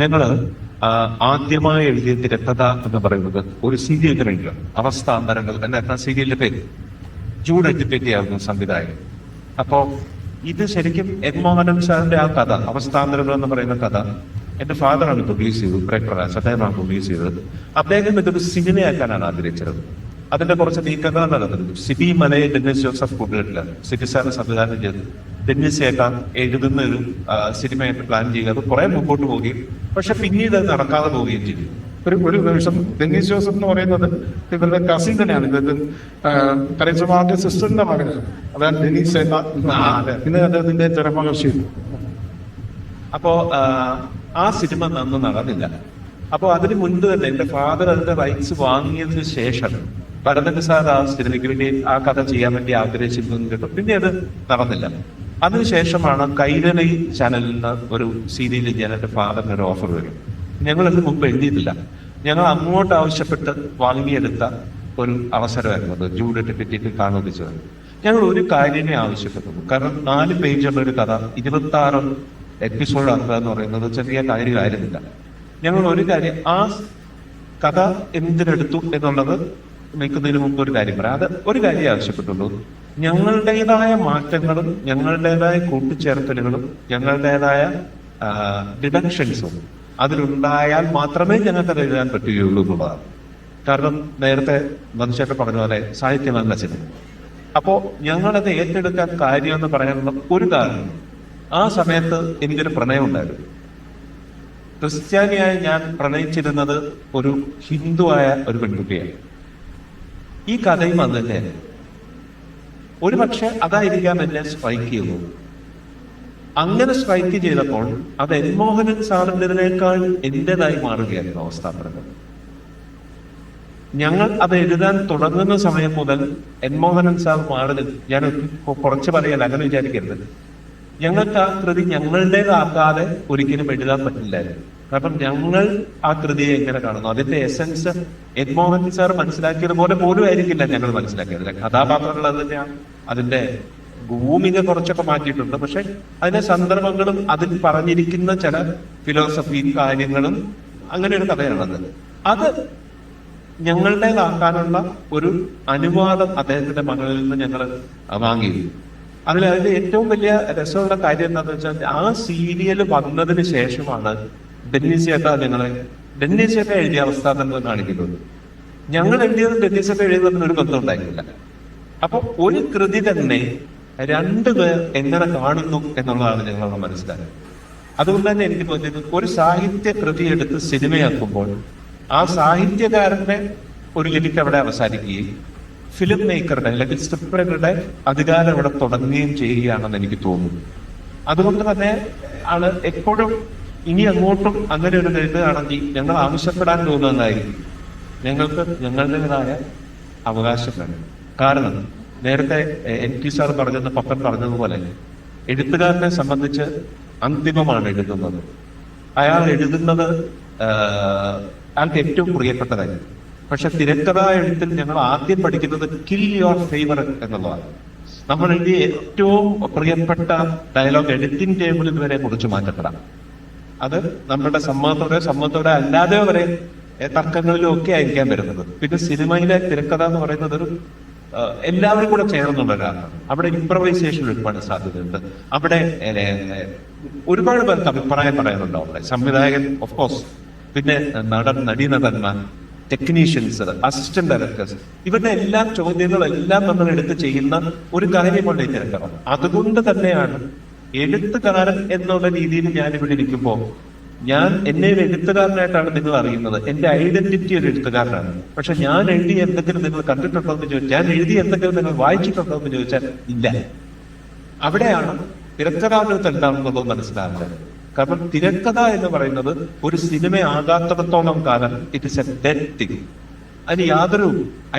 ഞങ്ങള് ആദ്യമായി എഴുതിയ തിരക്കഥ എന്ന് പറയുന്നത് ഒരു സീരിയലിന് വേണ്ടിയാണ്. അവസ്ഥാന്തരങ്ങൾ എന്ന സീരിയലിന്റെ പേര്. ജൂഡ് എഡ്യൂക്കേറ്റ് ആയിരുന്നു സംവിധായകൻ. അപ്പോ ഇത് ശരിക്കും എൻ മോഹനൻ സാറിന്റെ ആ കഥ, അവസ്ഥാന്തരങ്ങൾ എന്ന് പറയുന്ന കഥ, എന്റെ ഫാദറാണ് പ്രൊഡ്യൂസ് ചെയ്തത്, പ്രകാശ് അദ്ദേഹമാണ് പ്രൊഡ്യൂസ് ചെയ്തത്. അദ്ദേഹം ഇതൊരു സിനിമയാക്കാനാണ് ആഗ്രഹിച്ചത്. അതിന്റെ കുറച്ച് നീക്കങ്ങൾ നടന്നിരുന്നു. സിബി മലയെ ഡെന്നിസ് ജോസഫ് കൂട്ടുകെട്ടില്ല, സിബി സാറിന് സംവിധാനം ചെയ്ത് ഡെന്നിസ് ഏക്കാൻ എഴുതുന്ന ഒരു സിനിമയായിട്ട് പ്ലാൻ ചെയ്യുക. അത് കുറെ മുമ്പോട്ട് പോവുകയും പക്ഷെ പിന്നീട് അത് നടക്കാതെ പോവുകയും ചെയ്തു. ഒരു നിമിഷം, ഡെന്നിസ് ജോസഫ് എന്ന് പറയുന്നത് ഇവരുടെ കസിൻ തന്നെയാണ്. ഇത് കരേസമാന്റെ സിസ്റ്ററിന്റെ മകനാണ്. അതാണ് ഡെന്നിസ് ഏക്ക. പിന്നെ അദ്ദേഹത്തിന്റെ ജനമഹർഷി. അപ്പോ ആ സിനിമ അന്ന് നടന്നില്ല. അപ്പോ അതിന് മുൻപ് തന്നെ എന്റെ ഫാദർ അതിന്റെ റൈറ്റ്സ് വാങ്ങിയതിനു ശേഷം ഭരതൻ സാർ ആ സിനിമയ്ക്ക് വേണ്ടി ആ കഥ ചെയ്യാൻ വേണ്ടി ആഗ്രഹിച്ചിരുന്നു കേട്ടോ. പിന്നെ അത് നടന്നില്ല. അതിനുശേഷമാണ് കൈരളി ചാനലിൽ നിന്ന് ഒരു സീരിയൽ ചെയ്യാൻ എന്റെ ഫാദറിന് ഒരു ഓഫർ വരും. ഞങ്ങൾ അതിന് മുമ്പ് എഴുതിയിട്ടില്ല. ഞങ്ങൾ അങ്ങോട്ട് ആവശ്യപ്പെട്ട് വാങ്ങിയെടുത്ത ഒരു അവസരമായിരുന്നു അത്. ജൂഡ് എഡ്യൂക്കേറ്റ് കാണുന്നത്. ഞങ്ങൾ ഒരു കാര്യമേ ആവശ്യപ്പെട്ടു. കാരണം 4 പേജുള്ള ഒരു കഥ 26 എപ്പിസോഡ് ആക്കുക എന്ന് പറയുന്നത് ചെറിയ കാര്യമായിരുന്നില്ല. ഞങ്ങൾ ഒരു കാര്യം, ആ കഥ എന്തിനെടുത്തു എന്നുള്ളത് നിൽക്കുന്നതിന് മുമ്പ് ഒരു കാര്യം പറയാം. അത് ഒരു കാര്യം ആവശ്യപ്പെട്ടുള്ളൂ. ഞങ്ങളുടേതായ മാറ്റങ്ങളും ഞങ്ങളുടേതായ കൂട്ടിച്ചേർക്കലുകളും ഞങ്ങളുടേതായ ഡിഡക്ഷൻസും അതിലുണ്ടായാൽ മാത്രമേ ഞങ്ങൾക്ക് എഴുതാൻ പറ്റുകയുള്ളൂ എന്നുള്ളതാണ്. കാരണം നേരത്തെ മനുഷ്യർക്ക് പറഞ്ഞ പോലെ സാഹിത്യമല്ല സിനിമ. അപ്പോ ഞങ്ങളത് ഏറ്റെടുക്കാൻ കാര്യമെന്ന് പറയാനുള്ള ഒരു കാരണം, ആ സമയത്ത് എനിക്കൊരു പ്രണയം ഉണ്ടായിരുന്നു. ക്രിസ്ത്യാനിയായി ഞാൻ പ്രണയിച്ചിരുന്നത് ഒരു ഹിന്ദുവായ ഒരു പെൺകുട്ടിയാണ്. ഈ കഥയും അത് തന്നെയാണ്. ഒരു പക്ഷെ അതായിരിക്കാം എന്നെ സ്ട്രൈക്ക് ചെയ്തു. അങ്ങനെ സ്ട്രൈക്ക് ചെയ്തപ്പോൾ അത് എൻ മോഹനൻ സാറിൻ്റെതിനേക്കാൾ എന്റേതായി മാറുകയായിരുന്നു അവസ്ഥാന്തരങ്ങൾ. ഞങ്ങൾ അത് എഴുതാൻ തുടങ്ങുന്ന സമയം മുതൽ എൻ മോഹനൻ സാർ മാറി. ഞാൻ കുറച്ച് പറയല്ല, അങ്ങനെ വിചാരിക്കരുത്. ഞങ്ങൾക്ക് ആ കൃതി ഞങ്ങളുടേതാക്കാതെ ഒരിക്കലും എഴുതാൻ പറ്റില്ലായിരുന്നു. കാരണം ഞങ്ങൾ ആ കൃതിയെ എങ്ങനെ കാണുന്നു, അതിന്റെ എസൻസ് എൻ മോഹൻ സാർ മനസ്സിലാക്കിയത് പോലെ പോലും ആയിരിക്കില്ല ഞങ്ങൾ മനസ്സിലാക്കിയത്. കഥാപാത്രങ്ങൾ അത് തന്നെയാണ്. അതിന്റെ ഭൂമിക കുറച്ചൊക്കെ മാറ്റിയിട്ടുണ്ട്. പക്ഷെ അതിന്റെ സന്ദർഭങ്ങളും അതിൽ പറഞ്ഞിരിക്കുന്ന ചില ഫിലോസഫി കാര്യങ്ങളും അങ്ങനെ ഒരു കഥയാണത്. അത് ഞങ്ങളുടേതാക്കാനുള്ള ഒരു അനുവാദം അദ്ദേഹത്തിന്റെ മകളിൽ നിന്ന് ഞങ്ങൾ വാങ്ങിയിരുന്നു. അതിന്റെ ഏറ്റവും വലിയ രസമുള്ള കാര്യം എന്താണെന്ന് വെച്ചാൽ, ആ സീരിയൽ വന്നതിന് ശേഷമാണ് ഡെന്നീസിയൊക്കെ എഴുതിയ അവസ്ഥാന്തരങ്ങൾ കാണിക്കുന്നത്. ഞങ്ങൾ എഴുതിയതും ഡെന്നീസിയൊക്കെ എഴുതുന്നതിന് ഒരു ബന്ധം ഉണ്ടായിരുന്നില്ല. അപ്പൊ ഒരു കൃതി തന്നെ 2 പേർ എങ്ങനെ കാണുന്നു എന്നുള്ളതാണ് ഞങ്ങൾ മനസ്സിലാക്കുന്നത്. അതുകൊണ്ട് തന്നെ എനിക്ക് തോന്നിയത്, ഒരു സാഹിത്യ കൃതി എടുത്ത് സിനിമയാക്കുമ്പോൾ ആ സാഹിത്യകാരന്റെ ഒരു ലിമിറ്റ് അവിടെ അവസാനിക്കുകയും ഫിലിം മേക്കറുടെ അല്ലെങ്കിൽ സ്ക്രിപ്റ്ററുടെ അധികാരം അവിടെ തുടങ്ങുകയും ചെയ്യുകയാണെന്ന് എനിക്ക് തോന്നുന്നു. അതുകൊണ്ട് തന്നെ ആണ് എപ്പോഴും ഇനി അങ്ങോട്ടും അങ്ങനെ ഒരു എഴുതുകയാണെങ്കിൽ ഞങ്ങൾ ആവശ്യപ്പെടാൻ തോന്നുന്നതായിരിക്കും. ഞങ്ങൾക്ക് ഞങ്ങളുടേതായ അവകാശം വേണം. കാരണം നേരത്തെ NP സാർ പറഞ്ഞത്, പപ്പൻ പറഞ്ഞതുപോലെ എഴുത്തുകാരനെ സംബന്ധിച്ച് അന്തിമമാണ് എഴുതുന്നത്. അയാൾ എഴുതുന്നത് അയാൾക്ക് ഏറ്റവും പ്രിയപ്പെട്ടതായിരുന്നു. പക്ഷെ തിരക്കഥ എഴുത്തിൽ ഞങ്ങൾ ആദ്യം പഠിക്കുന്നത് കിൽ യുവർ ഫേവററ്റ് എന്നുള്ളതാണ്. നമ്മൾ എഴുതിയ ഏറ്റവും പ്രിയപ്പെട്ട ഡയലോഗ് എഡിറ്റിംഗ് ടേബിളിൽ വരെ കുറിച്ച് മാറ്റപ്പെടാം. അത് നമ്മുടെ സമ്മതത്തോടെ അല്ലാതെ വരെ തർക്കങ്ങളിലും ഒക്കെ ആയിരിക്കാൻ വരുന്നത്. പിന്നെ സിനിമയിലെ തിരക്കഥ എന്ന് പറയുന്നത് ഒരു എല്ലാവരും കൂടെ ചേർന്നുള്ള ഒരാളാണ്. അവിടെ ഇംപ്രവൈസേഷൻ ഒരുപാട് സാധ്യതയുണ്ട്. അവിടെ ഒരുപാട് പേർക്ക് അഭിപ്രായം പറയാനുണ്ടാവും. അവിടെ സംവിധായകൻ ഓഫ് കോഴ്സ്, പിന്നെ നടീനടന്മാർ, ടെക്നീഷ്യൻസ്, അസിസ്റ്റന്റ് ഡയറക്ടേഴ്സ്, ഇവരുടെ എല്ലാ ചോദ്യങ്ങളെല്ലാം നമ്മൾ എടുത്ത് ചെയ്യുന്ന ഒരു കാര്യമുണ്ട് ഈ തിരക്കഥ. അതുകൊണ്ട് തന്നെയാണ് എഴുത്തുകാരൻ എന്നുള്ള രീതിയിൽ ഞാൻ ഇവിടെ ഇരിക്കുമ്പോൾ എന്നെ ഒരു എഴുത്തുകാരനായിട്ടാണ് നിങ്ങൾ അറിയുന്നത്. എന്റെ ഐഡന്റിറ്റി ഒരു എഴുത്തുകാരനാണ്. പക്ഷെ ഞാൻ എഴുതിയ എന്തെങ്കിലും നിങ്ങൾ കണ്ടിട്ടുണ്ടോ എന്ന് ചോദിച്ചാൽ, ഞാൻ എഴുതിയ എന്തെങ്കിലും നിങ്ങൾ വായിച്ചിട്ടുണ്ടോ എന്ന് ചോദിച്ചാൽ ഇല്ല. അവിടെയാണ് തിരക്കഥാകൃത്ത് എന്താണെന്നുള്ളത് മനസ്സിലാകുന്നത്. കാരണം തിരക്കഥ എന്ന് പറയുന്നത് ഒരു സിനിമ ആകാത്തിടത്തോളം കാലം it is A dead thing. അതിന് യാതൊരു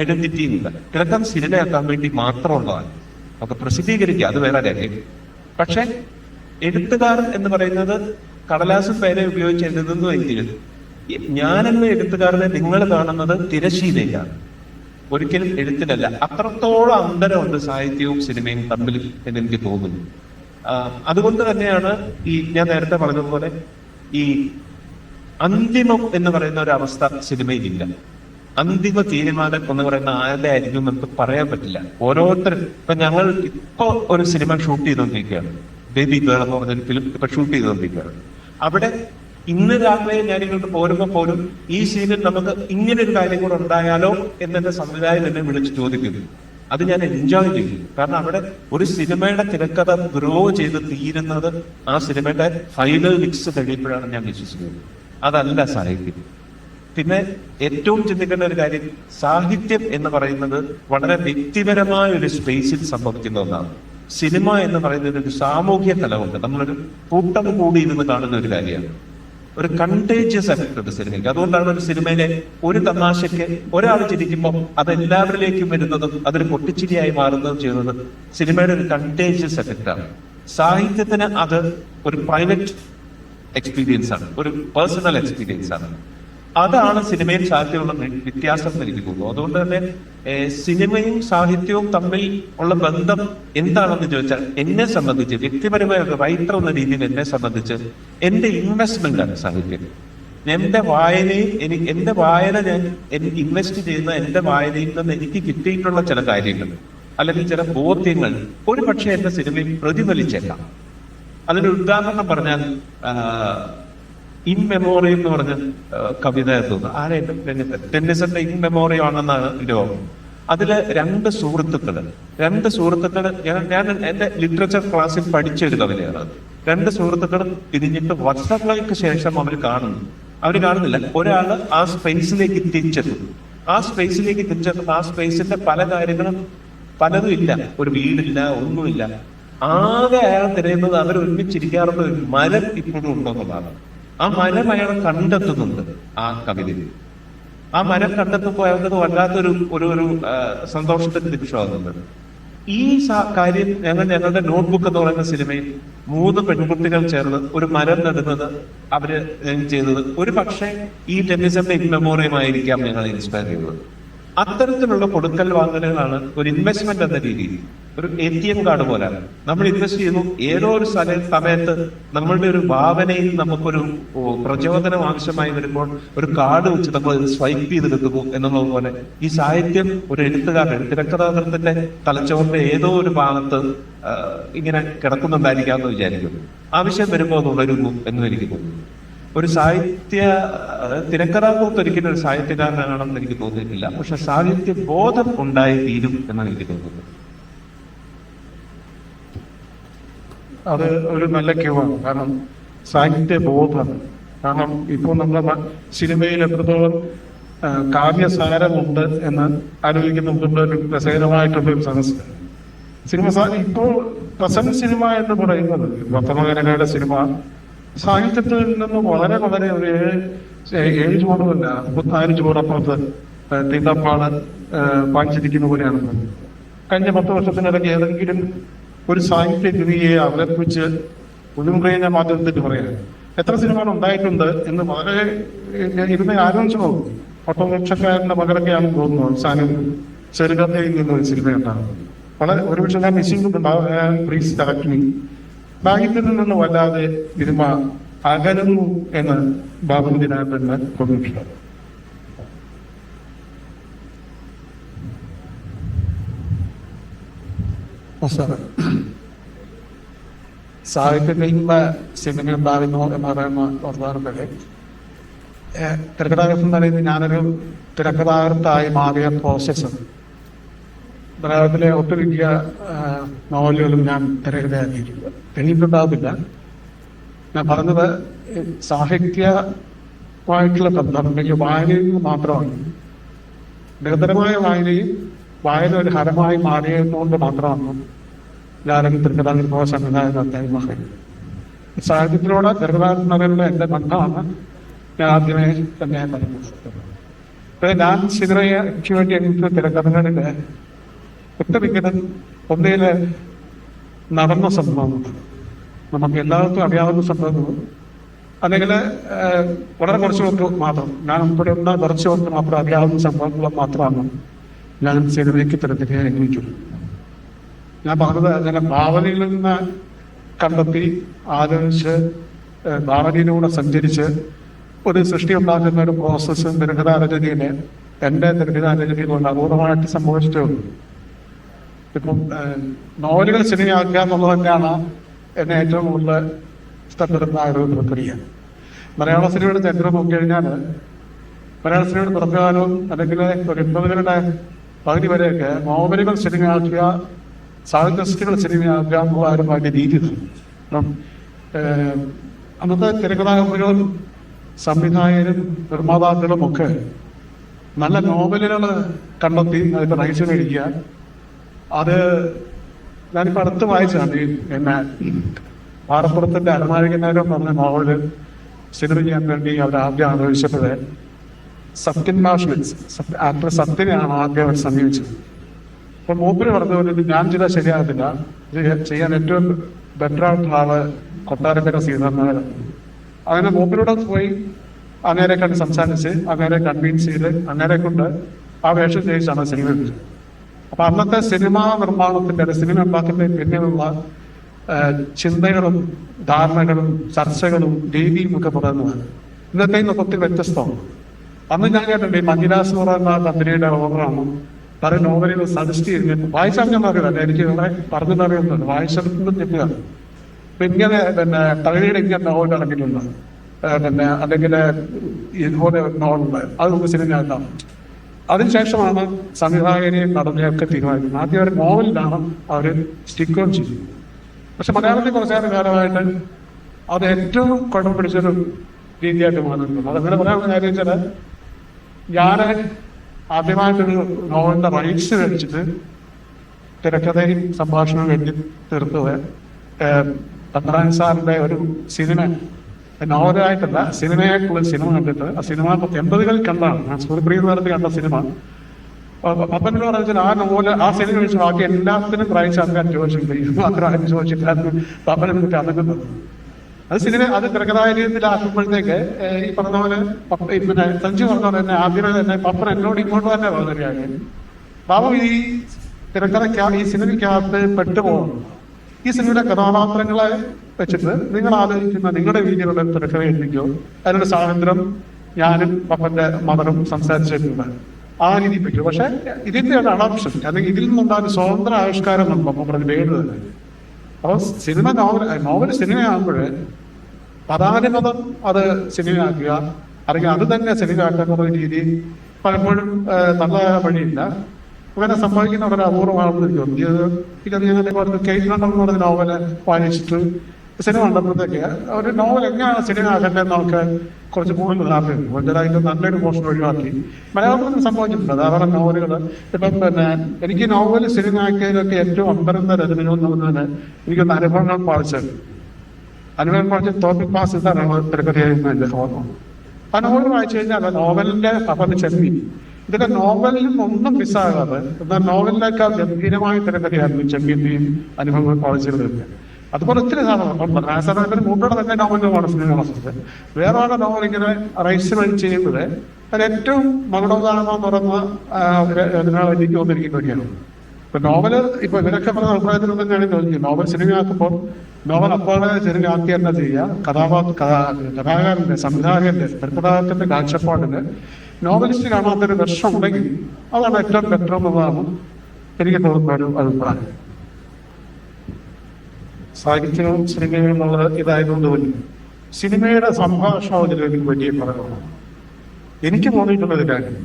ഐഡന്റിറ്റിയും ഇല്ല. തിരക്കഥ സിനിമയാക്കാൻ വേണ്ടി മാത്രമുള്ളതാണ്. നമുക്ക് പ്രസിദ്ധീകരിക്കുക, അത് വേറെ കാര്യം. പക്ഷെ എഴുത്തുകാരൻ എന്ന് പറയുന്നത് കടലാസും പേരെ ഉപയോഗിച്ച് എഴുതുന്നുവെങ്കിൽ ഞാനെന്ന എഴുത്തുകാരനെ നിങ്ങൾ കാണുന്നത് തിരശീലയിലാണ്, ഒരിക്കലും എഴുത്തിലല്ല. അത്രത്തോളം അന്തരമുണ്ട് സാഹിത്യവും സിനിമയും തമ്മിൽ എന്ന് എനിക്ക് തോന്നുന്നു. അതുകൊണ്ട് തന്നെയാണ് ഞാൻ നേരത്തെ പറഞ്ഞതുപോലെ ഈ അന്തിമം എന്ന് പറയുന്ന ഒരു അവസ്ഥ സിനിമയിലില്ല. അന്തിമ തീരുമാനം എന്ന് പറയുന്ന ആരുടെ ആയിരിക്കും നമുക്ക് പറയാൻ പറ്റില്ല. ഓരോരുത്തരും ഇപ്പൊ ഞങ്ങൾ ഇപ്പൊ ഒരു സിനിമ ഷൂട്ട് ചെയ്തുകൊണ്ടിരിക്കുകയാണ്, ബേബി ഗേൾ എന്ന് പറഞ്ഞൊരു ഫിലിം ഇപ്പൊ ഷൂട്ട് ചെയ്തുകൊണ്ടിരിക്കുകയാണ്. അവിടെ ഇന്ന് രാവിലെ ഞാൻ ഇങ്ങോട്ട് പോരുമ്പോ പോലും ഈ സീനിൽ നമുക്ക് ഇങ്ങനെ ഒരു കാര്യം കൂടെ ഉണ്ടായാലോ എന്നെ സംവിധായകൻ എന്നെ വിളിച്ച് ചോദിക്കുന്നു. അത് ഞാൻ എൻജോയ് ചെയ്യും. കാരണം അവിടെ ഒരു സിനിമയുടെ തിരക്കഥ ഗ്രോ ചെയ്ത് തീരുന്നത് ആ സിനിമയുടെ ഫൈനൽ മിക്സ് കഴിയുമ്പോഴാണ് ഞാൻ വിശ്വസിക്കുന്നത്. അതല്ല സാഹിത്യം. പിന്നെ ഏറ്റവും ചിന്തിക്കേണ്ട ഒരു കാര്യം, സാഹിത്യം എന്ന് പറയുന്നത് വളരെ വ്യക്തിപരമായ ഒരു സ്പേസിൽ സംഭവിക്കുന്ന ഒന്നാണ്. സിനിമ എന്ന് പറയുന്നത് ഒരു സാമൂഹ്യ തലമുണ്ട്. നമ്മളൊരു കൂട്ടം കൂടി ഇരുന്ന് കാണുന്ന ഒരു കാര്യമാണ്. ഒരു കണ്ടേജിയസ് എഫക്ട് ഉണ്ട് സിനിമയ്ക്ക്. അതുകൊണ്ടാണ് ഒരു സിനിമയിലെ ഒരു തമാശയ്ക്ക് ഒരാൾ ചിരിക്കുമ്പോൾ അത് എല്ലാവരിലേക്കും വരുന്നതും അതൊരു പൊട്ടിച്ചിരിയായി മാറുന്നതും ചെയ്യുന്നത് സിനിമയുടെ ഒരു കണ്ടേജിയസ് എഫക്റ്റ് ആണ്. സാഹിത്യത്തിന് അത് ഒരു പ്രൈവറ്റ് എക്സ്പീരിയൻസ് ആണ്, ഒരു പേഴ്സണൽ എക്സ്പീരിയൻസ് ആണ്. അതാണ് സിനിമയും സാഹിത്യമുള്ള വ്യത്യാസം എന്ന് എനിക്ക് തോന്നുന്നു. അതുകൊണ്ട് തന്നെ സിനിമയും സാഹിത്യവും തമ്മിൽ ഉള്ള ബന്ധം എന്താണെന്ന് ചോദിച്ചാൽ, എന്നെ സംബന്ധിച്ച് വ്യക്തിപരമായ ഒരു റൈറ്റർ എന്ന രീതിയിൽ എന്നെ സംബന്ധിച്ച് എന്റെ ഇൻവെസ്റ്റ്മെന്റ് ആണ് സാഹിത്യം. എന്റെ വായനയിൽ എന്റെ വായന ഞാൻ ഇൻവെസ്റ്റ് ചെയ്യുന്ന എന്റെ വായനയിൽ നിന്ന് എനിക്ക് കിട്ടിയിട്ടുള്ള ചില കാര്യങ്ങൾ അല്ലെങ്കിൽ ചില ബോധ്യങ്ങൾ ഒരു പക്ഷേ എന്റെ സിനിമയിൽ പ്രതിഫലിച്ചേക്കാം. അതിന് ഉദാഹരണം പറഞ്ഞാൽ ഇൻ മെമ്മോറി എന്ന് പറഞ്ഞ കവിത തോന്നുന്നു, ആരായിട്ട് ടെന്നിസന്റെ ഇൻ മെമ്മോറി ആണെന്നാണ് എന്റെ ഓർമ്മ. അതില് രണ്ട് സുഹൃത്തുക്കള് ഞാൻ എന്റെ ലിറ്ററേച്ചർ ക്ലാസ്സിൽ പഠിച്ചൊരു കവിതയാണ്. രണ്ട് സുഹൃത്തുക്കൾ പിരിഞ്ഞിട്ട് വർഷങ്ങൾക്ക് ശേഷം അവര് കാണുന്നില്ല. ഒരാള് ആ സ്പേസിലേക്ക് തിരിച്ചെത്തുന്നു. ആ സ്പേസിന്റെ പല കാര്യങ്ങളും പലതും ഇല്ല, ഒരു വീടില്ല, ഒന്നുമില്ല. ആകെ അയാൾ തിരയുന്നത് അവർ ഒരുമിച്ചിരിക്കാറുള്ള ഒരു മരം ഇപ്പോഴും ഉണ്ടെന്നുള്ളതാണ്. ആ മരം അയാൾ കണ്ടെത്തുന്നുണ്ട് ആ കവിതയിൽ. ആ മരം കണ്ടെത്തുമ്പോൾ അയാൾക്ക് വല്ലാത്തൊരു ഒരു സന്തോഷത്തിന്റെ നിമിഷമാകുന്നുണ്ട്. ഈ കാര്യം ഞങ്ങളുടെ നോട്ട്ബുക്ക് എന്ന് പറയുന്ന സിനിമയിൽ 3 പെൺകുട്ടികൾ ചേർന്ന് ഒരു മരം നടുന്നത് അവര് ചെയ്തത് ഒരു പക്ഷേ ഈ ടെന്നിസന്റെ ഇൻ മെമ്മോറിയമായിരിക്കാം ഞങ്ങളെ ഇൻസ്പയർ ചെയ്തത്. അത്തരത്തിലുള്ള കൊടുക്കൽ വാങ്ങലുകളാണ് ഒരു ഇൻവെസ്റ്റ്മെന്റ് എന്ന രീതിയിൽ. ഒരു ATM കാർഡ് പോലെയാണ്. നമ്മൾ ഇൻവെസ്റ്റ് ചെയ്യുന്നു, ഏതോ ഒരു സമയത്ത് നമ്മളുടെ ഒരു ഭാവനയിൽ നമുക്കൊരു പ്രചോദനം ആവശ്യമായി വരുമ്പോൾ ഒരു കാർഡ് വെച്ച് നമ്മൾ സ്വൈപ്പ് ചെയ്തെടുക്കുന്നു എന്നുള്ളത് പോലെ ഈ സാഹിത്യം ഒരു എഴുത്തുകാരൻ തിരക്കഥാകൃത്തിന്റെ തലച്ചോറിന്റെ ഏതോ ഒരു ഭാഗത്ത് ഇങ്ങനെ കിടക്കുന്നുണ്ടായിരിക്കാമെന്ന് വിചാരിക്കുന്നു. ആവശ്യം വരുമ്പോൾ അത് ഉണരുന്നു എന്ന് എനിക്ക് തോന്നുന്നു. ഒരു തിരക്കഥാകൃത്ത് ഒരിക്കലും ഒരു സാഹിത്യകാരനാണെന്ന് എനിക്ക് തോന്നിയിട്ടില്ല. പക്ഷെ സാഹിത്യ ബോധം ഉണ്ടായി തീരും എന്നാണ് എനിക്ക് തോന്നുന്നത്. അത് ഒരു നല്ല ക്യൂവാണ്. കാരണം സാഹിത്യ ബോധം, കാരണം ഇപ്പോൾ നമ്മുടെ സിനിമയിൽ എത്രത്തോളം കാവ്യസാരമുണ്ട് എന്ന് ആലോചിക്കുന്നുണ്ട്. ഒരു രസകരമായിട്ടുള്ള ഒരു സമസ്യ സിനിമ ഇപ്പോൾ പ്രസന്റ് സിനിമ എന്ന് പറയുന്നത് വർത്തമാനയുടെ സിനിമ സാഹിത്യത്തിൽ നിന്ന് വളരെ വളരെ ഒരു 7 ചുവടുമല്ല 34 ചുവടപ്പുറത്ത് തീണ്ടപ്പാട് പാഞ്ചിരിക്കുന്ന പോലെയാണ്. കഴിഞ്ഞ 10 വർഷത്തിനിടയ്ക്ക് ഏതെങ്കിലും ഒരു സാഹിത്യ കൃതിയെ അവതരിപ്പിച്ച് ഉള്ളുമുറിയുന്ന മാധ്യമത്തിൽ പറയാം എത്ര സിനിമകൾ ഉണ്ടായിട്ടുണ്ട് എന്ന് വളരെ ഇരുന്ന് ആലോചിച്ചു നോക്കും. ഓട്ടോറിക്ഷക്കാരന്റെ മകളൊക്കെയാണ് തോന്നുന്നു അവസാനം ചെറുകഥയിൽ നിന്നൊരു സിനിമയുണ്ടാകുന്നത്. വളരെ ഒരുപക്ഷെ ഞാൻ മിസ്സിംഗ് സാഹിത്യത്തിൽ നിന്ന് വല്ലാതെ സിനിമ അകലുന്നു എന്ന് ബാബുവിനകത്ത് തോന്നിയിട്ടുണ്ട്. സാഹിത്യത്തിൽ നിന്ന് സിനിമ ഉണ്ടാകുന്നു എന്ന് പറയുന്ന പ്രധാനപ്പെട്ട തിരക്കഥാകൃത്ത് നിലയിൽ ഞാനൊരു തിരക്കഥാകൃത്തായി മാറിയ പ്രോസസ്സ് മലയാളത്തിലെ ഒട്ടുമിക്ക നോവലുകളും ഞാൻ തിരക്കഥയാക്കിയിട്ടുണ്ട്. എഴുതിയിട്ടുണ്ടാവില്ല. ഞാൻ പറഞ്ഞത് സാഹിത്യമായിട്ടുള്ള ബന്ധം അല്ലെങ്കിൽ വായനയിൽ നിന്ന് മാത്രമാണ്. നിരന്തരമായ വായന ഒരു ഹരമായി മാറിയതുകൊണ്ട് മാത്രമാണ് ഞാനും തിരക്കഥാകൃത്തോ സംവിധായകനായി മാറിയത്. സാഹിത്യത്തിലൂടെ തിരക്കഥാകൃത്തുള്ള എന്റെ ബന്ധമാണ് ഞാൻ ആദ്യമേ തന്നെ പറഞ്ഞത്. ഞാൻ സിനിമയ്ക്ക് വേണ്ടി എനിക്ക് തിരക്കഥകളിൽ ഒട്ടുമിക്കലും ഒന്നില് നടന്ന സംഭവങ്ങൾ, നമുക്ക് എല്ലാവർക്കും അറിയാവുന്ന സംഭവങ്ങൾ, അല്ലെങ്കിൽ വളരെ കുറച്ച് പേർക്ക് മാത്രം, ഞാൻ ഉൾപ്പെടെയുള്ള കുറച്ച് പേർക്ക് മാത്രം അറിയാവുന്ന സംഭവങ്ങൾ മാത്രമാണ് ഞാൻ സിനിമയ്ക്ക് തിരഞ്ഞെടുക്കാൻ അനുഭവിച്ചുള്ളൂ. ഞാൻ പറഞ്ഞത് അങ്ങനെ ഭാവനയിൽ നിന്ന് കണ്ടെത്തി ആലോചിച്ച് ഭാവനയിലൂടെ സഞ്ചരിച്ച് ഒരു സൃഷ്ടി ഉണ്ടാക്കുന്ന ഒരു പ്രോസസ്സ് തിരക്കഥാരചനയില് എൻ്റെ തിരക്കഥാരചനയിൽ കൊണ്ട് അപൂർവമായിട്ട് സംഭവിച്ചിട്ടേ ഉള്ളൂ. ഇപ്പം നോവലുകൾ സിനിമയാക്കുക എന്നുള്ളത് തന്നെയാണ് എന്നെ ഏറ്റവും കൂടുതൽ ഇഷ്ടപ്പെടുന്ന ഒരു പ്രക്രിയ. മലയാള സിനിമയുടെ ചരിത്രം നോക്കിക്കഴിഞ്ഞാൽ മലയാള സിനിമയുടെ തുടക്കകാലവും അല്ലെങ്കിൽ ഒരു 80കളുടെ പകുതി വരെയൊക്കെ നോവലുകൾ സിനിമയാക്കുക, സാഹിത്യകൾ സിനിമയാക്കുക എന്നുള്ളതായിരുന്നു അതിൻ്റെ രീതി. അപ്പം അന്നത്തെ തിരക്കഥാകൃത്തുകളും സംവിധായകരും നിർമ്മാതാക്കളും ഒക്കെ നല്ല നോവലുകൾ കണ്ടെത്തി അതിൻ്റെ റൈറ്റ്സ് മേടിക്കുക. അത് ഞാനിപ്പോൾ അടുത്ത് വായിച്ചാണ് പിന്നെ പാറപ്പുറത്തിൻ്റെ അരമാരികനേരം പറഞ്ഞ നോവല് സിനിമ ചെയ്യാൻ വേണ്ടി അവർ ആദ്യം ആലോചിച്ചപ്പോൾ സത്യൻ മാഷ് ആക്ടർ സത്യനെയാണ് ആദ്യം അവർ സമീപിച്ചത്. അപ്പോൾ മൂപ്പര് പറഞ്ഞത് ഞാൻ ചെയ്താൽ ശരിയാകത്തില്ല, ഇത് ചെയ്യാൻ ഏറ്റവും ബെറ്റർ ആയിട്ടുള്ള ആള് കൊട്ടാരക്കര ശ്രീധരനാണ്. അങ്ങനെ മൂപ്പരോട് പോയി അങ്ങേരെ കണ്ട് സംസാരിച്ച് അങ്ങേരെ കൺവീൻസ് ചെയ്ത് അങ്ങേരെ കൊണ്ട് ആ വേഷം ചെയ്യിച്ചാണ് സിനിമ എടുത്തത്. അപ്പൊ അന്നത്തെ സിനിമാ നിർമ്മാണത്തിന്റെ സിനിമ ഉണ്ടാക്കുന്നതിന് പിന്നിലുള്ള ചിന്തകളും ധാരണകളും ചർച്ചകളും രീതിയും ഒക്കെ പറയുന്നതാണ് ഇന്നത്തെ ഒത്തിരി വ്യത്യസ്തമാണ്. അന്ന് ഞാൻ കേട്ടിട്ടുണ്ട് ഈ മഞ്ജുലാസ് എന്ന് പറയുന്ന കമ്പനിയുടെ ഓർഡറാണ് പല നോവലുകൾ സജസ്റ്റ് ചെയ്ത് വായിച്ചാൽ ഞാൻ അറിയില്ല, എനിക്ക് വേറെ പറഞ്ഞറിയുന്നുണ്ട്, വായിച്ചെടുക്കുന്നത് തെറ്റുക. ഇങ്ങനെ പിന്നെ തകഴിയുടെ ഇങ്ങനെ നോവൽ ഇറങ്ങിയിട്ടുണ്ട്, പിന്നെ അല്ലെങ്കിൽ ഇതുപോലെ നോവലുണ്ട്, അത് നമുക്ക് സിനിമയാക്കാം. അതിനുശേഷമാണ് സംവിധായകനെയും നടനെയൊക്കെ തീരുമാനിക്കുന്നത്. ആദ്യം ഒരു നോവലിലാണ് അവർ സ്റ്റിക്ക് ഓൺ ചെയ്തത്. പക്ഷെ മലയാളത്തിൽ കുറച്ചേറെ കാലമായിട്ട് അത് ഏറ്റവും കുഴപ്പം പിടിച്ചൊരു രീതിയായിട്ട് മാറിയിട്ടുണ്ട്. അതങ്ങനെ പറയാൻ കാര്യം വെച്ചാൽ ഞാൻ ആദ്യമായിട്ടൊരു നോവലിന്റെ റൈറ്റ്സ് മേടിച്ചിട്ട് തിരക്കഥയും സംഭാഷണവും എഴുതി തീർത്തത് പത്മനാഭൻ സാറിന്റെ ഒരു സിനിമ, നോവലായിട്ടല്ല സിനിമയായിട്ടുള്ള സിനിമ കണ്ടിട്ട്, ആ സിനിമ 80കളിൽ കണ്ടാണ് ഞാൻ സൂര്യപ്രിയ നേരത്തെ കണ്ട സിനിമ. പപ്പനോട് പറഞ്ഞാൽ ആ നോവല് ആ സിനിമ വെച്ച് ബാക്കി എല്ലാത്തിനും റൈറ്റ്സ് ആക്കാൻ ചോദിച്ചിട്ടുണ്ട്, ഇത് മാത്രം ചോദിച്ചിട്ടായിരുന്നു പപ്പനെ എന്നിട്ട് അതൊക്കെ തന്നു. അത് സിനിമ അത് തിരക്കഥായ രീതിയിലാക്കുമ്പോഴത്തേക്ക് ഈ പറഞ്ഞ പോലെ പിന്നെ സഞ്ജു പറഞ്ഞ പോലെ തന്നെ ആദ്യമേ തന്നെ പപ്പൻ എന്നോട് ഇങ്ങോട്ട് തന്നെ പറഞ്ഞ ബാബു ഈ തിരക്കഥയ്ക്ക് ഈ സിനിമയ്ക്കകത്ത് പെട്ടുപോകുന്നു. ഈ സിനിമയുടെ കഥാപാത്രങ്ങളെ വെച്ചിട്ട് നിങ്ങൾ ആലോചിക്കുന്ന നിങ്ങളുടെ രീതിയിലുള്ള തിരക്കഥ എഴുതിക്കോ, അതിനുള്ള സ്വാതന്ത്ര്യം ഞാനും പപ്പന്റെ മദറും സംസാരിച്ചിട്ടുണ്ട്, ആ രീതി പറ്റും. പക്ഷെ ഇതിന്റെ ഒരു അഡോപ്ഷൻ അല്ലെങ്കിൽ ഇതിൽ നിന്നുണ്ടാകുന്ന സ്വതന്ത്ര ആവിഷ്കാരം നമ്മൾ പറഞ്ഞ് വേണ്ടത്. അപ്പോൾ സിനിമ നോവൽ സിനിമയാകുമ്പോൾ പദാനുപദം അത് സിനിമയാക്കുക അല്ലെങ്കിൽ അത് തന്നെ സിനിമയാക്കുന്ന രീതി പലപ്പോഴും നല്ല വഴിയില്ല. അങ്ങനെ സംഭവിക്കുന്ന വളരെ അപൂർവമാണെന്ന് എനിക്ക് തോന്നുന്നു. ഇത് കേൾക്കണം എന്ന് പറഞ്ഞ നോവല് വായിച്ചിട്ട് സിനിമ കണ്ടപ്പോഴത്തേക്ക് ഒരു നോവൽ എങ്ങനെയാണ് സിനിമ ആകേണ്ടതെന്ന് നമുക്ക് കുറച്ച് കൂടുതൽ ധാരണയുണ്ട്. അതിൻ്റെ നല്ലൊരു പോർഷൻ ഒഴിവാക്കി മലയാളത്തിൽ സംഭവിച്ചിട്ടുണ്ട് ധാരാളം നോവലുകൾ. ഇപ്പം പിന്നെ എനിക്ക് നോവൽ സിനിമ ആക്കിയതിലൊക്കെ ഏറ്റവും അമ്പരന്ന രചനകൾ എന്ന് പറഞ്ഞാൽ എനിക്കൊന്ന് അനുഭവങ്ങൾ പാളിച്ചത്. അനുഭവം പാളിച്ച തോപ്പിക് പാസ് ഇതാണ് തിരക്കഥയായിരുന്നു എൻ്റെ ഓർമ്മ. ആ നോവൽ വായിച്ചു കഴിഞ്ഞാൽ നോവലിന്റെ അപ്പം ചെമ്മി ഇതിന്റെ നോവലിൽ നിന്നൊന്നും മിസ്സാകാതെ എന്നാൽ നോവലിനേക്കാൾ ഗംഭീരമായ തിരക്കഥയായിരുന്നു ചെമ്മീന്റെയും അനുഭവങ്ങൾ പാളിച്ചത്. അതുപോലെ ഒത്തിരി സാധനം മൂട്ടോടെ തന്നെ നോവലുകളാണ് സിനിമ വന്നത്. വേറെ ആളുടെ നോവൽ ഇങ്ങനെ റൈസ് വഴി ചെയ്യുന്നത് അത് ഏറ്റവും മകുടോദാഹരണം തുറന്ന എനിക്ക് തോന്നിയിരിക്കുന്നതൊക്കെയാണ്. ഇപ്പൊ നോവല് ഇപ്പൊ ഇവരൊക്കെ പറഞ്ഞ അഭിപ്രായത്തിൽ തന്നെയാണ് ചോദിക്കുന്നത്. നോവൽ സിനിമയാക്കുമ്പോൾ നോവൽ അപ്പോഴെ സിനിമയാക്കി തന്നെ ചെയ്യുക. കഥാകാരന്റെ സംവിധായകന്റെ തിരക്കഥാകൃത്തിന്റെ കാഴ്ചപ്പാടിന് നോവലിസ്റ്റ് കാണാത്തൊരു ദർശനം ഉണ്ടെങ്കിൽ അതാണ് ഏറ്റവും ബെറ്റർ എന്നുള്ളതാണ് എനിക്ക് തോന്നുന്ന ഒരു അഭിപ്രായം. സാഹിത്യവും സിനിമയും എന്നുള്ള ഇതായതുകൊണ്ട് തന്നെ സിനിമയുടെ സംഭാഷണം ഇതിലേക്ക് വലിയ ഘടകമാണ്. എനിക്ക് തോന്നിയിട്ടുള്ളത് കാര്യം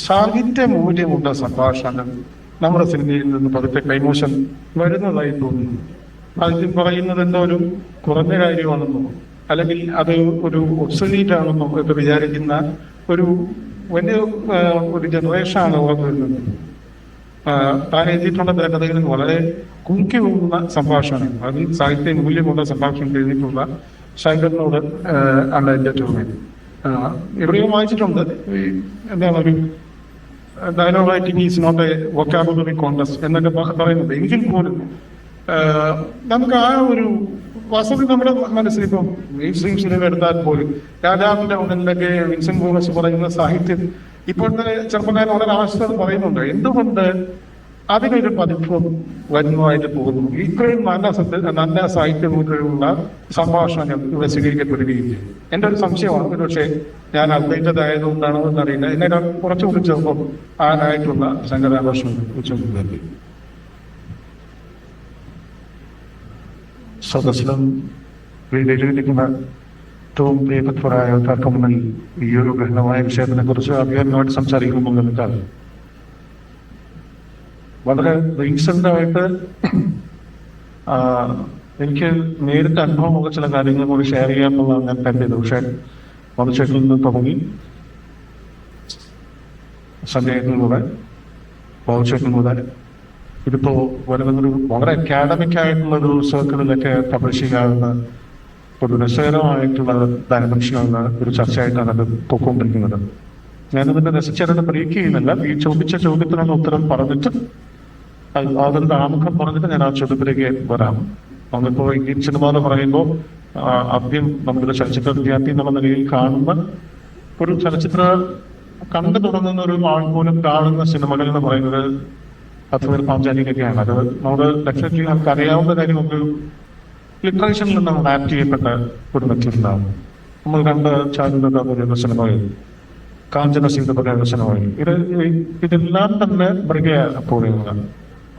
സാഹിത്യ മൂല്യമുള്ള സംഭാഷണം നമ്മുടെ സിനിമയിൽ നിന്ന് പതുക്കെ കൈമോശം വരുന്നതായി തോന്നുന്നു. സാഹിത്യം പറയുന്നത് എന്തോ ഒരു കുറഞ്ഞ കാര്യമാണെന്നോ അല്ലെങ്കിൽ അത് ഒരു ഒബ്സൊലീറ്റ് ആണെന്നോ ഒക്കെ വിചാരിക്കുന്ന ഒരു വലിയ ഒരു ജനറേഷനാണ് വളർന്നു വരുന്നത്. താൻ എഴുതിയിട്ടുള്ള തിരക്കഥകളിൽ വളരെ കുങ്കി പോകുന്ന സംഭാഷണമാണ്. അതിൽ സാഹിത്യ മൂല്യമുള്ള സംഭാഷണം എഴുതിയിട്ടുള്ള ശങ്കറിനോട് ആണ് എൻ്റെ ചോദ്യം. എവിടെയോ വായിച്ചിട്ടുണ്ട് എന്താണ് ഒരു dialogue writing is not a vocabulary contest എന്നൊക്കെ പറയുന്നുണ്ട്. എങ്കിൽ പോലും നമുക്ക് ആ ഒരു വാസ്തവത്തിൽ നമ്മുടെ മനസ്സിലിപ്പം മെയിൻ സ്ട്രീം സിനിമ എടുത്താൽ പോലും രാജാവിന്റെ ഉടലിലൊക്കെ വിൻസെന്റ് ബോഗസ് പറയുന്ന സാഹിത്യം ഇപ്പോഴത്തെ ചെറുപ്പക്കാരൻ വളരെ ആവശ്യത പറയുന്നുണ്ട്. എന്തുകൊണ്ട് അതിനൊരു പതിപ്പ് വരുന്നതായിട്ട് പോകുന്നു. ഇത്രയും നല്ല സാഹിത്യമുള്ള സംഭാഷണങ്ങൾ ഇവിടെ സ്വീകരിക്കപ്പെടുകയില്ല. എൻ്റെ ഒരു സംശയമാണ്, പക്ഷേ ഞാൻ അപ്ഡേറ്റഡ് ആയതുകൊണ്ടാണോ എന്നറിയില്ല. എന്നെ കുറച്ചുകൂടി ചെറുപ്പം ആനായിട്ടുള്ള ശങ്കരാകർഷണം ഉച്ചമുണ്ട്. സദസ്സിലും വേദിയിലിരിക്കുന്ന ഏറ്റവും പ്രിയപ്പെട്ടവരായ തർക്കമുന്നിൽ ഈ ഒരു ഗഹനമായ വിഷയത്തിനെ കുറിച്ച് അധികാരികമായിട്ട് സംസാരിക്കുന്നുണ്ടെന്നിട്ടാണ്. വളരെ റീസെന്റ് ആയിട്ട് എനിക്ക് നേരിട്ട് അനുഭവമുള്ള ചില കാര്യങ്ങൾ കൂടി ഷെയർ ചെയ്യാമെന്നുള്ളതാണ് ഞാൻ കരുതിയത്. പക്ഷേ മധുചേട്ടനിൽ നിന്ന് തുടങ്ങി സഞ്ജയനിലൂടെ മധുചേട്ടനിലൂടെ ഇതിപ്പോ വരുന്നൊരു വളരെ അക്കാഡമിക് ആയിട്ടുള്ള ഒരു സർക്കിളിലൊക്കെ പബ്ലിഷ് ചെയ്യാവുന്ന ഒരു രസകരമായിട്ടുള്ള ഡയമെൻഷനുള്ള ഒരു ചർച്ചയായിട്ടാണ് അത് പൊക്കോണ്ടിരിക്കുന്നത്. ഞാനതിന്റെ രസിച്ചതിനെ ബ്രേക്ക് ചെയ്യുന്നില്ല. ഈ ചോദിച്ച ചോദ്യത്തിനുള്ള ഉത്തരം പറഞ്ഞിട്ട് അതിന്റെ ആമുഖം പറഞ്ഞിട്ട് ഞാൻ ആ ചോദ്യത്തിലേക്ക് വരാം. നമ്മളിപ്പോ ഇന്ത്യൻ സിനിമ എന്ന് പറയുമ്പോൾ ആദ്യം നമ്മുടെ ചലച്ചിത്ര വിദ്യാർത്ഥി എന്നുള്ള നിലയിൽ കാണുന്ന ഒരു ചലച്ചിത്ര കണ്ടു തുടങ്ങുന്ന ഒരു ആൾ പോലും കാണുന്ന സിനിമകൾ എന്ന് പറയുന്നത് പത്തുപേർ പാഞ്ചാലിയൊക്കെയാണ്. അത് നമ്മൾ ഡെഫിനറ്റ്ലി നമുക്ക് അറിയാവുന്ന കാര്യം ഒരു ലിറ്ററേച്ചറിൽ നിന്ന് ആക്ട് ചെയ്യപ്പെട്ട ഒരു മെറ്റീരിയലാണ്. നമ്മൾ കണ്ട ചാരുലത പോലെയുള്ള സിനിമകൾ, കാഞ്ചന സീത പോലെയുള്ള സിനിമകൾ, ഇതെല്ലാം തന്നെ മൃഗപോലെയുള്ള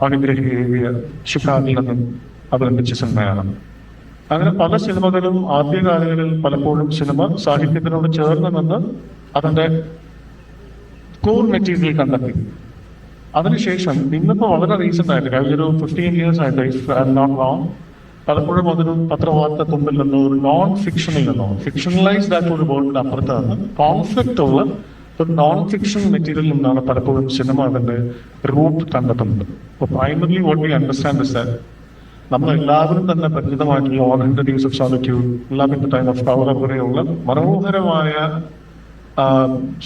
അനുഗ്രഹീയ ശിഖാദിൽ നിന്നും അവലംബിച്ച സിനിമയാണ്. അങ്ങനെ പല സിനിമകളും ആദ്യകാലങ്ങളിൽ പലപ്പോഴും സിനിമ സാഹിത്യത്തിനോട് ചേർന്ന് നിന്ന് അതിന്റെ കോർ മെറ്റീരിയൽ കണ്ടെത്തി. അതിനുശേഷം ഇന്നിപ്പോ വളരെ റീസെന്റ് ആയിട്ട് കഴിഞ്ഞൊരു 15 years ആയിട്ട് പലപ്പോഴും അതൊരു പത്രവാർത്ത തുമ്പിൽ നിന്നോ ഒരു നോൺ ഫിക്ഷനിൽ നിന്നോ ഫിക്ഷണലൈസ്ഡ് ആയിട്ട് ഒരു വേൾഡിന് അപ്പുറത്താണ് കോൺഫ്ലിക്റ്റ് ഉള്ള ഒരു നോൺ ഫിക്ഷൻ മെറ്റീരിയൽ നിന്നാണ് പലപ്പോഴും സിനിമ അതിന്റെ റൂട്ട് കണ്ടെത്തുന്നത്. അപ്പോൾ primarily what we understand is that നമ്മൾ എല്ലാവരും തന്നെ പരിചിതമായിട്ടുള്ള 100 Years of Solitude, Love in the Time of Power പോലെയുള്ള മനോഹരമായ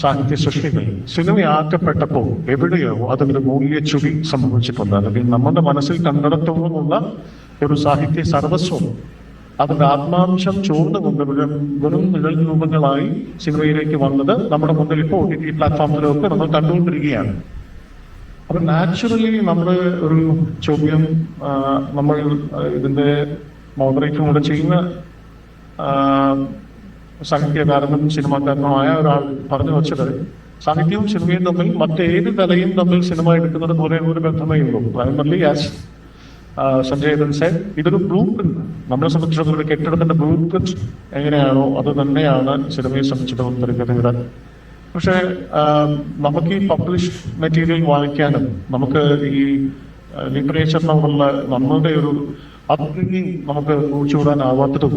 സാഹിത്യ സൃഷ്ടികൾ സിനിമയാക്കപ്പെട്ടപ്പോൾ എവിടെയോ അതിനൊരു മൂല്യച്യുതി സംഭവിച്ചിട്ടുണ്ട്. അല്ലെങ്കിൽ നമ്മുടെ മനസ്സിൽ കണ്ടെടുത്തോളമുള്ള ഒരു സാഹിത്യ സർവസ്വം അതിന്റെ ആത്മാംശം ചോർന്നുകൊണ്ട് വെറും നിഴൽ രൂപങ്ങളായി സിനിമയിലേക്ക് വന്നത് നമ്മുടെ മുന്നിൽ ഇപ്പോൾ OTT പ്ലാറ്റ്ഫോമിലൊക്കെ നമ്മൾ കണ്ടുകൊണ്ടിരിക്കുകയാണ്. അപ്പൊ നാച്ചുറലി നമ്മുടെ ഒരു ചോദ്യം നമ്മൾ ഇതിന്റെ മോഡറേറ്ററും ചെയ്യുന്ന സാഹിത്യകാരനും സിനിമാകാരനുമായ ഒരാൾ പറഞ്ഞു വെച്ചത് സാഹിത്യവും സിനിമയും തമ്മിൽ മറ്റേത് കലയും തമ്മിൽ സിനിമ എടുക്കുന്നത് പോലെ ഒരു ബന്ധമേ ഉള്ളൂ. പ്രൈമർലി ആസ് സഞ്ജയ് സെഡ്, ഇതൊരു ബ്ലൂ പ്രിന്റ്. നമ്മളെ സംബന്ധിച്ചിടത്തോളം കെട്ടിടത്തിന്റെ ബ്ലൂ പ്രിന്റ് എങ്ങനെയാണോ അത് തന്നെയാണ് സിനിമയെ സംബന്ധിച്ചിടത്തോളം. പക്ഷെ നമുക്ക് ഈ പബ്ലിഷ് മെറ്റീരിയൽ വായിക്കാനും നമുക്ക് ഈ ലിറ്ററേച്ചറിനോടുള്ള നമ്മളുടെ ഒരു അഭിരുചി നമുക്ക് ഒഴിച്ചുകൂടാനാവാത്തതും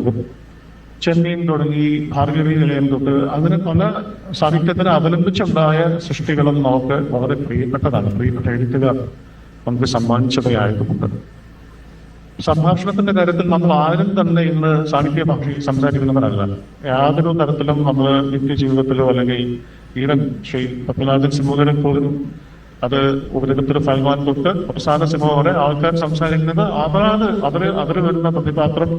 ചെന്നൈയിൽ തുടങ്ങി ഭാർഗവി നിലയം തൊട്ട് അങ്ങനെ പല സാഹിത്യത്തിനെ അവലംബിച്ചുണ്ടായ സൃഷ്ടികളും നമുക്ക് വളരെ പ്രിയപ്പെട്ടതാണ്. പ്രിയപ്പെട്ട എഴുത്തുകാർ നമുക്ക് സമ്മാനിച്ചവയായതുകൊണ്ട് സംഭാഷണത്തിന്റെ കാര്യത്തിൽ നമ്മൾ ആരും തന്നെ ഇന്ന് സാഹിത്യ ഭാഷയിൽ സംസാരിക്കുന്നവരല്ല. യാതൊരു തരത്തിലും നമ്മൾ നിത്യജീവിതത്തിലോ അല്ലെങ്കിൽ ഈവൻ ശ്രീ പത്മനാഭൻ സിനിമകളിൽ പോലും അത് ഉപരിതത്തിൽ ഫൽമാൻ തൊട്ട് അവസാന സിനിമ വരെ ആൾക്കാർ സംസാരിക്കുന്നത് അതിൽ വരുന്ന പ്രതിപാത്രം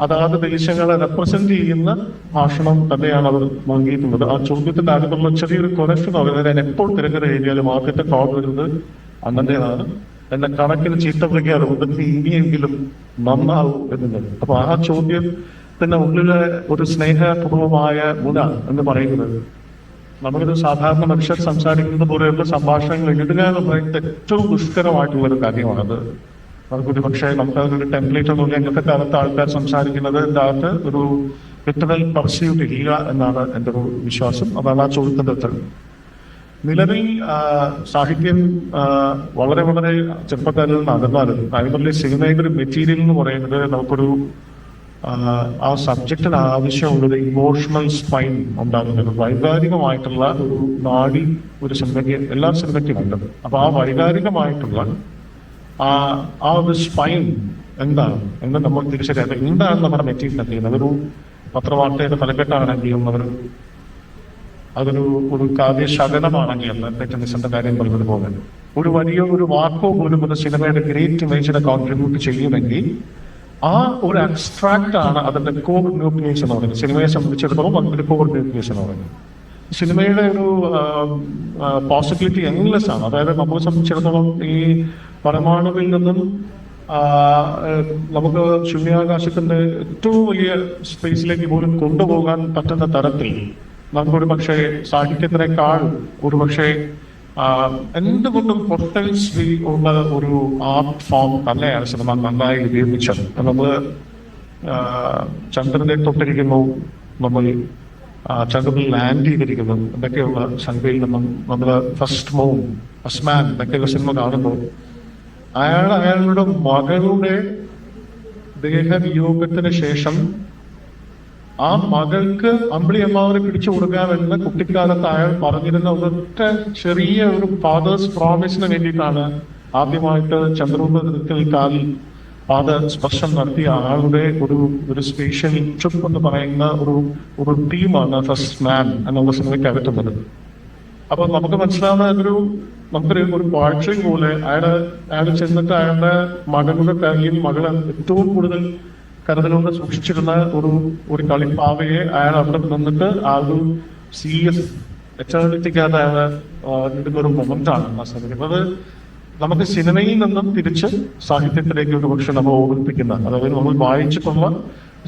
അതാത് ദേശങ്ങളെ റെപ്രസെന്റ് ചെയ്യുന്ന ഭാഷണം തന്നെയാണ് അവർ നൽകിയിട്ടുള്ളത്. ആ ചോദ്യത്തിന്റെ അടുത്തുള്ള ചെറിയൊരു കൊലക്ഷൻ പറയുന്നത് ഞാൻ എപ്പോൾ തിരഞ്ഞെടുത്ത ഏരിയയിലും ആദ്യത്തെ കോൾ വരുന്നത് അങ്ങനെയാണ്. എന്നെ കണക്കിന് ചീത്ത വിളിക്കാറുണ്ട്, ഇനിയെങ്കിലും നന്നാവും എന്നുള്ളത്. അപ്പൊ ആ ചോദ്യത്തിന്റെ ഉള്ളിലെ ഒരു സ്നേഹപൂർവമായ ഗുണ എന്ന് പറയുന്നത് നമ്മളൊരു സാധാരണ മനുഷ്യർ സംസാരിക്കുന്നത് പോലെയുള്ള സംഭാഷണങ്ങൾ എഴുതുക എന്ന് പറയുന്നത് ഏറ്റവും ദുഷ്കരമായിട്ടുള്ള ഒരു കാര്യമാണത്. നമുക്കൊരു പക്ഷേ നമുക്കതൊരു ടെംപ്ലേറ്റ് ഒന്നും അങ്ങനത്തെ കാലത്ത് ആൾക്കാർ സംസാരിക്കുന്നത് അതിനകത്ത് ഒരു ലിറ്ററൽ പർസ്യൂട്ട് ഇല്ല എന്നാണ് എൻ്റെ ഒരു വിശ്വാസം. അതാണ് ആ ചോദ്യത്തിന്റെ ഉത്തരം. നിലവിൽ സാഹിത്യം വളരെ വളരെ ചെറുപ്പക്കാരിൽ നിന്ന് അകന്നാലും പ്രൈമറിലി സിനിമയുടെ ഒരു മെറ്റീരിയൽ എന്ന് പറയുന്നത് നമുക്കൊരു ആ സബ്ജക്റ്റിന് ആവശ്യമുള്ളത് ഇമോഷണൽ സ്പൈൻ ഉണ്ടാകുന്നത് വൈകാരികമായിട്ടുള്ള ഒരു നാഡി ഒരു സിനിമയ്ക്ക് എല്ലാ സിനിമയ്ക്കും ഉണ്ട്. അപ്പൊ ആ വൈകാരികമായിട്ടുള്ള ആ ഒരു സ്പൈൻ എന്താണ് എന്ന് നമ്മൾ തിരിച്ചറിയാതെ എന്താണ് നമ്മുടെ മെറ്റീരിയൽ ചെയ്യുന്നത്. അതൊരു പത്രവാർത്തയുടെ തലക്കെട്ടാണെങ്കിലും അതൊരു കാവ്യശകലമാണെങ്കിൽ പെറ്റനിസന്റെ കാര്യം പറയുന്നത് പോലെ ഒരു വലിയ ഒരു വാക്കോ പോലും ഒരു സിനിമയുടെ ഗ്രേറ്റ് ഇമേജിനെ കോൺട്രിബ്യൂട്ട് ചെയ്യുമെങ്കിൽ ആ ഒരു അബ്സ്ട്രാക്ട് ആണ് അതിന്റെ കോർ ന്യൂക്ലിയസ് എന്ന് പറയുന്നത്. സിനിമയെ സംബന്ധിച്ചിടത്തോളം അതിന്റെ കോർ ന്യൂക്ലിയസ് എന്ന് പറയുന്നത്. സിനിമയുടെ ഒരു പോസിബിലിറ്റി എൻലെസ് ആണ്. അതായത് നമ്മളെ സംബന്ധിച്ചിടത്തോളം ഈ പരമാണുവിൽ നിന്നും നമുക്ക് ശൂന്യാകാശത്തിന്റെ ഏറ്റവും വലിയ സ്പേസിലേക്ക് പോലും കൊണ്ടുപോകാൻ പറ്റുന്ന തരത്തിൽ നമുക്കൊരു പക്ഷേ സാഹിത്യത്തിനേക്കാൾ ഒരു പക്ഷേ എന്തുകൊണ്ടും പൊട്ടൻഷ്യലി ഉള്ള ഒരു ആർട്ട് ഫോം തന്നെയാണ് സിനിമ നന്നായി ഉപയോഗിച്ചത്. നമ്മൾ ചന്ദ്രനെ തൊട്ടിരിക്കുന്നു, നമ്മൾ ചന്ദ്രനിൽ ലാൻഡ് ചെയ്തിരിക്കുന്നു എന്നൊക്കെയുള്ള സംഖ്യയിൽ നിന്നും നമ്മൾ ഫസ്റ്റ് മാൻ എന്നൊക്കെയുള്ള സിനിമ കാണുമ്പോൾ അയാളുടെ മകളുടെ ദേഹവിയോഗത്തിന് ശേഷം ആ മകൾക്ക് അമ്പിളി അമ്മാവനെ പിടിച്ചു കൊടുക്കാമെന്ന് കുട്ടിക്കാലത്ത് അയാൾ പറഞ്ഞിരുന്ന ഒരൊറ്റ ചെറിയ ഒരു ഫാദേഴ്സ് പ്രോമിസിന് വേണ്ടിയിട്ടാണ് ആദ്യമായിട്ട് ചന്ദ്രോപത്തിൽ കാലിൽ പാത സ്പർശം നടത്തിയ ആളുടെ ഒരു സ്പേഷ്യൽ ട്രിപ്പ് എന്ന് പറയുന്ന ഒരു തീമാണ് ഫസ്റ്റ് മാൻ എന്നുള്ള സിനിമയ്ക്ക് അകറ്റുന്നത്. അപ്പൊ നമുക്ക് മനസ്സിലാവുന്ന നമുക്കൊരു പോയട്രി പോലെ അയാൾ ചെന്നിട്ട് അയാളുടെ മകളുടെ കയ്യിൽ മകളെ ഏറ്റവും കൂടുതൽ കരുതലോടെ സൂക്ഷിച്ചിരുന്ന ഒരു കളിപ്പാവയെ അയാൾ അവിടെ നിന്നിട്ട് ആ ഒരു സീരിയസ് എറ്റേണിറ്റിക്കകത്ത് അയാൾ ഇടുന്ന ഒരു മൊമെന്റാണ് ആ സിനിമ. അത് നമുക്ക് സിനിമയിൽ നിന്നും തിരിച്ച് സാഹിത്യത്തിലേക്ക് ഒരു പക്ഷെ നമ്മൾ ഓർമ്മിപ്പിക്കുന്ന, അതായത് നമ്മൾ വായിച്ചിട്ടുള്ള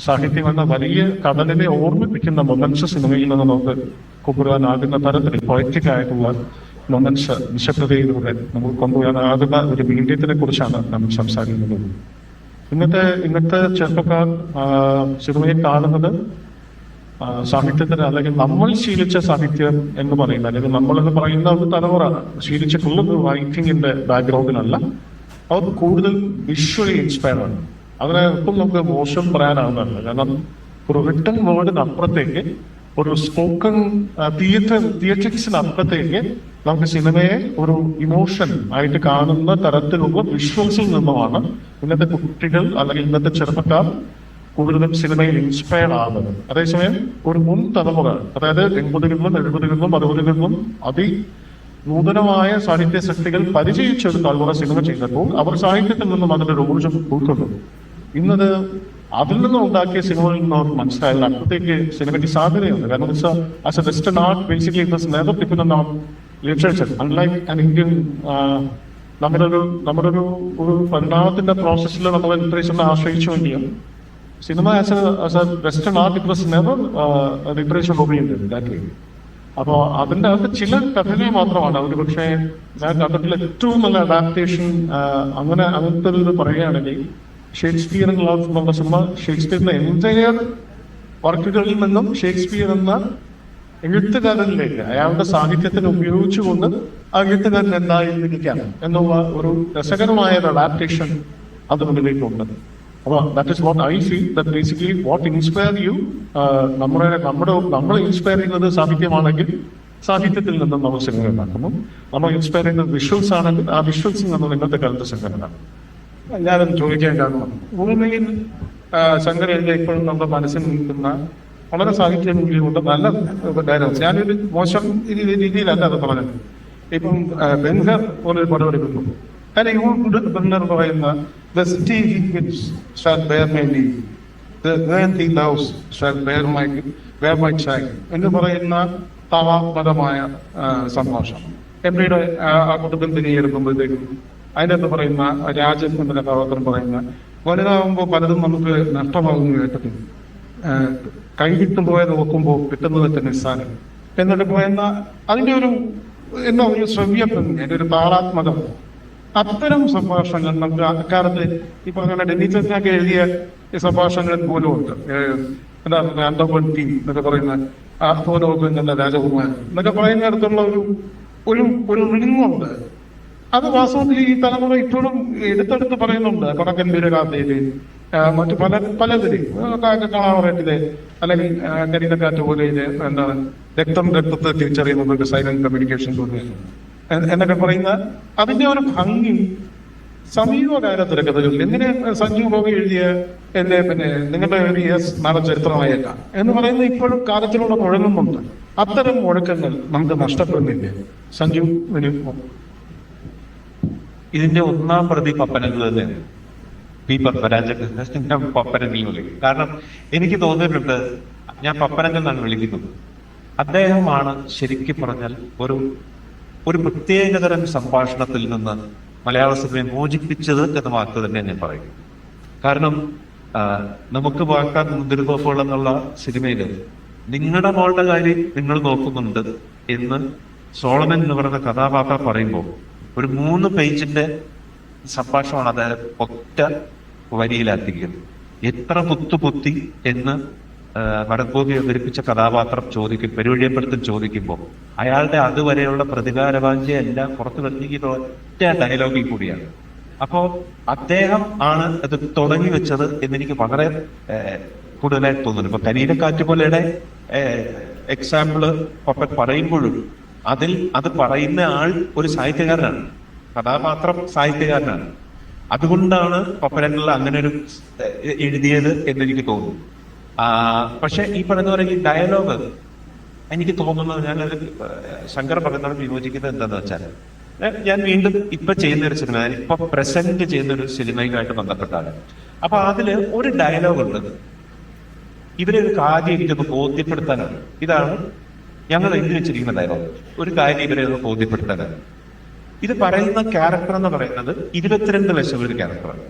സാഹിത്യം എന്ന വലിയ കടലിനെ ഓർമ്മിപ്പിക്കുന്ന മൊമെന്റ്സ് സിനിമയിൽ നിന്ന് നമുക്ക് കൊണ്ടുവരാനാകുന്ന തരത്തിൽ പൊയറ്റിക് ആയിട്ടുള്ള മൊമെന്റ്സ് നിശബ്ദതയിലൂടെ നമുക്ക് കൊണ്ടുവരാനാകുന്ന ഒരു മീഡിയത്തിനെ കുറിച്ചാണ് നമ്മൾ സംസാരിക്കുന്നത്. ഇന്നത്തെ ചെറുപ്പക്കാർ സിനിമയെ കാണുന്നത് സാഹിത്യത്തിന്, അല്ലെങ്കിൽ നമ്മൾ ശീലിച്ച സാഹിത്യം എന്ന് പറയുന്ന, അല്ലെങ്കിൽ നമ്മളെന്ന് പറയുന്ന ഒരു തലമുറ ശീലിച്ചിട്ടുള്ളത് റൈറ്റിംഗിന്റെ ബാക്ക്ഗ്രൗണ്ടിലല്ല. അവർ കൂടുതൽ വിഷ്വലി ഇൻസ്പയർഡ് ആണ്. അതിനെ ഒട്ടും നമുക്ക് മോശം പറയാനാവുന്നതല്ല. കാരണം ഒരു റിട്ടൺ വേർഡിന് അപ്പുറത്തേക്ക്, ഒരു സ്പോക്കൺ തിയേറ്ററിക്സിന് അപ്പുറത്തേക്ക് നമുക്ക് സിനിമയെ ഒരു ഇമോഷൻ ആയിട്ട് കാണുന്ന തരത്തിലുള്ള വിഷ്വൽസിൽ നിന്നുമാണ് ഇന്നത്തെ കുട്ടികൾ അല്ലെങ്കിൽ ഇന്നത്തെ ചെറുപ്പക്കാർ കൂടുതലും സിനിമയിൽ ഇൻസ്പയർഡ് ആകുന്നത്. അതേസമയം ഒരു മുൻ തലമുറ, അതായത് 80കളിലും 70കളിലും 60കളിലും നൂതനമായ സാഹിത്യ ശക്തികൾ പരിചയിച്ച ഒരു തലമുറ സിനിമ ചെയ്തപ്പോൾ അവർ സാഹിത്യത്തിൽ നിന്നും അതിന്റെ ഒരു ഊർജ്ജം ഉൾക്കൊണ്ടു. ഇന്നത് അതിൽ നിന്നും ഉണ്ടാക്കിയ സിനിമകളിൽ നിന്ന് അവർക്ക് മനസ്സിലായാലും അപ്പോഴത്തേക്ക് സിനിമയ്ക്ക് സാധ്യതയുണ്ട്. കാരണം as a western art basically it was never dependent on literature. Unlike an Indian, നമ്മുടെ ഒരു പരിണാമത്തിന്റെ പ്രോസസ്സിൽ നമ്മൾ ലിറ്ററേച്ചറിനെ ആശ്രയിച്ചുവെങ്കിലും cinema as a western art it was never literature oriented that way. അപ്പോ അതിന്റെ അകത്ത് ചില കഥകൾ മാത്രമാണ് ഒരു പക്ഷേ ഞാൻ കഥത്തിൽ ഏറ്റവും നല്ല അഡാപ്റ്റേഷൻ അങ്ങനത്തെ ഒരു പറയുകയാണെങ്കിൽ ഷേക്സ്പിയർ എന്നുള്ള സിനിമ ഷേക്സ്പിയറിന്റെ എൻറ്റയർ വർക്കുകളിൽ നിന്നും ഷേക്സ്പിയർ എന്ന എഴുത്തുകാരനിലേക്ക് അയാളുടെ സാഹിത്യത്തിന് ഉപയോഗിച്ചുകൊണ്ട് ആ എഴുത്തുകാരൻ എന്തായിരിക്കാം എന്നുള്ള ഒരു രസകരമായ ഒരു അഡാപ്റ്റേഷൻ അത് മുന്നിലേക്കുണ്ട്. അപ്പൊ that is what I feel that basically what inspire you. നമ്മളെ ഇൻസ്പയർ ചെയ്യുന്നത് സാഹിത്യമാണെങ്കിൽ സാഹിത്യത്തിൽ നിന്നും നമ്മൾ സിനിമ ഉണ്ടാക്കുന്നു. നമ്മൾ ഇൻസ്പയർ ചെയ്യുന്നത് വിഷ്വൽസ് ആണെങ്കിൽ ആ വിഷ്വൽസിൽ നിന്നും ഇന്നത്തെ കാലത്ത് സിനിമ ഉണ്ടാക്കും. ഞാനത് ചോദിക്കാൻ കാരണം ഭൂമിയിൽ ശങ്കരന്റെ ഇപ്പോഴും നമ്മുടെ മനസ്സിൽ നിൽക്കുന്ന വളരെ സാഹിത്യ മൂല്യമുണ്ട്, നല്ല ഡയലോഗ്സ്. ഞാനൊരു മോശം രീതിയിലല്ല അത് പറഞ്ഞത്. ഇപ്പം ബെൻഹർ പോലെ പടം എടുക്കുന്നു. കാരണം ബെൻഹർ പറയുന്ന the city he gives shall bear my name, the land he loves shall bear my child എന്ന് പറയുന്ന താവാത്മകമായ സംഭാഷണം എംപിയുടെ ആ കുടുംബത്തിന് എടുക്കുമ്പോഴത്തേക്കും അതിൻ്റെ അകത്ത് പറയുന്ന രാജൻ എന്ന കഥാപാത്രം പറയുന്ന വലുതാവുമ്പോൾ പലതും നമുക്ക് നഷ്ടമാകുന്നു കേട്ടത്, കൈവിട്ടു പോയത് നോക്കുമ്പോൾ കിട്ടുന്നത് തന്നെ നിസ്സാരം എന്നിട്ട് പറയുന്ന അതിൻ്റെ ഒരു ശ്രവ്യ ഭംഗി, ഒരു താളാത്മകം. അത്തരം സംഭാഷണങ്ങൾ നമുക്ക് അക്കാലത്ത് ഈ പറഞ്ഞ ഡെന്നിച്ചൊക്കെ എഴുതിയ ഈ സംഭാഷണങ്ങളിൽ പോലും ഉണ്ട്. എന്താണ് അന്തോപി എന്നൊക്കെ പറയുന്ന ആത്മലോകം എന്നുള്ള രാജകുമാരൻ എന്നൊക്കെ പറയുന്നിടത്തുള്ള ഒരു റിങ്ങുണ്ട്. അത് വാസ്തവത്തിൽ ഈ തലമുറ ഇപ്പോഴും എടുത്തെടുത്ത് പറയുന്നുണ്ട്. കൊടക്കൻപീര കാത്തയില് മറ്റു പലതില് കാണാറുണ്ട്. അല്ലെങ്കിൽ കരിനക്കാറ്റ് പോലെ എന്താണ് രക്തത്തെ തിരിച്ചറിയുന്നത് സൈലന്റ് കമ്മ്യൂണിക്കേഷൻ എന്നൊക്കെ പറയുന്ന അതിന്റെ ഒരു ഭംഗി സമീപകാലത്തിലെ കഥകളിൽ എന്തിനെ സഞ്ജു ഗോപി എഴുതിയ നിങ്ങളുടെ എഴുതിയ ചരിത്രമായേക്കാം എന്ന് പറയുന്നത് ഇപ്പോഴും കാലത്തിലുള്ള മുഴങ്ങുന്നുണ്ട്. അത്തരം മുഴക്കങ്ങൾ നമുക്ക് നഷ്ടപ്പെടുന്നില്ല. സഞ്ജു ഇതിന്റെ ഒന്നാം പ്രതി പപ്പനങ്ങൾ തന്നെയാണ് പി പപ്പനങ്ങൾ. കാരണം എനിക്ക് തോന്നിയിട്ടുണ്ട്, ഞാൻ പപ്പനങ്ങൾ എന്നാണ് വിളിക്കുന്നത്. അദ്ദേഹമാണ് ശരിക്കും പറഞ്ഞാൽ ഒരു ഒരു പ്രത്യേകതരം സംഭാഷണത്തിൽ നിന്ന് മലയാള സിനിമയെ മോചിപ്പിച്ചത് എന്ന വാക്ക് തന്നെ ഞാൻ പറയും. കാരണം നമുക്ക് വാക്കാൻ മുന്തിരിത്തോപ്പുകൾ എന്നുള്ള സിനിമയില് നിങ്ങളുടെ മോളുടെ കാര്യം നിങ്ങൾ നോക്കുന്നുണ്ട് എന്ന് സോളമൻ എന്ന് പറയുന്ന കഥാപാത്രം പറയുമ്പോൾ ഒരു 3 പേജിന്റെ സംഭാഷണമാണ് അദ്ദേഹം ഒറ്റ വരിയിലാക്കിയിരിക്കുന്നത്. എത്ര കുത്തുപൊത്തി എന്ന് വടക്കോതി അവതരിപ്പിച്ച കഥാപാത്രം പെരുവഴിയപ്പെടുത്തും ചോദിക്കുമ്പോൾ അയാളുടെ അതുവരെയുള്ള പ്രതികാരവാഞ്ചയെല്ലാം പുറത്തു വന്നിരിക്കുന്ന ഒറ്റ ഡയലോഗിൽ കൂടിയാണ്. അപ്പോ അദ്ദേഹം ആണ് അത് തുടങ്ങി വെച്ചത് എന്നെനിക്ക് വളരെ കൂടുതലായിട്ട് തോന്നുന്നു. ഇപ്പൊ കരീരക്കാറ്റ് പോലെയുടെ എക്സാമ്പിള് പപ്പൻ പറയുമ്പോഴും അത് പറയുന്ന ആൾ ഒരു സാഹിത്യകാരനാണ്, കഥാപാത്രം സാഹിത്യകാരനാണ്. അതുകൊണ്ടാണ് പപ്പനുള്ള അങ്ങനെ ഒരു എഴുതിയത് എന്നെനിക്ക് തോന്നുന്നു. പക്ഷെ ഈ പറയുന്ന പോലെ ഈ ഡയലോഗ് എനിക്ക് തോന്നുന്നത്, ഞാനത് ശങ്കർ പറയുന്നത് വിയോജിക്കുന്നത് എന്താന്ന് വെച്ചാൽ, ഞാൻ വീണ്ടും ഇപ്പൊ ചെയ്യുന്ന ഒരു സിനിമ, ഇപ്പൊ പ്രസന്റ് ചെയ്യുന്ന ഒരു സിനിമയുമായിട്ട് ബന്ധപ്പെട്ടാണ്. അപ്പൊ അതില് ഒരു ഡയലോഗ് ഉണ്ട്, ഇവരെ ഒരു കാര്യം എനിക്കൊന്ന് ബോധ്യപ്പെടുത്താനാണ്. ഇതാണ് ഞങ്ങൾ എഴുതി വെച്ചിരിക്കുന്ന ഡയലോഗ്. ഒരു കാര്യം ഇവരെ ഒന്ന് ബോധ്യപ്പെടുത്താനാണ്. ഇത് പറയുന്ന ക്യാരക്ടർ എന്ന് പറയുന്നത് 22 വയസ്സുള്ള ഒരു ക്യാരക്ടറാണ്.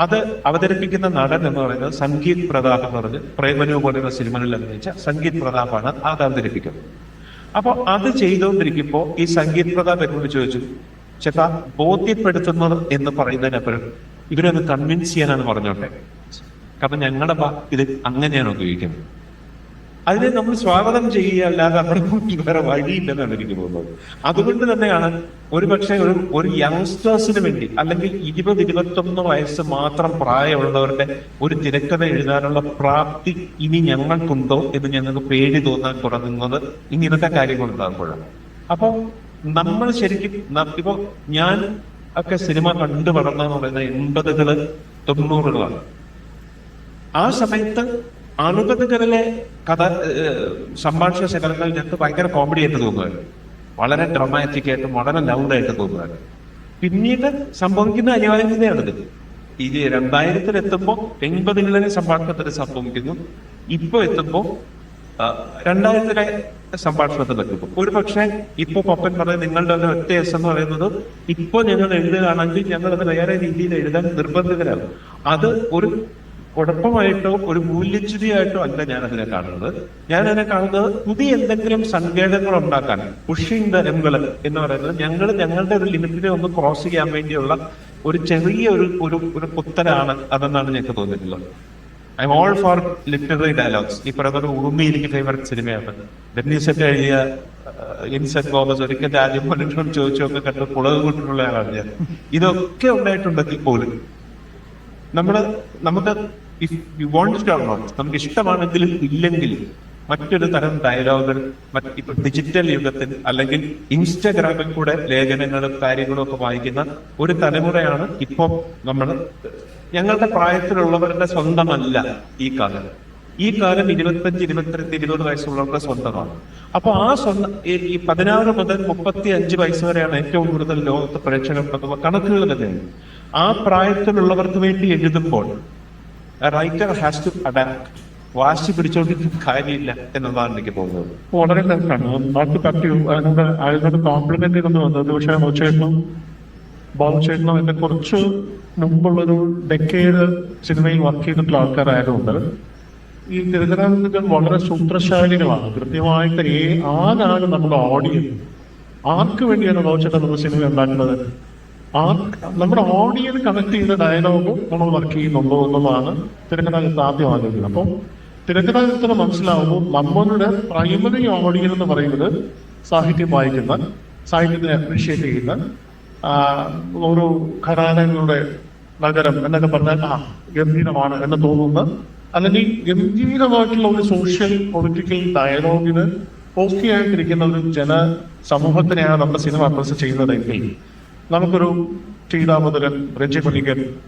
അത് അവതരിപ്പിക്കുന്ന നടൻ എന്ന് പറയുന്നത് സംഗീത് പ്രതാപ് എന്ന് പറഞ്ഞ് പ്രേമനു പോലെയുള്ള സിനിമകളിൽ അഭിനയിച്ച സംഗീത് പ്രതാപാണ് അത് അവതരിപ്പിക്കുന്നത്. അപ്പൊ അത് ചെയ്തുകൊണ്ടിരിക്കുമ്പോൾ ഈ സംഗീത് പ്രതാപ് എന്നോട് ചോദിച്ചു, ചേട്ടാ ബോധ്യപ്പെടുത്തുന്നത് എന്ന് പറയുന്നതിനപ്പുറം ഇവരൊന്ന് കൺവിൻസ് ചെയ്യാനാണ് പറഞ്ഞോട്ടെ, കാരണം ഞങ്ങളുടെ ഇത് അങ്ങനെയാണ് ഉപയോഗിക്കുന്നത്. അതിനെ നമ്മൾ സ്വാഗതം ചെയ്യുക, അല്ലാതെ നമ്മുടെ വേറെ വഴിയില്ലെന്നാണ് എനിക്ക് തോന്നുന്നത്. അതുകൊണ്ട് തന്നെയാണ് ഒരുപക്ഷെ ഒരു യങ്സ്റ്റേഴ്സിന് വേണ്ടി, അല്ലെങ്കിൽ 20-21 വയസ്സ് മാത്രം പ്രായമുള്ളവരുടെ ഒരു തിരക്കഥ എഴുതാനുള്ള പ്രാപ്തി ഇനി ഞങ്ങൾക്കുണ്ടോ എന്ന് ഞങ്ങൾക്ക് പേടി തോന്നാൻ തുടങ്ങുന്നത് ഇങ്ങനത്തെ കാര്യങ്ങൾ ഉണ്ടാകുമ്പോഴാണ്. അപ്പൊ നമ്മൾ ശരിക്കും ഇപ്പൊ ഞാൻ ഒക്കെ സിനിമ കണ്ടു വളർന്നെന്ന് പറയുന്നത് 80-കൾ 90-കളാണ്. ആ സമയത്ത് 60-കളിലെ സംഭാഷണ ശകലങ്ങൾ ഞങ്ങൾക്ക് ഭയങ്കര കോമഡി ആയിട്ട് തോന്നുമായിരുന്നു, വളരെ ഡ്രമാറ്റിക് ആയിട്ടും വളരെ ലൗഡായിട്ട് തോന്നുമായിരുന്നു. പിന്നീട് സംഭവിക്കുന്ന അനിവാര്യതയാണിത്. ഈ 2000-ൽ എത്തുമ്പോൾ 80-കളിലെ സംഭാഷണത്തിൽ സംഭവിക്കുന്നു. ഇപ്പൊ എത്തുമ്പോൾ 2000-ലെ സംഭാഷണത്തിൽ എത്തുമ്പോൾ ഒരു പക്ഷേ ഇപ്പൊ പപ്പൻ പറയുന്നത് നിങ്ങളുടെ ഒരു ഒറ്റ എസ് എന്ന് പറയുന്നത് ഇപ്പൊ ഞങ്ങൾ എഴുതുകയാണെങ്കിൽ ഞങ്ങൾ അത് വേറെ രീതിയിൽ എഴുതാൻ നിർബന്ധിതരാകും. അത് ഒരു കുഴപ്പമായിട്ടോ ഒരു മൂല്യച്യുതിയായിട്ടോ അല്ല ഞാൻ അതിനെ കാണുന്നത്. ഞാൻ അതിനെ കാണുന്നത് പുതിയ എന്തെങ്കിലും സങ്കേതങ്ങൾ ഉണ്ടാക്കാൻ, പുഷിംഗ് ദ എംവലപ്പ് എന്ന് പറയുന്നത് ഞങ്ങളുടെ ഒരു ലിമിറ്റിനെ ഒന്ന് ക്രോസ് ചെയ്യാൻ വേണ്ടിയുള്ള ഒരു ചെറിയ ഒരു പുത്തനാണ് അതെന്നാണ് ഞങ്ങൾക്ക് തോന്നിയിട്ടുള്ളത്. I M all for literary dialogues. ഈ പറയുന്നത് ഉറുമി എനിക്ക് ഫേവററ്റ് സിനിമയാണ്. ബെന്നീസെറ്റ് എഴുതിയ ഇൻസെറ്റ് ഗോമസ് ഒരിക്കൽ ആദ്യം പലരും ചോദിച്ചൊക്കെ കണ്ട് കുളവ് കൂട്ടിട്ടുള്ള ആളാണ് ഞാൻ. ഇതൊക്കെ ഉണ്ടായിട്ടുണ്ടെങ്കിൽ പോലും നമുക്ക് if you want to or not, നമുക്ക് ഇഷ്ടമാണെങ്കിലും ഇല്ലെങ്കിലും മറ്റൊരു തരം ഡയലോഗുകൾ ഇപ്പൊ ഡിജിറ്റൽ യുഗത്തിൽ അല്ലെങ്കിൽ ഇൻസ്റ്റഗ്രാമിൽ കൂടെ ലേഖനങ്ങളും കാര്യങ്ങളും ഒക്കെ വായിക്കുന്ന ഒരു തലമുറയാണ് ഇപ്പൊ ഞങ്ങളുടെ പ്രായത്തിലുള്ളവരുടെ സ്വന്തമല്ല ഈ കാലം. ഈ കാലം 25, 22, 20 വയസ്സുള്ളവരുടെ സ്വന്തമാണ്. അപ്പൊ ആ സ്വന്തം ഈ 16 മുതൽ 35 വയസ്സ് വരെയാണ് ഏറ്റവും കൂടുതൽ ലോകത്ത് പ്രേക്ഷകർ കണക്കുകൾ തന്നെയാണ്. ആ പ്രായത്തിലുള്ളവർക്ക് വേണ്ടി എഴുതുമ്പോൾ റൈറ്റർ ഹാസ് ടു അഡാപ്റ്റ്. വാശി പിടിച്ചോണ്ടിരിക്കുന്ന കാര്യമില്ല എന്നതാണ് എനിക്ക് തോന്നുന്നത്. വളരെ അതിനോട് കോംപ്ലിമെന്റ് ചെയ്തെന്ന് വന്നത്. പക്ഷേ ബാബുചേട്ടനും എന്നെ കുറച്ച് മുമ്പുള്ളൊരു ഡെക്കേഡ് സിനിമയിൽ വർക്ക് ചെയ്തിട്ടുള്ള ആൾക്കാരായതുകൊണ്ട് ഈ തിരക്കഥാകൃത്തുക്കൾ വളരെ സൂത്രശാലികളാണ്. കൃത്യമായിട്ട് ആരാണ് നമ്മുടെ ഓഡിയൻസ്, ആർക്ക് വേണ്ടിയാണ് ബാബുചേട്ടൻ നമ്മൾ സിനിമ ഉണ്ടാക്കുന്നത്, നമ്മുടെ ഓഡിയൻസ് കണക്ട് ചെയ്ത ഡയലോഗും നമ്മൾ വർക്ക് ചെയ്യുന്നുണ്ടോ എന്നുള്ളതാണ് തിരക്കഥാകൃത്ത് ആദ്യം ആലോചിക്കുന്നത്. അപ്പം തിരക്കഥാകൃത്തിന് മനസ്സിലാവുമ്പോൾ നമ്മളുടെ പ്രൈമറി ഓഡിയൻസ് എന്ന് പറയുന്നത് സാഹിത്യം വായിക്കുന്ന, സാഹിത്യത്തിനെ അപ്രീഷിയേറ്റ് ചെയ്യുന്ന, ഒരു ഘടാനകളുടെ നഗരം എന്നൊക്കെ പറഞ്ഞാൽ ഗംഭീരമാണ് എന്ന് തോന്നുന്ന, അല്ലെങ്കിൽ ഗംഭീരമായിട്ടുള്ള ഒരു സോഷ്യൽ പൊളിറ്റിക്കൽ ഡയലോഗിന് പോസ്റ്റിയായിട്ടിരിക്കുന്ന ഒരു ജനസമൂഹത്തിനെയാണ് നമ്മുടെ സിനിമ അഡ്രസ് ചെയ്യുന്നതെങ്കിൽ നമുക്കൊരു ശ്രീരാമപുരൻ,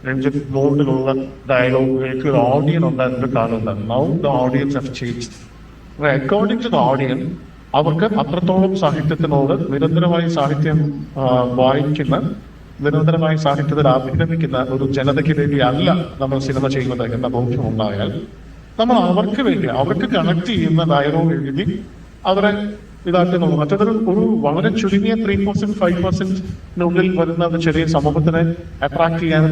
രഞ്ജിത്ത് മോഡിലുള്ള ഡയലോഗുകൾക്ക് ഒരു ഓഡിയൻസ് ഉണ്ടായിരുന്ന കാലം. Now the audience have changed. According to the audience അവർക്ക് അത്രത്തോളം സാഹിത്യത്തിനോട് നിരന്തരമായി സാഹിത്യം വായിക്കുന്ന, നിരന്തരമായി സാഹിത്യത്തിൽ അഭിനമിക്കുന്ന ഒരു ജനതയ്ക്ക് വേണ്ടി അല്ല നമ്മൾ സിനിമ ചെയ്യുന്നത് എന്ന ബോധ്യം ഉണ്ടായാൽ നമ്മൾ അവർക്ക് വേണ്ടി, അവർക്ക് കണക്ട് ചെയ്യുന്ന ഡയലോഗ് എഴുതി അവരെ ഇതാക്കുന്നത്. മറ്റൊരു വളരെ ചുരുങ്ങിയ 3%, 5%നുള്ളിൽ വരുന്ന ഒരു ചെറിയ സമൂഹത്തിനെ അട്രാക്ട് ചെയ്യാൻ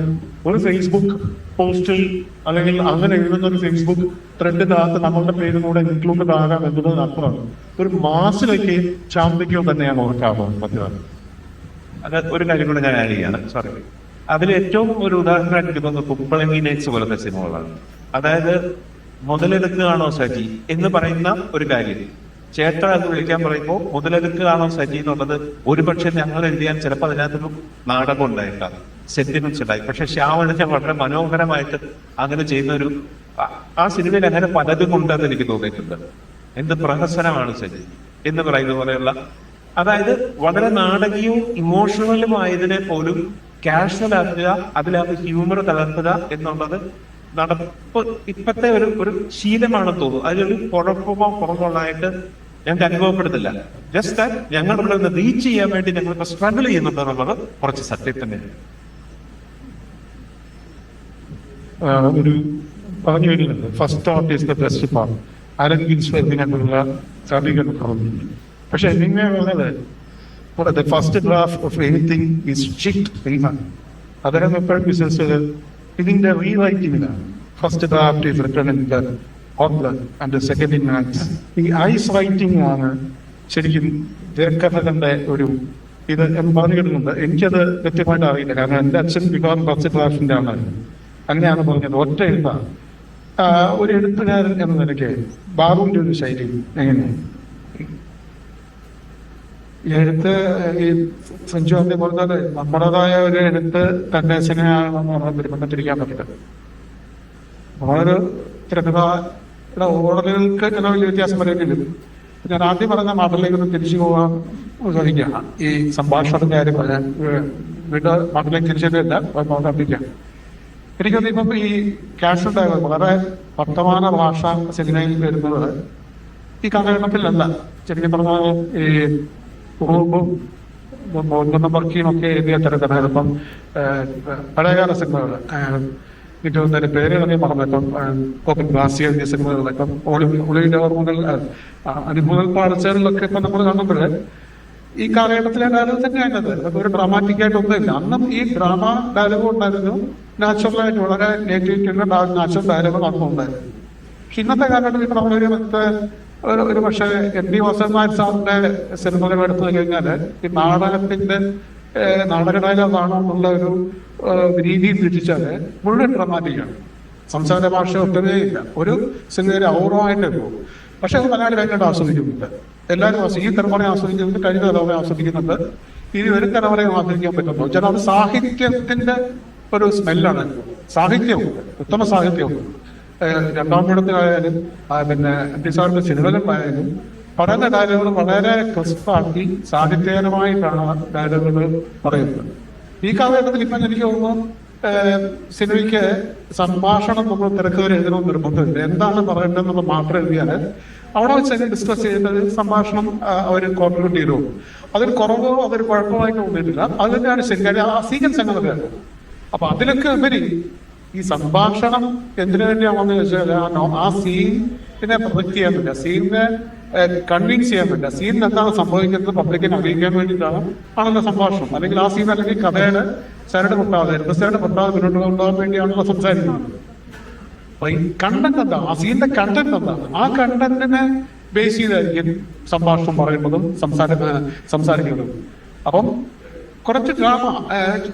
ഒരു ഫേസ്ബുക്ക് പോസ്റ്റിൽ അല്ലെങ്കിൽ അങ്ങനെ എഴുതുന്ന ഒരു ഫേസ്ബുക്ക് ത്രെഡിനകത്ത് നമ്മളുടെ പേരും കൂടെ ഇൻക്ലൂഡഡ് ആകാം എന്നതിനപ്പുറം ഒരു മാസിലേക്ക് ചാമ്പിക്കോ തന്നെയാണ് ഓർക്കാവുന്നത് മറ്റൊരു. അത് ഒരു കാര്യം കൂടെ ഞാൻ ആഡ് ചെയ്യാണ്, സോറി. അതിൽ ഏറ്റവും ഒരു ഉദാഹരണമായിട്ട് എനിക്ക് തോന്നുന്നത് കുമ്പളങ്ങി നൈറ്റ്സ് പോലത്തെ സിനിമകളാണ്. അതായത് മുതലെടുക്കുകയാണോ സജി എന്ന് പറയുന്ന ഒരു കാര്യം ചേട്ടൻ അത് വിളിക്കാൻ പറയുമ്പോൾ മുതലെടുക്കുകയാണോ സജി എന്നുള്ളത് ഒരുപക്ഷെ ഞങ്ങൾ എഴുതിയാൽ ചിലപ്പോൾ അതിനകത്തൊരു നാടകം ഉണ്ടായേക്കാം, സെന്റിമെന്റ്സ് ഉണ്ടായി. പക്ഷെ ശ്യാമളിച്ച വളരെ മനോഹരമായിട്ട് അങ്ങനെ ചെയ്യുന്ന ഒരു ആ സിനിമയിൽ അങ്ങനെ പലതും ഉണ്ടെന്ന് എനിക്ക് തോന്നിയിട്ടുണ്ട്. എന്ത് പ്രഹസനമാണ് സജി എന്ന് പറയുന്ന പോലെയുള്ള, അതായത് വളരെ നാടകീയവും ഇമോഷണലുമായതിനെ പോലും കാഷ്വൽ ആക്കുക, അതിലകത്ത് ഹ്യൂമർ കലർത്തുക എന്നുള്ളത് നടപ്പ് ഇപ്പത്തെ ഒരു ശീലമാണെന്ന് തോന്നുന്നു. അതിലൊരു കുഴപ്പമോ കുറവുള്ളതായിട്ട് ഞങ്ങൾക്ക് അനുഭവപ്പെടുന്നില്ല. ജസ്റ്റ് ദാറ്റ് ഞങ്ങൾ ഇവിടെ നിന്ന് റീച്ച് ചെയ്യാൻ വേണ്ടി ഞങ്ങളിപ്പോ സ്ട്രഗിൾ ചെയ്യുന്നുണ്ട് എന്നുള്ളത് കുറച്ച് സത്യം തന്നെയാണ്. ഒരു പറഞ്ഞു വരുന്നുണ്ട്, first thought is the best part, ആരെങ്കിലും ഇതിനുള്ള സാധിക്കണം പറഞ്ഞു. പക്ഷെ എങ്ങനെ പറഞ്ഞത് first draft of anything is shit. അദ്ദേഹം എപ്പോഴും ബിസിനസ്സുകൾ ഇതിന്റെ റീറൈറ്റിംഗിലാണ്. First draft is written in the author and second in acts. ഈ ഐസ് റൈറ്റിംഗ് ആണ് ശരിക്കും തിരക്കഥകന്റെ ഒരു ഇത് എന്ന് പറഞ്ഞു കിട്ടുന്നുണ്ട്. എനിക്കത് കൃത്യമായിട്ട് അറിയില്ല, കാരണം എന്റെ അച്ഛൻ ബിക്കോസ് ഫസ്റ്റ് ഡ്രാഫ്റ്റിന്റെ ആണ്, അങ്ങനെയാണ് പറഞ്ഞത്. ഒറ്റ എഴുത്താണ്. ഒരു എഴുത്തുകാരൻ എന്ന നിലയ്ക്ക് ബാബുവിന്റെ ഒരു ശൈലി എങ്ങനെയാണ് എഴുത്ത്? ഈ സഞ്ജു അമ്മ പറഞ്ഞാല് നമ്മുടേതായ ഒരു എഴുത്ത് തന്റെ സിനിമയാണെന്ന് പറഞ്ഞാൽ പെരുമത്തിരിക്കാൻ പറ്റില്ല. വളരെ തിരക്കഥയുടെ ഓർഡറുകൾക്ക് ചില വലിയ വ്യത്യാസം വരേണ്ടില്ല. ഞാൻ ആദ്യം പറഞ്ഞ മാതൃലേക്ക് ഒന്ന് തിരിച്ചു പോകാൻ ശ്രമിക്കുക. ഈ സംഭാഷണത്തിന്റെ കാര്യം പറയാൻ വീണ്ടും മാതൃലേക്ക് തിരിച്ചിട്ടില്ല, നോക്കാണ്ടിരിക്കാം. എനിക്കത് ഇപ്പം ഈ കാഷ്വൽ ഡയലോഗ് വളരെ വർത്തമാന ഭാഷ സിനിമയിൽ വരുന്നത് ഈ കാലഘട്ടത്തിലല്ല. ശരിക്കും പറഞ്ഞാൽ ഈ വർക്കിയുമൊക്കെ എഴുതിയ തിരക്കഥകൾ ഇപ്പം പഴയകാല സിനിമകൾ എനിക്ക് തോന്നുന്നതിന്റെ പേരുകളെ മറന്നിപ്പം ഗ്ലാസി എഴുതിയ സിനിമകളിലൊക്കെ ഒളിവിന്റെ ഓർമ്മകൾ അനുഭവ കാഴ്ചകളിലൊക്കെ ഇപ്പൊ നമ്മൾ കാണുമ്പോൾ ഈ കാലഘട്ടത്തിലെ ഡയലോഗ് തന്നെയാണത്. അതൊക്കെ ഒരു ഡ്രാമാറ്റിക് ആയിട്ടൊന്നുമില്ല. അന്നും ഈ ഡ്രാമ ഡയലോഗ് ഉണ്ടായിരുന്നു, നാച്ചുറലായിട്ട് വളരെ നേറ്റീവ് നാച്ചുറൽ ഡയലോഗ് അന്നും ഉണ്ടായിരുന്നു. പക്ഷെ ഇന്നത്തെ കാലഘട്ടത്തിൽ ഇപ്പൊ നമ്മളൊരു ഒരു പക്ഷേ MP വാസവൻ സാറിന്റെ സിനിമകൾ എടുത്തു കഴിഞ്ഞാല് ഈ നാടകത്തിന്റെ നാടക ഡയലോഗാണോ എന്നുള്ള ഒരു രീതിയിൽ തിരിച്ചാല് മുഴുവൻ ഡ്രാമാറ്റിക്കാണ്. സംസാര ഭാഷ ഒട്ടുമേ ഇല്ല. ഒരു സിനിമയിൽ ഔറമായിട്ടേ പോകും. പക്ഷെ അത് മലയാളി ഭയങ്കരമായിട്ട് ആസ്വദിക്കുന്നുണ്ട്. എല്ലാവരും ഈ തലമുറയെ ആസ്വദിക്കുന്നുണ്ട്, കഴിഞ്ഞ തലമുറയെ ആസ്വദിക്കുന്നുണ്ട്, ഇനി വരും തലമുറയെ ആസ്വദിക്കാൻ പറ്റുന്നു. വെച്ചാൽ അത് സാഹിത്യത്തിന്റെ ഒരു സ്മെല്ലാണ്. സാഹിത്യമുണ്ട്, ഉത്തമ സാഹിത്യമുണ്ട്. രണ്ടാം കൂടത്തിലായാലും പിന്നെ MP സാറിന്റെ സിനിമകളിലായാലും പറയുന്ന ഡയലോഗുകൾ വളരെ ക്രിസ്പാക്കി സാഹിത്യപരമായിട്ടാണ് ഡയലോഗുകൾ പറയുന്നത്. ഈ കാലഘട്ടത്തിൽ ഇപ്പം എനിക്ക് തോന്നുന്നു സിനിമയ്ക്ക് സംഭാഷണം നമ്മൾ തിരക്കുകൾ എഴുതണമെന്ന് നിർബന്ധമില്ല. എന്താണ് പറയേണ്ടതെന്നുള്ളത് മാത്രം എഴുതിയാൽ അവിടെ വെച്ച് ഡിസ്കസ് ചെയ്യുന്നത് സംഭാഷണം അവർ കോൺട്രിബ്യൂട്ട് ചെയ്തു. അതൊരു കുറവോ അതൊരു കുഴപ്പമായിട്ട് തോന്നിയിട്ടില്ല. അത് തന്നെയാണ് ശരി. ആ സീക്വൻസ് എങ്ങനെ അപ്പൊ അതിലൊക്കെ ഉപരി ഈ സംഭാഷണം എന്തിനു വേണ്ടിയാണെന്ന് ചോദിച്ചാൽ ആ സീനിനെ പ്രൊജക്ട് ചെയ്യാൻ പറ്റില്ല, സീനിനെ കൺവിൻസ് ചെയ്യാൻ പറ്റില്ല. സീനിൽ എന്താണ് സംഭവിക്കുന്നത് പബ്ലിക്കിനെ അറിയിക്കാൻ വേണ്ടിയിട്ടാണ് ആണല്ലോ സംഭാഷണം. അല്ലെങ്കിൽ ആ സീൻ അല്ലെങ്കിൽ കഥയുടെ സരട് പൊട്ടാതെ മുന്നോട്ട് കൊണ്ടുപോകാൻ വേണ്ടിയാണല്ലോ സംസാരിക്കുന്നത്. അപ്പൊ ഈ കണ്ടന്റ് എന്താണ്, ആ സീനിന്റെ കണ്ടന്റ് എന്താണ്, ആ കണ്ടന്റിനെ ബേസ് ചെയ്തായിരിക്കും സംഭാഷണം പറയുന്നതും സംസാരിക്കുന്നതും. അപ്പം കുറച്ച് ഡ്രാമ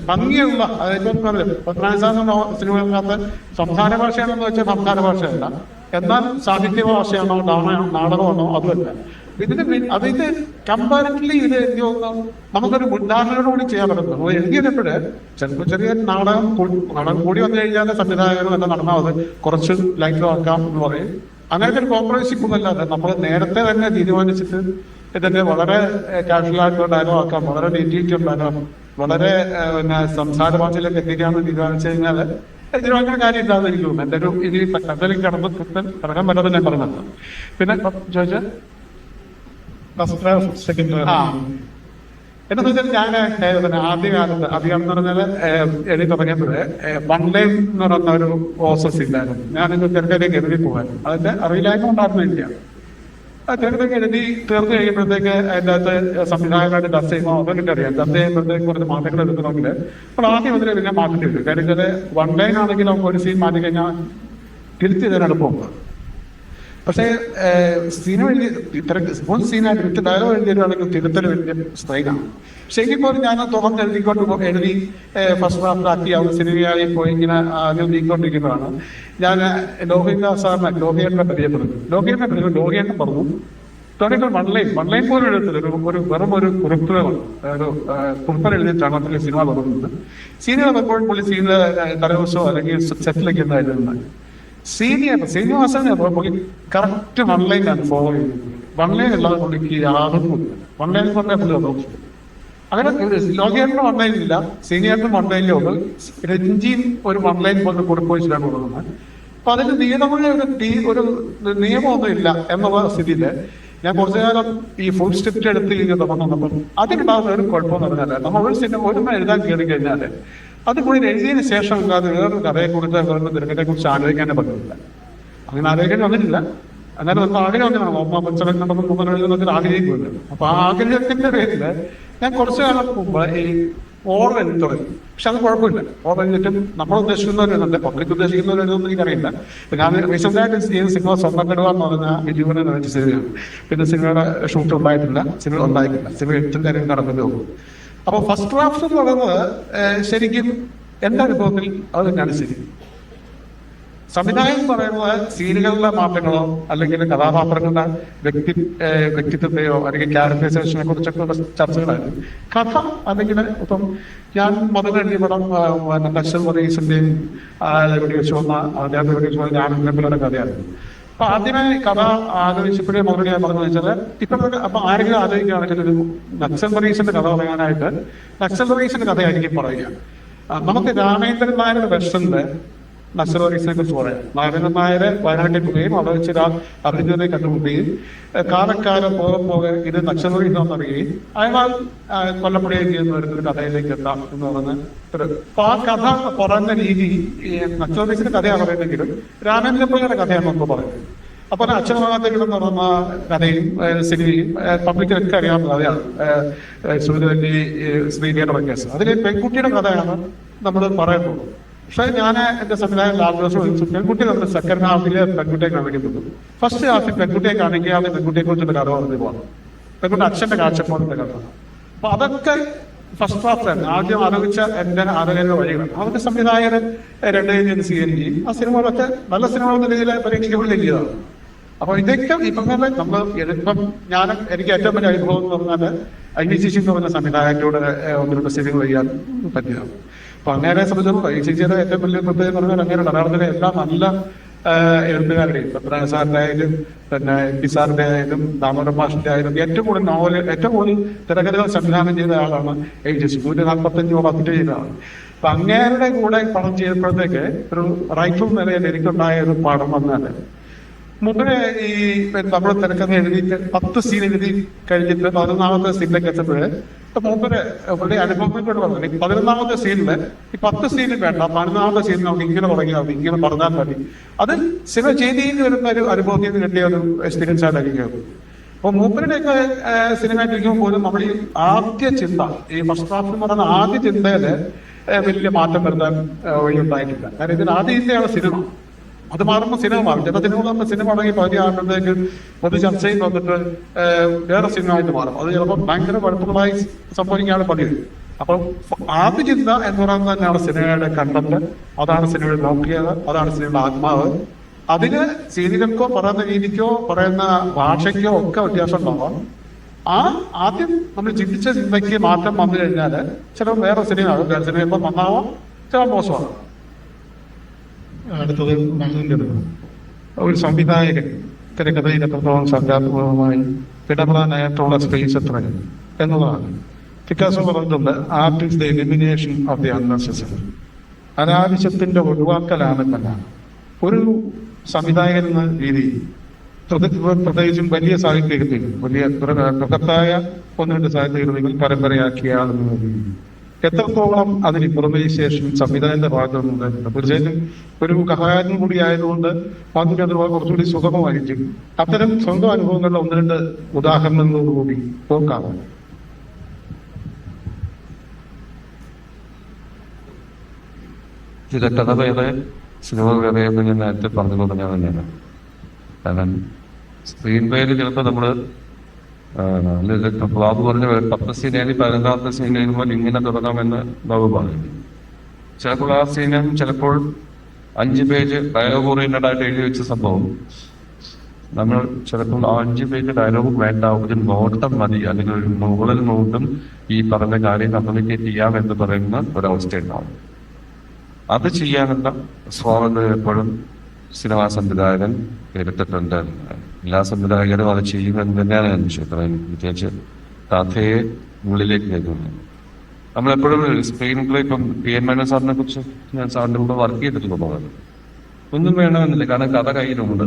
ഭംഗിയുള്ള, അതായത് സിനിമകൾക്കകത്ത് സംസാര ഭാഷയാണെന്ന് വെച്ചാൽ സംസാര ഭാഷയല്ല, എന്നാൽ സാഹിത്യ ഭാഷയാണോ നാടകമാണോ അതുമല്ല. അതിന്റെ കമ്പാരിറ്റീവ്ലി ഇത് എനിക്ക് തോന്നുന്നു നമുക്കൊരു മുൻധാരണയോടുകൂടി ചെയ്യാൻ പറ്റുന്നു. എഴുതിയപ്പോഴ് ചിലപ്പോൾ ചെറിയ നാടകം കൂടി വന്നു കഴിഞ്ഞാൽ സംവിധായകരും എല്ലാം നടന്നാൽ അത് കുറച്ച് ലൈറ്റാക്കാം എന്ന് പറയും. അങ്ങനത്തെ ഒരു കോംപ്രമൈസ് ഇപ്പൊന്നല്ലാതെ നമ്മൾ നേരത്തെ തന്നെ തീരുമാനിച്ചിട്ട് ഇതിന്റെ വളരെ കാഷ്വലായിട്ടുള്ള ഡയലോഗ് ആക്കാം, വളരെ ഡീറ്റെയിൽഡ് ഡയലോഗ്, വളരെ പിന്നെ സംസാര ഭാഷയിലേക്ക് എത്തിക്കാമെന്ന് തീരുമാനിച്ചു കഴിഞ്ഞാൽ ഇതിന് ഭയങ്കര കാര്യം ഇല്ലാതെ എനിക്ക് തോന്നുന്നു. എന്റെ ഒരു ഇനി കഥയിലേക്ക് കടക്കാൻ പറ്റാതെ ഞാൻ പറഞ്ഞത്. പിന്നെ ചോദിച്ചാൽ എന്നു വെച്ചാൽ ഞാൻ ആദ്യകാലത്ത് അധികം എന്ന് പറഞ്ഞാൽ എഴുതി തുടങ്ങിയപ്പോഴേ വൺലൈൻ എന്ന് പറയുന്ന ഒരു പ്രോസസ് ഇല്ലായിരുന്നു. ഞാനിത് ചെറുക്കലേക്ക് എഴുതി പോകാൻ അതിന്റെ അറിയില്ലായ്മ ഉണ്ടായിരുന്നില്ല. തിരക്കഥയൊക്കെ എഴുതി തീർന്നു കഴിയുമ്പോഴത്തേക്ക് അതിൻ്റെ അകത്ത് സംവിധായകമായിട്ട് ഡസ് ചെയ്യുമ്പോൾ അതൊക്കെ അറിയാം. ഡസ് ചെയ്യുമ്പോഴത്തേക്ക് കുറച്ച് മാറ്റങ്ങൾ എടുക്കണമെങ്കിൽ അപ്പോൾ ആദ്യം മുതലേ പിന്നെ മാറ്റേണ്ടി വരും. കാര്യം വെച്ചാൽ വൺ ലൈൻ ആണെങ്കിൽ നമുക്ക് ഒരു സീൻ മാറ്റി കഴിഞ്ഞാൽ തിരുത്തി തരാൻ എളുപ്പമുണ്ട്. പക്ഷേ സിനിമ എഴുതി ഫുൾ സീനായിട്ട് വിത്ത് ഡയലോഗ് എഴുതിയാണെങ്കിൽ തിരുത്തൽ വലിയ സ്ട്രൈക്കാണ്. പക്ഷെ എങ്കിൽ പോലും ഞാൻ തുറന്ന് എഴുതി ഫസ്റ്റ് ഡ്രാഫ്റ്റ് ആക്കി അവർ സിനിമയായി പോയി ഇങ്ങനെ ആദ്യം നീക്കൊണ്ടിരിക്കുന്നതാണ്. ഞാൻ ലോഹിത സാറിനെ ലോഹിയേട്ടനെ പരിചയപ്പെടുന്നു. ലോഹിയേട്ടൻ പറഞ്ഞു തുടങ്ങിയ വൺലൈൻ പോലും എഴുതത്തില്ല, ഒരു വെറും ഒരു കുറിപ്പുകളാണ്, ഒരു കുറിപ്പൽ എഴുതിയിട്ടാണ് അതിൽ സിനിമ തുടങ്ങുന്നത്. സീനിയർ എപ്പോഴും പുള്ളി സീനിയർ തലേദിവസമോ അല്ലെങ്കിൽ സെറ്റിലേക്ക് എന്തായിരുന്നത് ശ്രീനിവാസൻ പുള്ളി കറക്റ്റ് വൺലൈനാണ് ഫോളോ ചെയ്യുന്നത്. വൺലൈൻ അല്ലാതെ പുള്ളിക്ക് യാതൊന്നും വൺലൈൻ കൊണ്ട് പുള്ളി നോക്കി. അങ്ങനെ ലോകേറിന് വൺലൈൻ ഇല്ല, സീനിയറിനും വൺലൈനിലേ ഉള്ളൂ. രഞ്ജിയും ഒരു വൺലൈൻ കൊണ്ട് കുറിപ്പ് വെച്ചിട്ടാണ് കൊടുക്കുന്നത്. അപ്പൊ അതിന് നിയമമായ ഒരു നിയമമൊന്നും ഇല്ല എന്നുള്ള സ്ഥിതിയില് ഞാൻ കുറച്ചു കാലം ഈ ഫുൾ സ്ക്രിപ്റ്റ് എടുത്ത് തുടങ്ങുന്നപ്പം അതിനുണ്ടാകുന്ന ഒരു കുഴപ്പമെന്ന് പറഞ്ഞാൽ നമ്മൾ ഒരു സിനിമ ഒരുമ എഴുതാൻ കയറി കഴിഞ്ഞാൽ അത് കൂടി എഴുതിയതിനു ശേഷം അല്ലാതെ വേറൊരു കഥയെക്കുറിച്ച് വേറൊരു തിരക്കഥയെക്കുറിച്ച് ആലോചിക്കാനേ പറ്റുന്നില്ല. അങ്ങനെ ആലോചിക്കാൻ വന്നിട്ടില്ല. എന്നാലും നമുക്ക് ആഗ്രഹം ഒന്നും ആഗ്രഹിക്കുമല്ലോ. അപ്പൊ ആ ആഗ്രഹത്തിന്റെ പേരില് ഞാൻ കുറച്ചു കാലം മുമ്പ് ഈ ഓർഡർ എഴുതി തുടങ്ങി. പക്ഷെ അത് കുഴപ്പമില്ല. ഓർഡർ എഴുതിയിട്ടും നമ്മൾ ഉദ്ദേശിക്കുന്നവരുണ്ട്, പബ്ലിക് ഉദ്ദേശിക്കുന്നവരൊന്നും എനിക്കറിയില്ല. ഞാൻ റീസെന്റ് ചെയ്ത സിനിമ സ്വർണ്ണക്കെടുവ എന്ന് പറഞ്ഞ വിജുവിനെ നിർമ്മിച്ച സിനിമയാണ്. പിന്നെ സിനിമയുടെ ഷൂട്ട് ഉണ്ടായിട്ടില്ല, സിനിമ എഴുത്തിന്റെ കാര്യം നടന്നതേ ഉള്ളൂ. അപ്പൊ ഫസ്റ്റ് ഡ്രാഫ്റ്റ് എന്ന് പറയുന്നത് ശരിക്കും എന്റെ അനുഭവത്തിൽ അത് തന്നെയാണ് ശരി. സംവിധായകൻ പറയുന്നത് സീനുകളിലെ മാറ്റങ്ങളോ അല്ലെങ്കിൽ കഥാപാത്രങ്ങളുടെ വ്യക്തിത്വത്തെയോ അല്ലെങ്കിൽ ക്യാരക്ടറൈസേഷനെ കുറിച്ചൊക്കെ ചർച്ചകളായിരുന്നു. കഥ അല്ലെങ്കിൽ ഇപ്പം ഞാൻ മുതൽ എഴുതിയ പടം നക്സൽ വർഗീസിന്റെയും വെടിവെച്ച് വന്ന അദ്ദേഹത്തെ വെടിവെച്ച് വന്ന ഞാനും കഥയായിരുന്നു. അപ്പൊ ആദ്യമേ കഥ ആലോചിച്ചപ്പോഴേ മറുപടി ഞാൻ പറഞ്ഞു വെച്ചാൽ അപ്പൊ ആരെങ്കിലും ആലോചിക്കുകയാണെങ്കിൽ ഒരു നക്സൽ വർഗീസിന്റെ കഥ പറയാനായിട്ട് നക്സൽ വർഗീസിന്റെ കഥയായിരിക്കും പറയുക. നമുക്ക് രാമേന്ദ്രൻ നായരുടെ വെർഷനില് നക്സൽ വർഗീസിനെ കുറിച്ച് പറയാം. നാരായണൻ നായരെ വയനാട്ടിൽ പോവുകയും അവിടെ വെച്ച് അഭിജിനെ കണ്ടുമുട്ടുകയും കാലക്കാലം പോകെ ഇത് നക്സൽ വർഗീസാണെന്ന് അറിയുകയും അയാൾ കൊല്ലപ്പെടുകയും ചെയ്യുന്ന ഒരു കഥയിലേക്ക് എത്താം എന്ന് പറഞ്ഞ അപ്പൊ ആ കഥ പറയുന്ന രീതി നക്സൽ വർഗീസിന്റെ കഥയാണ് പറയുന്നെങ്കിലും രാമേന്ദ്രപിള്ളയുടെ കഥയാണ് നമുക്ക് പറയുന്നത്. അപ്പൊ അച്ഛനമാകത്തിൽ നടന്ന കഥയും സിനിമയും പബ്ലിക്കിനൊക്കെ അറിയാവുന്ന കഥയാണ്. ശ്രീനിയുടെ കേസ് അതിലെ പെൺകുട്ടിയുടെ കഥയാണ് നമ്മൾ പറയുന്നത്. പക്ഷെ ഞാൻ എന്റെ സംവിധാനം ലാഭദോഷം പെൺകുട്ടി നമ്മൾ സെക്കൻഡ് ഹാഫില് പെൺകുട്ടിയെ കാണിക്കുന്നത്. ഫസ്റ്റ് ഹാഫിൽ പെൺകുട്ടിയെ കാണിക്കാതെ പെൺകുട്ടിയെ കുറിച്ചുള്ള കഥ പറഞ്ഞു പോകണം. പെൺകുട്ടി അച്ഛന്റെ കാഴ്ചപ്പാടിന്റെ കഥ. അപ്പൊ അതൊക്കെ ഫസ്റ്റ് ഹാഫ് തന്നെ ആദ്യം ആലോചിച്ച എന്റെ ആലോചന വഴികളാണ്. അതൊക്കെ സംവിധായകൻ രണ്ടു സ്വീകരിക്കുകയും ആ സിനിമകളൊക്കെ നല്ല സിനിമ എന്ന രീതിയിൽ പരീക്ഷിക്കപ്പെടുകയാണ്. അപ്പൊ ഇതൊക്കെ ഇപ്പം നമ്മൾ ഇപ്പം എനിക്ക് ഏറ്റവും വലിയ അനുഭവം എന്ന് പറഞ്ഞാൽ IVCC എന്ന് പറഞ്ഞ സംവിധായകരോട് ഒന്നിരുടെ സിനിമ ചെയ്യാൻ പറ്റിയതാണ്. അപ്പൊ അങ്ങനെ സംബന്ധിച്ചിടത്തോളം IVCCയുടെ ഏറ്റവും വലിയ പ്രത്യേകത പറഞ്ഞാൽ അങ്ങനെ മലയാളത്തിലെ എല്ലാ നല്ല എഴുത്തുകാരുടെയും പത്മനാഭ സാറിന്റെ ആയാലും പിന്നെ MP സാറിന്റെ ആയാലും ദാമോദരൻ മാഷിന്റെ ആയാലും ഏറ്റവും കൂടുതൽ തിരക്കഥകൾ സംവിധാനം ചെയ്ത ആളാണ് IVCC. 145 പത്ത് ചെയ്തതാണ്. അപ്പൊ അങ്ങേരുടെ കൂടെ പടം ചെയ്തപ്പോഴത്തേക്ക് ഒരു റൈറ്റർ നിലയിൽ എനിക്കുണ്ടായ ഒരു പാഠം വന്നാൽ മുമ്പേ ഈ നമ്മൾ തിരക്കഥ എഴുതിയിട്ട് 10 സീൻ എഴുതി കഴിഞ്ഞിട്ട് 11ാമത്തെ സീനിലേക്ക് എത്തുമ്പോഴേ മൂപ്പര് ഇവിടെ അനുഭവത്തിലൂടെ പറഞ്ഞു ഈ 11ാമത്തെ സീനില് ഈ 10 സീനിൽ വേണ്ട 11ാമത്തെ സീനിൽ നമുക്ക് ഇങ്ങനെ തുടങ്ങിയാൽ മതി, ഇങ്ങനെ പറഞ്ഞാൽ മതി. അത് സിനിമ ചെയ്തിന് വരുന്ന ഒരു അനുഭവത്തിൽ നിന്ന് കിട്ടിയ ഒരു എക്സ്പീരിയൻസ് ആയിട്ടായിരിക്കും. അപ്പൊ മൂപ്പരുടെയൊക്കെ സിനിമയായിട്ടിരിക്കുമ്പോൾ പോലും നമ്മൾ ഈ ആദ്യ ചിന്ത ഈ ഫസ്റ്റ് ഹാഫ് എന്ന് പറയുന്ന ആദ്യ ചിന്തയില് വലിയ മാറ്റം വരുത്താൻ വഴിയുണ്ടായിട്ടില്ല. കാരണം ഇതിന് ആദ്യ ചിന്തയാണ് സിനിമ. അത് മാറുമ്പോൾ സിനിമ മാറും. ചില സിനിമ സിനിമ ആണെങ്കിൽ പകുതി ആകുമ്പോഴത്തേക്ക് പൊതു ചർച്ചയിൽ വന്നിട്ട് വേറെ സിനിമ ആയിട്ട് മാറും. അത് ചിലപ്പോൾ ഭയങ്കര കുഴപ്പങ്ങളായി സംഭവിക്കാണ് പതിവ്. അപ്പൊ ആദ്യ ചിന്ത എന്ന് പറയുന്നത് തന്നെയാണ് സിനിമയുടെ കണ്ടന്റ്, അതാണ് സിനിമയുടെ ലോക്യത, അതാണ് സിനിമയുടെ ആത്മാവ്. അതിന് സീനികൾക്കോ പറയുന്ന രീതിക്കോ പറയുന്ന ഭാഷയ്ക്കോ ഒക്കെ വ്യത്യാസം ഉണ്ടാവാം. ആ ആദ്യം നമ്മൾ ചിന്തിച്ച ചിന്തയ്ക്ക് മാറ്റം വന്നു കഴിഞ്ഞാല് ചിലപ്പോൾ വേറെ സിനിമയാകും. വേറെ സിനിമ ഇപ്പം നന്നാവാം, ചിലപ്പോൾ മോശമാകും. അടുത്തത് ഒരു സംവിധായകൻ തിരക്കഥയിൽ എത്രത്തോളം സർഗാത്മകമായി ഇടപെടാനായിട്ടുള്ള സ്പേസ് എത്ര എന്നതാണ്. പിക്കാസോ പറഞ്ഞിട്ടുണ്ട്, art is the elimination of the unnecessary. അനാവശ്യത്തിന്റെ ഒഴിവാക്കലാണ് കല. ഒരു സംവിധായകൻ എന്ന രീതിയിൽ പ്രത്യേകിച്ചും വലിയ സാഹിത്യകൃതികൾ, വലിയ ബൃഹത്തായ 1-2 സാഹിത്യകൃതികൾ പരമ്പരയാക്കിയ എത്രത്തോളം അതിന് ഇംപ്രവൈസേഷൻ സംവിധാനത്തിന്റെ ഭാഗത്ത് നിന്നുണ്ടായിട്ടുണ്ട്. തീർച്ചയായിട്ടും ഒരു കലാകാരൻ കൂടി ആയതുകൊണ്ട് മാധുരി അത് കുറച്ചുകൂടി സുഗമമായിരിക്കും. അത്തരം സ്വന്തം അനുഭവങ്ങളുടെ 1-2 ഉദാഹരണങ്ങളോടുകൂടി നോക്കാമോ? തിരക്കഥ വേറെ, സിനിമ വേറെ എന്ന് ഞാൻ നേരത്തെ പറഞ്ഞതുകൊണ്ട് ഞാൻ തന്നെയാണ്. കാരണം സ്ക്രീൻ പ്ലേയിൽ ചിലപ്പോൾ നമ്മള് ബാബു പറഞ്ഞ 10 സീനിൽ 15ാമത്തെ സീൻ കഴിയുമ്പോൾ ഇങ്ങനെ തുടങ്ങാമെന്ന് ബാബു പറഞ്ഞു. ചിലപ്പോൾ ആ സീനും ചിലപ്പോൾ 5 പേജ് ഡയലോഗ് ഓറിയന്റഡ് ആയിട്ട് എഴുതി വെച്ച സംഭവം നമ്മൾ ചിലപ്പോൾ ആ 5 പേജ് ഡയലോഗ് വേണ്ട, ഒരു നോട്ടം മതി, അല്ലെങ്കിൽ ഒരു മുകളിൽ നോട്ടും ഈ പറഞ്ഞ കാര്യം കമ്മ്യൂണിക്കേറ്റ് ചെയ്യാം എന്ന് പറയുന്ന ഒരവസ്ഥയുണ്ടാവും. അത് ചെയ്യാനുള്ള സ്വാതന്ത്ര്യം എപ്പോഴും സിനിമാ സംവിധായകൻ എടുത്തിട്ടുണ്ട്. എല്ലാ സംവിധായകരും അത് ചെയ്യുമെന്ന് തന്നെയാണ് ഞാൻ വിശ്വസിക്കുന്നത്. പ്രത്യേകിച്ച് കഥയെ ഉള്ളിലേക്ക് കയറ്റുന്നത്. നമ്മളെപ്പോഴും സ്ക്രീൻ പ്ലേ, ഇപ്പം PN മേനോൻ സാറിനെ കുറിച്ച് ഞാൻ സാറിന്റെ കൂടെ വർക്ക് ചെയ്തിട്ടുള്ളത് ഒന്നും വേണമെന്നില്ല, കാരണം കഥ കയ്യിലുണ്ട്,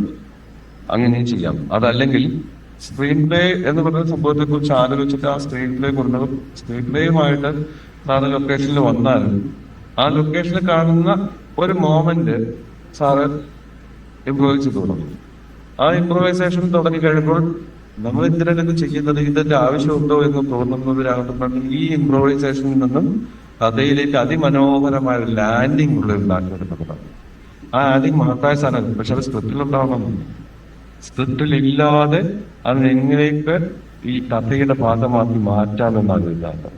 അങ്ങനെയും ചെയ്യാം. അതല്ലെങ്കിൽ സ്ക്രീൻ പ്ലേ എന്ന് പറയുന്ന സംഭവത്തെ കുറിച്ച് ആലോചിച്ചിട്ട് ആ സ്ക്രീൻ പ്ലേയുമായിട്ട് സാറ് ലൊക്കേഷനിൽ വന്നാലും ആ ലൊക്കേഷനിൽ കാണുന്ന ഒരു മോമെന്റ് സാറ് ഇംപ്രൂവൈസ് തുടങ്ങും. ആ ഇംപ്രൂവൈസേഷൻ തുടങ്ങി കഴിയുമ്പോൾ നമ്മൾ എന്തിനൊക്കെ ചെയ്യുന്നത്, ഇതിന്റെ ആവശ്യമുണ്ടോ എന്ന് തോന്നുന്നതിനാകട്ടെ ഈ ഇംപ്രൂവൈസേഷനിൽ നിന്നും കഥയിലേക്ക് അതിമനോഹരമായ ഒരു ലാൻഡിങ് ഉള്ള ഉണ്ടാക്കിയെടുക്കുന്നതാണ്. ആ ആദ്യം മഹത്തായ സാധനം. പക്ഷെ അത് സ്ക്രിപ്റ്റിലുണ്ടാവണമെന്നില്ല. സ്ക്രിപ്റ്റിലില്ലാതെ അതിനെങ്ങനെയൊക്കെ ഈ കഥയുടെ ഭാഗമാക്കി മാറ്റാമെന്നാണ് ഇതാണ്.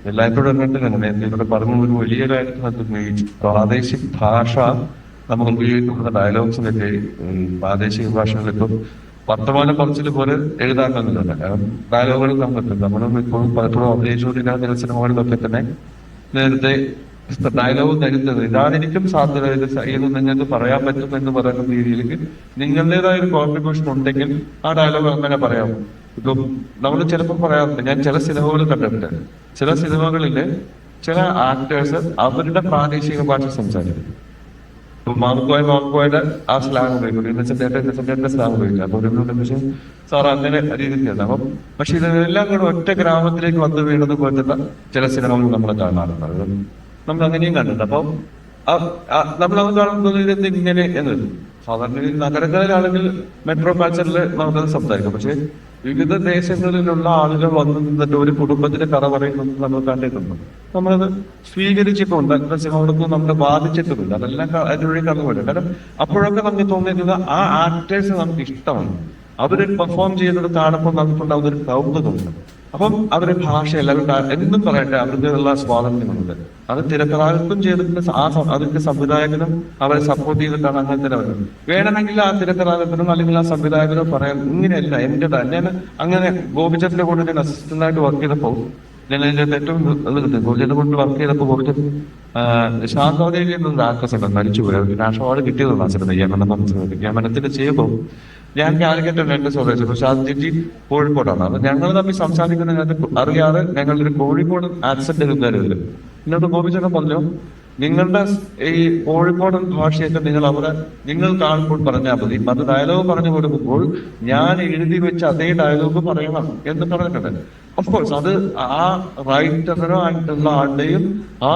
എല്ലായ്പ്പോഴും എന്നിട്ട് തന്നെ ഇവിടെ പറഞ്ഞ ഒരു വലിയ കാര്യം, ഈ പ്രാദേശിക ഭാഷ നമ്മൾ ഉപയോഗിക്കുന്ന ഡയലോഗ്സിലൊക്കെ പ്രാദേശിക ഭാഷകളിൽ ഇപ്പം വർത്തമാന പറച്ചിൽ പോലെ എഴുതാമെന്നില്ല. കാരണം ഡയലോഗുകൾ നമ്മളൊന്നും ഇപ്പോഴും പലപ്പോഴും അഭിനയിച്ചുകൊണ്ടിരിക്കുന്ന ചില സിനിമകളിലൊക്കെ തന്നെ നേരത്തെ ഡയലോഗ് തരുന്നത് ഇതാണ് എനിക്കും സാധ്യത, ഇത് നിങ്ങൾക്ക് പറയാൻ പറ്റും എന്ന് പറയുന്ന രീതിയിലേക്ക് നിങ്ങളുടേതായ ഒരു കോൺട്രിബ്യൂഷൻ ഉണ്ടെങ്കിൽ ആ ഡയലോഗ് അങ്ങനെ പറയാം. ഇപ്പം നമ്മൾ ചിലപ്പോൾ പറയാറുണ്ട്, ഞാൻ ചില സിനിമകൾ കണ്ടിട്ടുണ്ട്, ചില സിനിമകളില് ചില ആക്ടേഴ്സ് അവരുടെ പ്രാദേശിക ഭാഷ സംസാരിക്കും. ഇപ്പൊ മാർക്കോയുടെ ആ സ്ലാങ് ഉപയോഗിക്കും, ഇന്നസെന്റിന്റെ സ്ലാങ് ഉപയോഗിക്കും. അപ്പൊ ഒരു നിമിഷം സാർ അങ്ങനെ രീതിയിലാണ്. അപ്പം പക്ഷെ ഇതെല്ലാം കൂടെ ഒറ്റ ഗ്രാമത്തിലേക്ക് വന്നു വീണത് പോലത്തെ ചില സിനിമകൾ നമ്മൾ കാണാറുണ്ട്. നമ്മൾ അങ്ങനെയും കണ്ടിട്ടുണ്ട്. അപ്പം നമ്മളത് കാണുന്നത് ഇങ്ങനെ എന്ന് സാധാരണ നഗരങ്ങളിലാണെങ്കിൽ മെട്രോ കൾച്ചറിൽ നമുക്കത് സംസാരിക്കാം. പക്ഷെ വിവിധ ദേശങ്ങളിലുള്ള ആളുകൾ വന്നു നിന്നിട്ട് ഒരു കുടുംബത്തിന്റെ കഥ പറയുന്നത് നമ്മൾ കണ്ടിട്ടുണ്ട്. നമ്മളത് സ്വീകരിച്ചിട്ടുണ്ട്. അങ്ങനത്തെ സിനിമകളൊന്നും നമ്മളെ ബാധിച്ചിട്ടുമില്ല. അതെല്ലാം അതിനുള്ളിൽ കടന്നുപോയില്ല. കാരണം അപ്പോഴൊക്കെ നമുക്ക് തോന്നിയിരുന്നത് ആ ആക്ടേഴ്സ് നമുക്ക് ഇഷ്ടമാണ്. അവര് പെർഫോം ചെയ്യുന്നത് കാണുമ്പോൾ നമുക്കുണ്ടാവുന്ന ഒരു കൗതുകമുണ്ട്. അപ്പം അവരുടെ ഭാഷ എല്ലാവരും എന്തും പറയട്ടെ, അവരുടേതുള്ള സ്വാതന്ത്ര്യമുണ്ട്. അത് തിരക്കഥാകൃത്തും ചെയ്തിട്ട് അതിന്റെ സംവിധായകനും അവരെ സപ്പോർട്ട് ചെയ്തിട്ടാണ് അങ്ങനെ വരുന്നത്. വേണമെങ്കിൽ ആ തിരക്കഥാകൃത്തിനും അല്ലെങ്കിൽ ആ സംവിധായകനോ പറയാം ഇങ്ങനെയല്ല എന്റെ തന്നെ. അങ്ങനെ ഗോപിച്ചന്റെ കൂടെ ഞാൻ അസിസ്റ്റന്റായിട്ട് വർക്ക് ചെയ്തപ്പോൾ ഞാൻ അതിന്റെ ഏറ്റവും ഗോപിച്ചന്റെ കൂടെ വർക്ക് ചെയ്തപ്പോൾ ഗോപിച്ചൻ ശാന്തോദയിൽ നിന്നൊരു ആക്ട്രസ് ഉണ്ട്, മരിച്ചുപോയി. നാഷണൽ അവാർഡ് കിട്ടിയതാണ് സിനിമ യമനത്തിന്റെ ചെയ്യുമ്പോൾ ഞാൻ കാലിക്കറ്റാണ് എന്റെ സ്വദേശം. പക്ഷെ അത് ചേച്ചി കോഴിക്കോടാണ്. അത് ഞങ്ങൾ തമ്മിൽ സംസാരിക്കുന്നതിനകത്ത് അറിയാതെ ഞങ്ങളുടെ കോഴിക്കോട് ആക്സെന്റ് എടുക്കാറില്ല. എന്നോട് ഗോപിച്ചേട്ടൻ പറഞ്ഞു, നിങ്ങളുടെ ഈ കോഴിക്കോടൻ ഭാഷയൊക്കെ നിങ്ങൾ കാണുമ്പോൾ പറഞ്ഞാൽ മതി, അത് ഡയലോഗ് പറഞ്ഞു കൊടുക്കുമ്പോൾ ഞാൻ എഴുതി വെച്ച അതേ ഡയലോഗ് പറയണം എന്ന് പറഞ്ഞിട്ടുണ്ട്. ഓഫ്കോഴ്സ് അത് ആ റൈറ്ററിനോ ആയിട്ടുള്ള ആളുടെയും ആ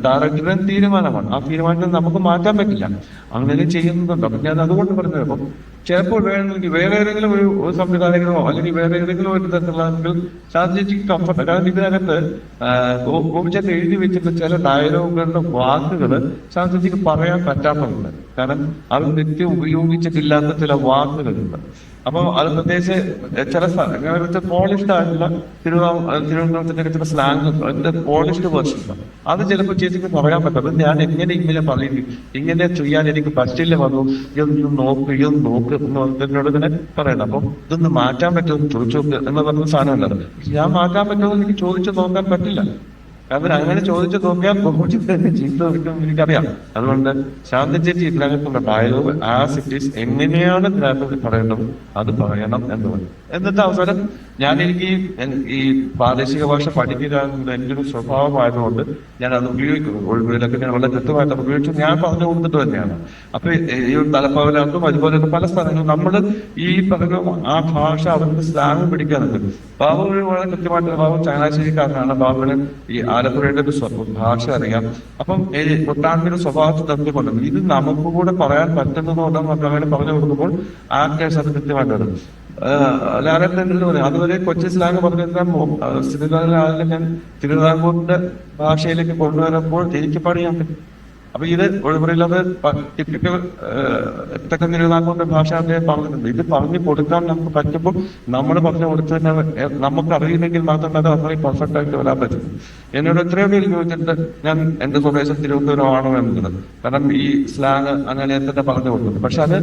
ഡയറക്ടറുടെയും തീരുമാനമാണ്. ആ തീരുമാനത്തിൽ നമുക്ക് മാറ്റാൻ പറ്റില്ല. അങ്ങനെ ചെയ്യുന്നുണ്ടോ? അപ്പൊ ഞാൻ അതുകൊണ്ട് പറഞ്ഞത്, അപ്പം ചിലപ്പോൾ വേണമെങ്കിൽ വേറെ ഏതെങ്കിലും ഒരു സംവിധായകനോ അല്ലെങ്കിൽ വേറെ ഏതെങ്കിലും ഒരു തരത്തിലാണെങ്കിൽ ശാന്തിജിക്ക് കംഫർട്ട്. കാരണം ഇതിനകത്ത് ഗോപിച്ചൻ എഴുതി വെച്ചിട്ട് ചില ഡയലോഗുകളുടെ വാക്കുകൾ ശാന്തിജിക്ക് പറയാൻ പറ്റാത്തതുണ്ട്. കാരണം അത് നിത്യം ഉപയോഗിച്ചിട്ടില്ലാത്ത ചില വാക്കുകളുണ്ട്. അപ്പൊ അത് പ്രത്യേകിച്ച് ചില സ്ഥലങ്ങൾ പോളിഷ്ഡ് ആയിട്ടുള്ള തിരുവനന്തപുരത്തിന്റെ ചില സ്ലാങ് അതിന്റെ പോളിഷ്ഡ് വേർഷൻ അത് ചിലപ്പോൾ ചേച്ചിക്ക് പറയാൻ പറ്റും. അത് ഞാൻ ഇങ്ങനെ പറയും, ഇങ്ങനെ ചെയ്യാൻ എനിക്ക് പറ്റില്ല വന്നു, ഇതൊന്ന് നോക്ക് എന്നോട് ഇങ്ങനെ പറയണം. അപ്പം ഇതൊന്ന് മാറ്റാൻ പറ്റുമെന്ന് ചോദിച്ചു നോക്ക് എന്ന് പറഞ്ഞ സാധനമല്ല. ഞാൻ മാറ്റാൻ പറ്റുമെന്ന് എനിക്ക് ചോദിച്ചു നോക്കാൻ പറ്റില്ല. കാരണം അങ്ങനെ ചോദിച്ചു നോക്കിയാൽ തന്നെ ജീവിതം എനിക്കറിയാം. അതുകൊണ്ട് ശാന്തി ചേച്ചി ഇതിനകത്തുള്ള ഡയലോഗ് ആസ് ഇറ്റ് ഈസ് എങ്ങനെയാണ് ഇതിനകത്ത് പറയേണ്ടത് അത് പറയണം എന്ന് പറയും. എന്നിട്ട് അവസരം എനിക്ക് ഈ പ്രാദേശിക ഭാഷ പഠിക്കുക എൻ്റെ ഒരു സ്വഭാവമായതുകൊണ്ട് ഞാൻ അത് ഉപയോഗിക്കുന്നു. ഒഴിവുകളിലൊക്കെ ഞാൻ വളരെ കൃത്യമായിട്ട് ഉപയോഗിച്ചു ഞാൻ പറഞ്ഞു കൊടുത്തിട്ട് തന്നെയാണ്. അപ്പൊ ഈ തലപ്പാവിലാക്കും അതുപോലെയൊക്കെ പല സ്ഥലങ്ങളും നമ്മൾ ഈ പറഞ്ഞ ആ ഭാഷ അവരുടെ സ്ലാങ് പിടിക്കാറുണ്ട്. ബാബു വളരെ കൃത്യമായിട്ട് ബാബു ചങ്ങനാശ്ശേരിക്കാരനാണ്. ബാബുവിന് ഈ ആലപ്പുഴയുടെ ഒരു ഭാഷ അറിയാം. അപ്പം കുട്ടാമ്പിയുടെ സ്വഭാവത്തിൽ നമുക്ക് കൊണ്ടുവരും. ഇത് നമുക്ക് കൂടെ പറയാൻ പറ്റുന്നതുകൊണ്ടോ അങ്ങനെ പറഞ്ഞു കൊടുക്കുമ്പോൾ ആ കേസ് അത് കൃത്യമായിട്ട് വരും. ലാലേട്ടൻ്റെ പറയാം, അതുവരെ കൊച്ചി സ്ലാങ് പറഞ്ഞിരുന്ന സ്ഥിതിഗതികളിൽ ഞാൻ തിരുവിതാംകൂറിന്റെ ഭാഷയിലേക്ക് കൊണ്ടുവരുമ്പോൾ എനിക്ക് പണിയാൻ പറ്റും. അപ്പൊ ഇത് ഒഴിവറിയില്ലാതെ ടിപ്പിക്കൽ തെക്കൻ തിരുവിതാംകൂറിന്റെ ഭാഷ അദ്ദേഹം പറഞ്ഞിട്ടുണ്ട്. ഇത് പറഞ്ഞു കൊടുക്കാൻ നമുക്ക് പറ്റുമ്പോൾ നമ്മൾ പറഞ്ഞു കൊടുത്തതിന് നമുക്ക് അറിയില്ലെങ്കിൽ മാത്രമേ അത് അത്രയും പെർഫെക്റ്റ് ആയിട്ട് വരാൻ പറ്റും. എന്നോട് എത്രയോ പേര് ചോദിച്ചിട്ട് ഞാൻ എന്റെ സ്വദേശം തിരുവനന്തപുരമാണോ എന്നുള്ളത്. കാരണം ഈ സ്ലാങ് അങ്ങനെ തന്നെ പറഞ്ഞു കൊടുക്കുന്നു. പക്ഷെ അത്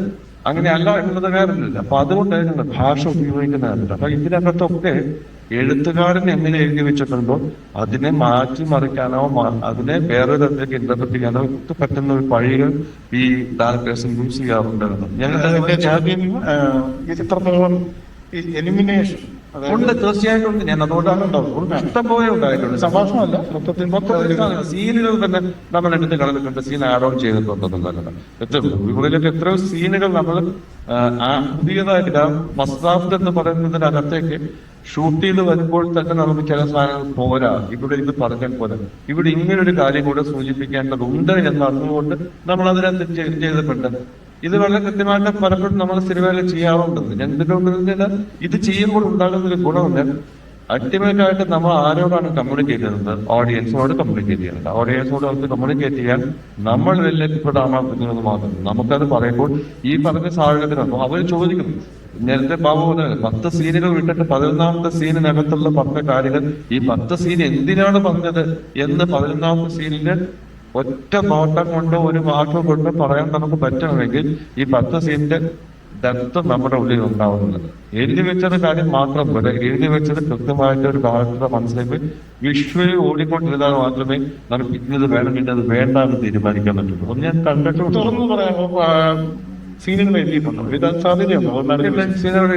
അങ്ങനെയല്ല എന്നുള്ളത് കാര്യമില്ല. അപ്പൊ അതുകൊണ്ട് ഭാഷ ഉപയോഗിക്കുന്നതല്ല. അപ്പൊ ഇതിനകത്തൊക്കെ എഴുത്തുകാരൻ എങ്ങനെ എഴുതി വെച്ചിട്ടുണ്ടോ അതിനെ മാറ്റി മറിക്കാനോ അതിനെ വേറെ തരത്തിലേക്ക് ഇന്റർപ്രറ്റ് ചെയ്യാനോ ഒക്കെ പറ്റുന്ന ഒരു വഴികൾ ഈ ഡയറക്ടേഴ്സ് യൂസ് ചെയ്യാറുണ്ടായിരുന്നു. ഈ ചിത്രത്തോളം എലിമിനേഷൻ ഉണ്ട്, തീർച്ചയായിട്ടും ഉണ്ട്. ഞാൻ അതുകൊണ്ടാണ് ഉണ്ടാവും ഇഷ്ടം പോലെ ഉണ്ടായിട്ടുണ്ട്. സംഭാഷണമല്ല, മൊത്തത്തിൽ സീനുകൾ തന്നെ നമ്മൾ എടുത്ത് കളഞ്ഞിട്ടുണ്ട്, സീൻ ആഡ് ഓൺ ചെയ്തിട്ടുണ്ടെന്നുള്ളത്. ഇവിടെയൊക്കെ എത്രയോ സീനുകൾ നമ്മൾ പുതിയതായിട്ട് മസ്താഫ്ത് എന്ന് പറയുന്നതിനകത്തേക്ക് ഷൂട്ട് ചെയ്ത് വരുമ്പോൾ തന്നെ നമുക്ക് ചില സാധനങ്ങൾ പോരാ, ഇവിടെ ഇത് പറഞ്ഞാൽ പോരാ, ഇവിടെ ഇങ്ങനൊരു കാര്യം കൂടെ സൂചിപ്പിക്കേണ്ടതുണ്ട് എന്ന് അറിഞ്ഞുകൊണ്ട് നമ്മൾ അതിനകത്ത് ചെയ്തിട്ടുണ്ട്. ഇത് വളരെ കൃത്യമായിട്ട് പലപ്പോഴും നമ്മൾ സിനിമയിൽ ചെയ്യാറുണ്ട്. ഞാൻ എന്തുകൊണ്ടിരുന്നില്ല, ഇത് ചെയ്യുമ്പോൾ ഉണ്ടാകുന്ന ഒരു ഗുണമുണ്ട്. അൾട്ടിമേറ്റ് ആയിട്ട് നമ്മൾ ആരോടാണ് കമ്മ്യൂണിക്കേറ്റ് ചെയ്യുന്നത്? ഓഡിയൻസിനോട് കമ്മ്യൂണിക്കേറ്റ് ചെയ്യുന്നത്. ഓഡിയൻസിനോട് നമുക്ക് കമ്മ്യൂണിക്കേറ്റ് ചെയ്യാൻ നമ്മൾ വെല്ലെത്തിപ്പെടാമെന്നത് മാത്രം. നമുക്കത് പറയുമ്പോൾ ഈ പറഞ്ഞ സാഹചര്യത്തിലാണ് അവർ ചോദിക്കുന്നു. നേരത്തെ ബാബു പറഞ്ഞത് 10 സീനുകൾ വിട്ടിട്ട് 11ാമത്തെ സീനിനകത്തുള്ള പറഞ്ഞ കാര്യങ്ങൾ, ഈ 10 സീൻ എന്തിനാണ് പറഞ്ഞത് എന്ന് 11ാമത്തെ സീനിന്റെ ഒറ്റ നോട്ടം കൊണ്ടോ ഒരു വാക്ക് കൊണ്ടോ പറയാൻ നമുക്ക് പറ്റണമെങ്കിൽ ഈ 10 സീനിന്റെ ഡെപ്ത് നമ്മുടെ ഉള്ളിൽ ഉണ്ടാവുന്നത്. എഴുതി വെച്ചത് കാര്യം മാത്രം പോലെ എഴുതി വെച്ചത് കൃത്യമായിട്ട് ഒരു കാലത്തിന്റെ മനസ്സിലേക്ക് വിഷ്വലി ഓടിക്കൊണ്ടിരുന്നാൽ മാത്രമേ നമുക്ക് ഇന്നത് വേണം ഇന്നത് വേണ്ട എന്ന് തീരുമാനിക്കാൻ പറ്റുള്ളൂ. ഒന്ന് ഞാൻ കണ്ടിട്ടുണ്ട്. തുറന്നു പറയാം, സീനുകൾ എഴുതിയിട്ടുണ്ടോ? എഴുതാൻ സാധ്യതയുണ്ടോ? സീനുകൾ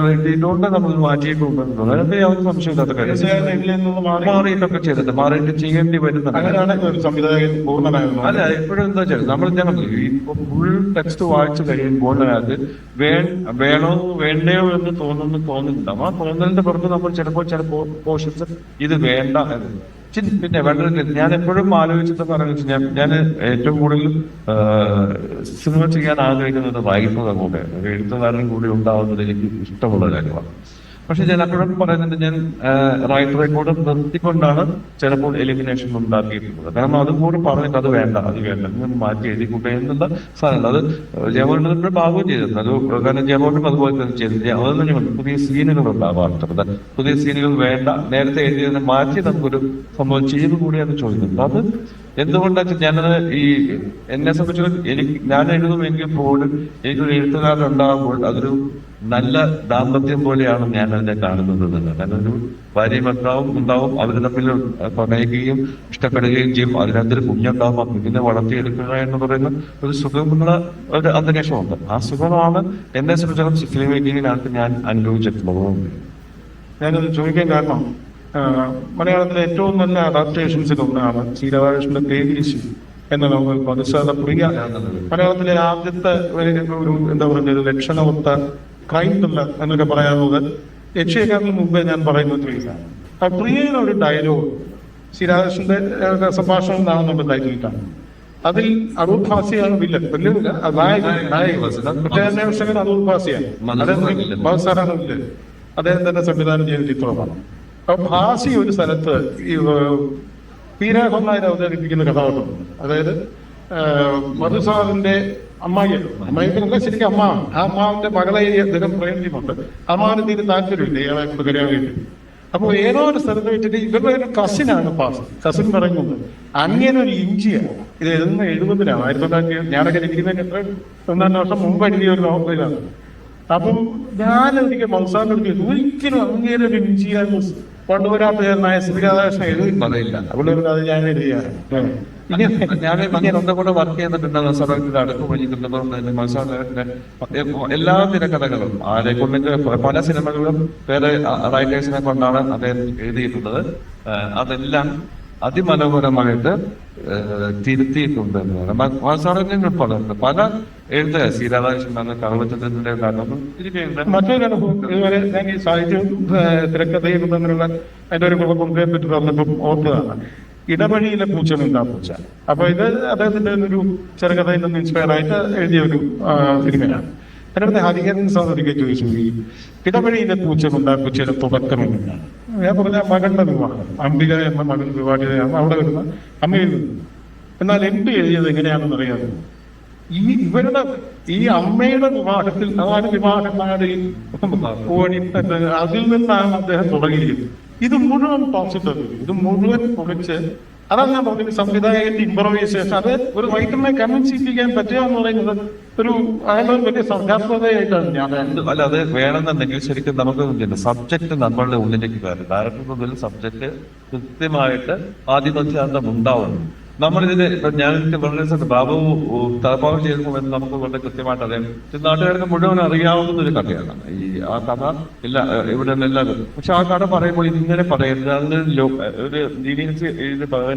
എഴുതിയിട്ടുണ്ട്, നമ്മൾ മാറ്റിയിട്ടുണ്ട്. അതൊക്കെ യാതൊരു സംശയമില്ലാത്ത കാര്യം. മാറിയിട്ടൊക്കെ ചെയ്തിട്ട് മാറിയിട്ട് ചെയ്യേണ്ടി വരുന്നുണ്ട്. അങ്ങനെയാണ് സംവിധായകൻ പൂർണ്ണനായിരുന്നു. അല്ല, എപ്പോഴും എന്താ വെച്ചാൽ ഞങ്ങൾ ഫുൾ ടെക്സ്റ്റ് വായിച്ചു കഴിയുമ്പോൾ അത് വേണോ വേണ്ടയോ എന്ന് തോന്നുന്നില്ല. ആ തോന്നലിന്റെ പുറത്ത് നമ്മൾ ചില പോർഷൻസ് ഇത് വേണ്ട എന്ന് പിന്നെ വേണ്ട. ഞാൻ എപ്പോഴും ആലോചിച്ചിട്ട് പറഞ്ഞു, ഞാൻ ഏറ്റവും കൂടുതൽ സിനിമ ചെയ്യാൻ ആഗ്രഹിക്കുന്നത് റൈറ്ററുടെ കൂടെ, ഒരു എഴുത്തുകാരനും കൂടി ഉണ്ടാവുന്നത് എനിക്ക് ഇഷ്ടമുള്ള കാര്യമാണ്. പക്ഷെ ഞാൻ എപ്പോഴും പറയുന്നുണ്ട്, ഞാൻ റൈറ്ററെ കൂടെ നിർത്തിക്കൊണ്ടാണ് ചിലപ്പോൾ എലിമിനേഷൻ ഉണ്ടാക്കിയിട്ടുള്ളത്. കാരണം അതും കൂടെ പറഞ്ഞിട്ട് അത് വേണ്ട ഞാൻ മാറ്റി എഴുതിക്കൂട്ടെ എന്നുള്ള സാധനം. അത് ജയമോഹൻ്റെ ഭാഗവും ചെയ്തിരുന്നു. അത് കാരണം ജയമോഹനും അതുപോലെ തന്നെ ചെയ്തില്ല. അത് തന്നെയുണ്ട്, പുതിയ സീനുകൾ ഉണ്ടാവാറുണ്ട്. പുതിയ സീനുകൾ വേണ്ട, നേരത്തെ എഴുതിയതിനെ മാറ്റി നമുക്കൊരു സംഭവം ചെയ്തു കൂടി എന്ന് ചോദിക്കുന്നുണ്ട്. അത് എന്തുകൊണ്ടാണ് ഞാനത് എന്നെ സംബന്ധിച്ച് ഞാൻ എഴുതുമെങ്കിൽ പോലും എനിക്കൊരു എഴുത്തുകാരുണ്ടാകുമ്പോൾ അതൊരു നല്ല ദാമ്പത്യം പോലെയാണ് ഞാൻ അതിനെ കാണുന്നത്. കാരണം ഒരു ഭാര്യ ഭർത്താവും ഉണ്ടാവും, അവർ തമ്മിൽ പ്രണയിക്കുകയും ഇഷ്ടപ്പെടുകയും ചെയ്യും. അതിനകത്തൊരു കുഞ്ഞുണ്ടാവും. ആ കുഞ്ഞിനെ വളർത്തിയെടുക്കുക എന്ന് പറയുന്ന ഒരു സുഖമുള്ള ഒരു അന്തരീക്ഷമുണ്ട്. ആ സുഖമാണ് എന്നെ സംബന്ധിച്ചിടത്തോളം ഫിലിം മേക്കിങ്ങിനകത്ത് ഞാൻ അനുഭവിച്ചിട്ടുള്ളത്. ഞാനത് ചോദിക്കാൻ കാരണം, മലയാളത്തിലെ ഏറ്റവും നല്ല അഡാപ്റ്റേഷൻസിൽ ഒന്നാണ് ശ്രീരാധാകൃഷ്ണന്റെ തേജസ്വി എന്ന നോവൽ. പ്രതിഷേധ പ്രിയ മലയാളത്തിലെ ആദ്യത്തെ ഒരു എന്താ പറയുക, ഒരു ലക്ഷണമൊത്ത ക്രൈം ത്രില്ലർ എന്നൊക്കെ പറയാവുന്നത് യക്ഷയേക്കാളിന് മുമ്പേ ഞാൻ പറയുന്നത് ആ പ്രിയയുടെ ഒരു ഡയലോഗ് ശ്രീരാധാകൃഷ്ണന്റെ സംഭാഷണം എന്നാണെന്നുള്ള ടൈറ്റിലിട്ടാണ്. അതിൽ അടൂർ ഭാസിയാണ് വില്ലൻ, വലിയ കുറ്റാന്വേഷകൻ അടൂർ ഭാസിയാണ്. ഭാസാറാണ് വില്ലൻ. അദ്ദേഹം തന്നെ സംവിധാനം ചെയ്ത ചിത്രമാണ്. അപ്പൊ ഭാസി ഒരു സ്ഥലത്ത് ഈ പീരാഹൊന്നായി അവതരിപ്പിക്കുന്ന കഥാപാത്രമുണ്ട്. അതായത് മധുസാറിന്റെ അമ്മായിയൊക്കെ ശരിക്കും അമ്മാവൻ. ആ അമ്മാവിന്റെ മകളെ അദ്ദേഹം പ്രേം ചെയ്യുന്നുണ്ട്. അമ്മാവിന് തീരെ താല്പര്യമില്ല ഇയാളെ കൊണ്ട് കരയാൻ വേണ്ടി. അപ്പൊ ഏതോ ഒരു സ്ഥലത്ത് വെച്ചിട്ട് ഇവരുടെ ഒരു കസിനാണ് ഭാസി. കസിൻ പറയുന്നത് അങ്ങനെ ഒരു ഇഞ്ചിയാണ്. ഇത് 1970-ലാണ്, 1900 ഞാനൊക്കെ ജനിക്കുന്നതിന് എത്ര 1-2 വർഷം മുമ്പ് എഴുതിയ ഒരു നോവലാണ്. അപ്പം ഞാനൊരിക്കൽ മത്സാറിനെടുത്ത് ഒരിക്കലും അങ്ങനെ ഒരു ഇഞ്ചിയാന്ന് കൊണ്ടുവരാത്ത ശ്രീരാധാകൃഷ്ണൻ എഴുതി പറയില്ല. അവിടെ ഒരു കഥ ഞാൻ എഴുതിയാണ്. ഞാൻ കൂടെ വർക്ക് ചെയ്തിട്ടുണ്ട് സർവീസിൽ അടുത്ത് പോയിട്ടുള്ളതുകൊണ്ട് മത്സരത്തിന്റെ എല്ലാ തിരക്കഥകളും ആരെ കൊണ്ട് പല സിനിമകളും വേറെ റൈറ്റേഴ്സിനെ കൊണ്ടാണ് അദ്ദേഹം എഴുതിയിട്ടുള്ളത്. അതെല്ലാം അതിമനോഹരമായിട്ട് തിരുത്തിയിട്ടുണ്ട് എന്നാണ് മാസാറിനെ പറയുന്നത്. പല എഴുത്തുകാർ സി രാധാകൃഷ്ണൻ, കറുവച്ചന്ദ്രന്റെ കാരണം മറ്റൊരു അനുഭവം ഇതുവരെ ഞാൻ ഈ സാഹിത്യ തിരക്കഥയും തമ്മിലുള്ള അതിന്റെ ഒരു കുഴപ്പത്തെ പറ്റി പറഞ്ഞപ്പം ഓർത്തതാണ്. ഇടവഴിയിലെ പൂച്ച നിന്നാ പൂച്ച. അപ്പൊ ഇത് അദ്ദേഹത്തിന്റെ ഒരു ചെറുകഥയിൽ നിന്ന് ഇൻസ്പയർ ആയിട്ട് എഴുതിയ ഒരു സിനിമയാണ്. അതിനടുത്ത് ഹരിഹരൻ സാറിനെ ചോദിച്ചു, ഈ ഇടവഴിയിലെ പൂച്ച നിന്നാ പൂച്ചയുടെ തുടക്കമെന്നാണ്. ഞാൻ പറഞ്ഞ മകളുടെ വിവാഹം, അംബിക എന്ന മകൾ വിവാഹിതയാണ്, അവിടെ വരുന്ന അമ്മയിൽ നിന്ന്. എന്നാൽ എന്ത് എഴുതിയത് എങ്ങനെയാണെന്ന് അറിയാമോ? ഇവരുടെ ഈ അമ്മയുടെ വിവാഹത്തിൽ, അതാണ് വിവാഹനാടിൽ അതിൽ നിന്നാണ് അദ്ദേഹം തുടങ്ങിയത്. ഇത് മുഴുവൻ പോസിറ്റീവ്, ഇത് മുഴുവൻ പൊളിച്ച്, അതാണ് ഞാൻ പറഞ്ഞത് സംവിധായകന്റെ ഇംപ്രവൈസേഷൻ. അത് ഒരു റൈറ്ററിനെ കൺവിൻസ് ചെയ്യിപ്പിക്കാൻ പറ്റുക എന്ന് പറയുന്നത് ഒരു അതിനൊരു വലിയ സർഗാത്മകതയായിട്ടാണ് ഞാൻ. അല്ല, അത് വേണമെന്നുണ്ടെങ്കിൽ ശരിക്കും നമുക്ക് സബ്ജക്ട് നമ്മളുടെ ഉള്ളിലേക്ക് കയറും. ഡയറക്ടർ സബ്ജക്ട് കൃത്യമായിട്ട് ആദ്യം ഉണ്ടാവുന്നു. നമ്മളിതിന് ഇപ്പൊ ഞാനിത് വളരെ ബാബു തലപ്പാവ് ചെയ്യുന്നു എന്ന് നമുക്ക് വളരെ കൃത്യമായിട്ട് അറിയാം. നാട്ടുകാർക്ക് മുഴുവൻ അറിയാവുന്ന ഒരു കഥയാണ് ഈ ആ കഥ. ഇവിടെ എല്ലാവരും പക്ഷെ ആ കഥ പറയുമ്പോൾ ഇങ്ങനെ പറയരുത്, അതിന് ഒരു ലീനിയൻസ്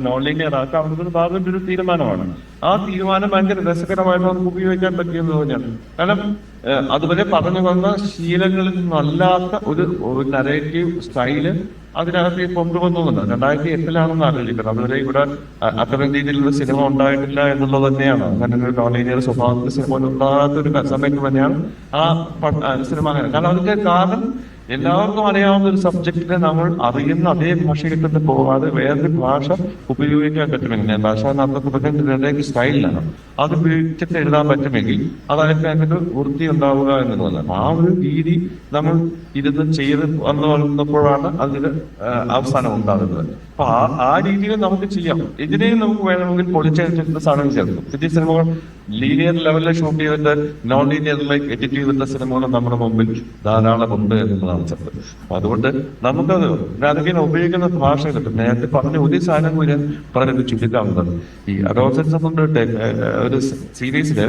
നോൺ ലീനിയർ ആക്കാവുന്നത് ബാബുവിന്റെ ഒരു തീരുമാനമാണ്. ആ തീരുമാനം ഭയങ്കര രസകരമായിട്ട് നമുക്ക് ഉപയോഗിക്കാൻ പറ്റിയെന്ന് തോന്നിയാണ്. കാരണം അതുവരെ പറഞ്ഞു വന്ന ശീലങ്ങളിൽ നിന്നല്ലാത്ത ഒരു നരേറ്റീവ് സ്റ്റൈല് അതിനകത്ത് കൊണ്ടുവന്നുമില്ല. 2008 ആലോചിക്കുന്നത്. അതുവരെ ഇവിടെ അത്തരം രീതിയിലുള്ള സിനിമ ഉണ്ടായിട്ടില്ല എന്നുള്ളത് തന്നെയാണ്. അങ്ങനെ ഒരു നോൺ ലീനിയർ സ്വഭാവത്തിൽ സിനിമ ഉണ്ടാകാത്ത ഒരു സമയത്ത് തന്നെയാണ് ആ സിനിമ അങ്ങനെ. കാരണം അതിന്റെ കാരണം എല്ലാവർക്കും അറിയാവുന്ന ഒരു സബ്ജക്റ്റിനെ നമ്മൾ അറിയുന്ന അതേ ഭാഷയിൽ തന്നെ പോകാതെ വേറൊരു ഭാഷ ഉപയോഗിക്കാൻ പറ്റുമെങ്കിൽ, ഭാഷ നമ്മുടെ സ്റ്റൈലിലാണ് അത് ഉപയോഗിച്ചിട്ട് എഴുതാൻ പറ്റുമെങ്കിൽ അതായത് അതിനൊരു വൃത്തി ഉണ്ടാവുക എന്നുള്ളതാണ്. ആ ഒരു രീതി നമ്മൾ ഇരുന്ന് ചെയ്ത് വന്നപ്പോഴാണ് അതിന് അവസാനം ഉണ്ടാകുന്നത്. അപ്പൊ ആ രീതിയിൽ നമുക്ക് ചെയ്യാം. ഇതിനെയും നമുക്ക് വേണമെങ്കിൽ പൊളിച്ചെടുത്തിട്ട് സാധനം ചേർക്കും. പുതിയ സിനിമകൾ ലീനിയർ ലെവലിൽ ഷൂട്ട് ചെയ്തിട്ട് നോൺ ലീനിയറിലേക്ക് എഡിറ്റ് ചെയ്തിട്ടുള്ള സിനിമകൾ നമ്മുടെ മുമ്പിൽ ധാരാളം ഉണ്ട് എന്നുള്ളതാണ് സത്യം. അപ്പൊ അതുകൊണ്ട് നമുക്കത് അതിങ്ങനെ ഉപയോഗിക്കുന്ന ഭാഷ കിട്ടും. നേരത്തെ പറഞ്ഞ ഒരു സാധനം കൂടി പറഞ്ഞത് ചുരുക്കാവുന്നത്, ഈ അഡോസൻസ് ഒരു സീരീസില്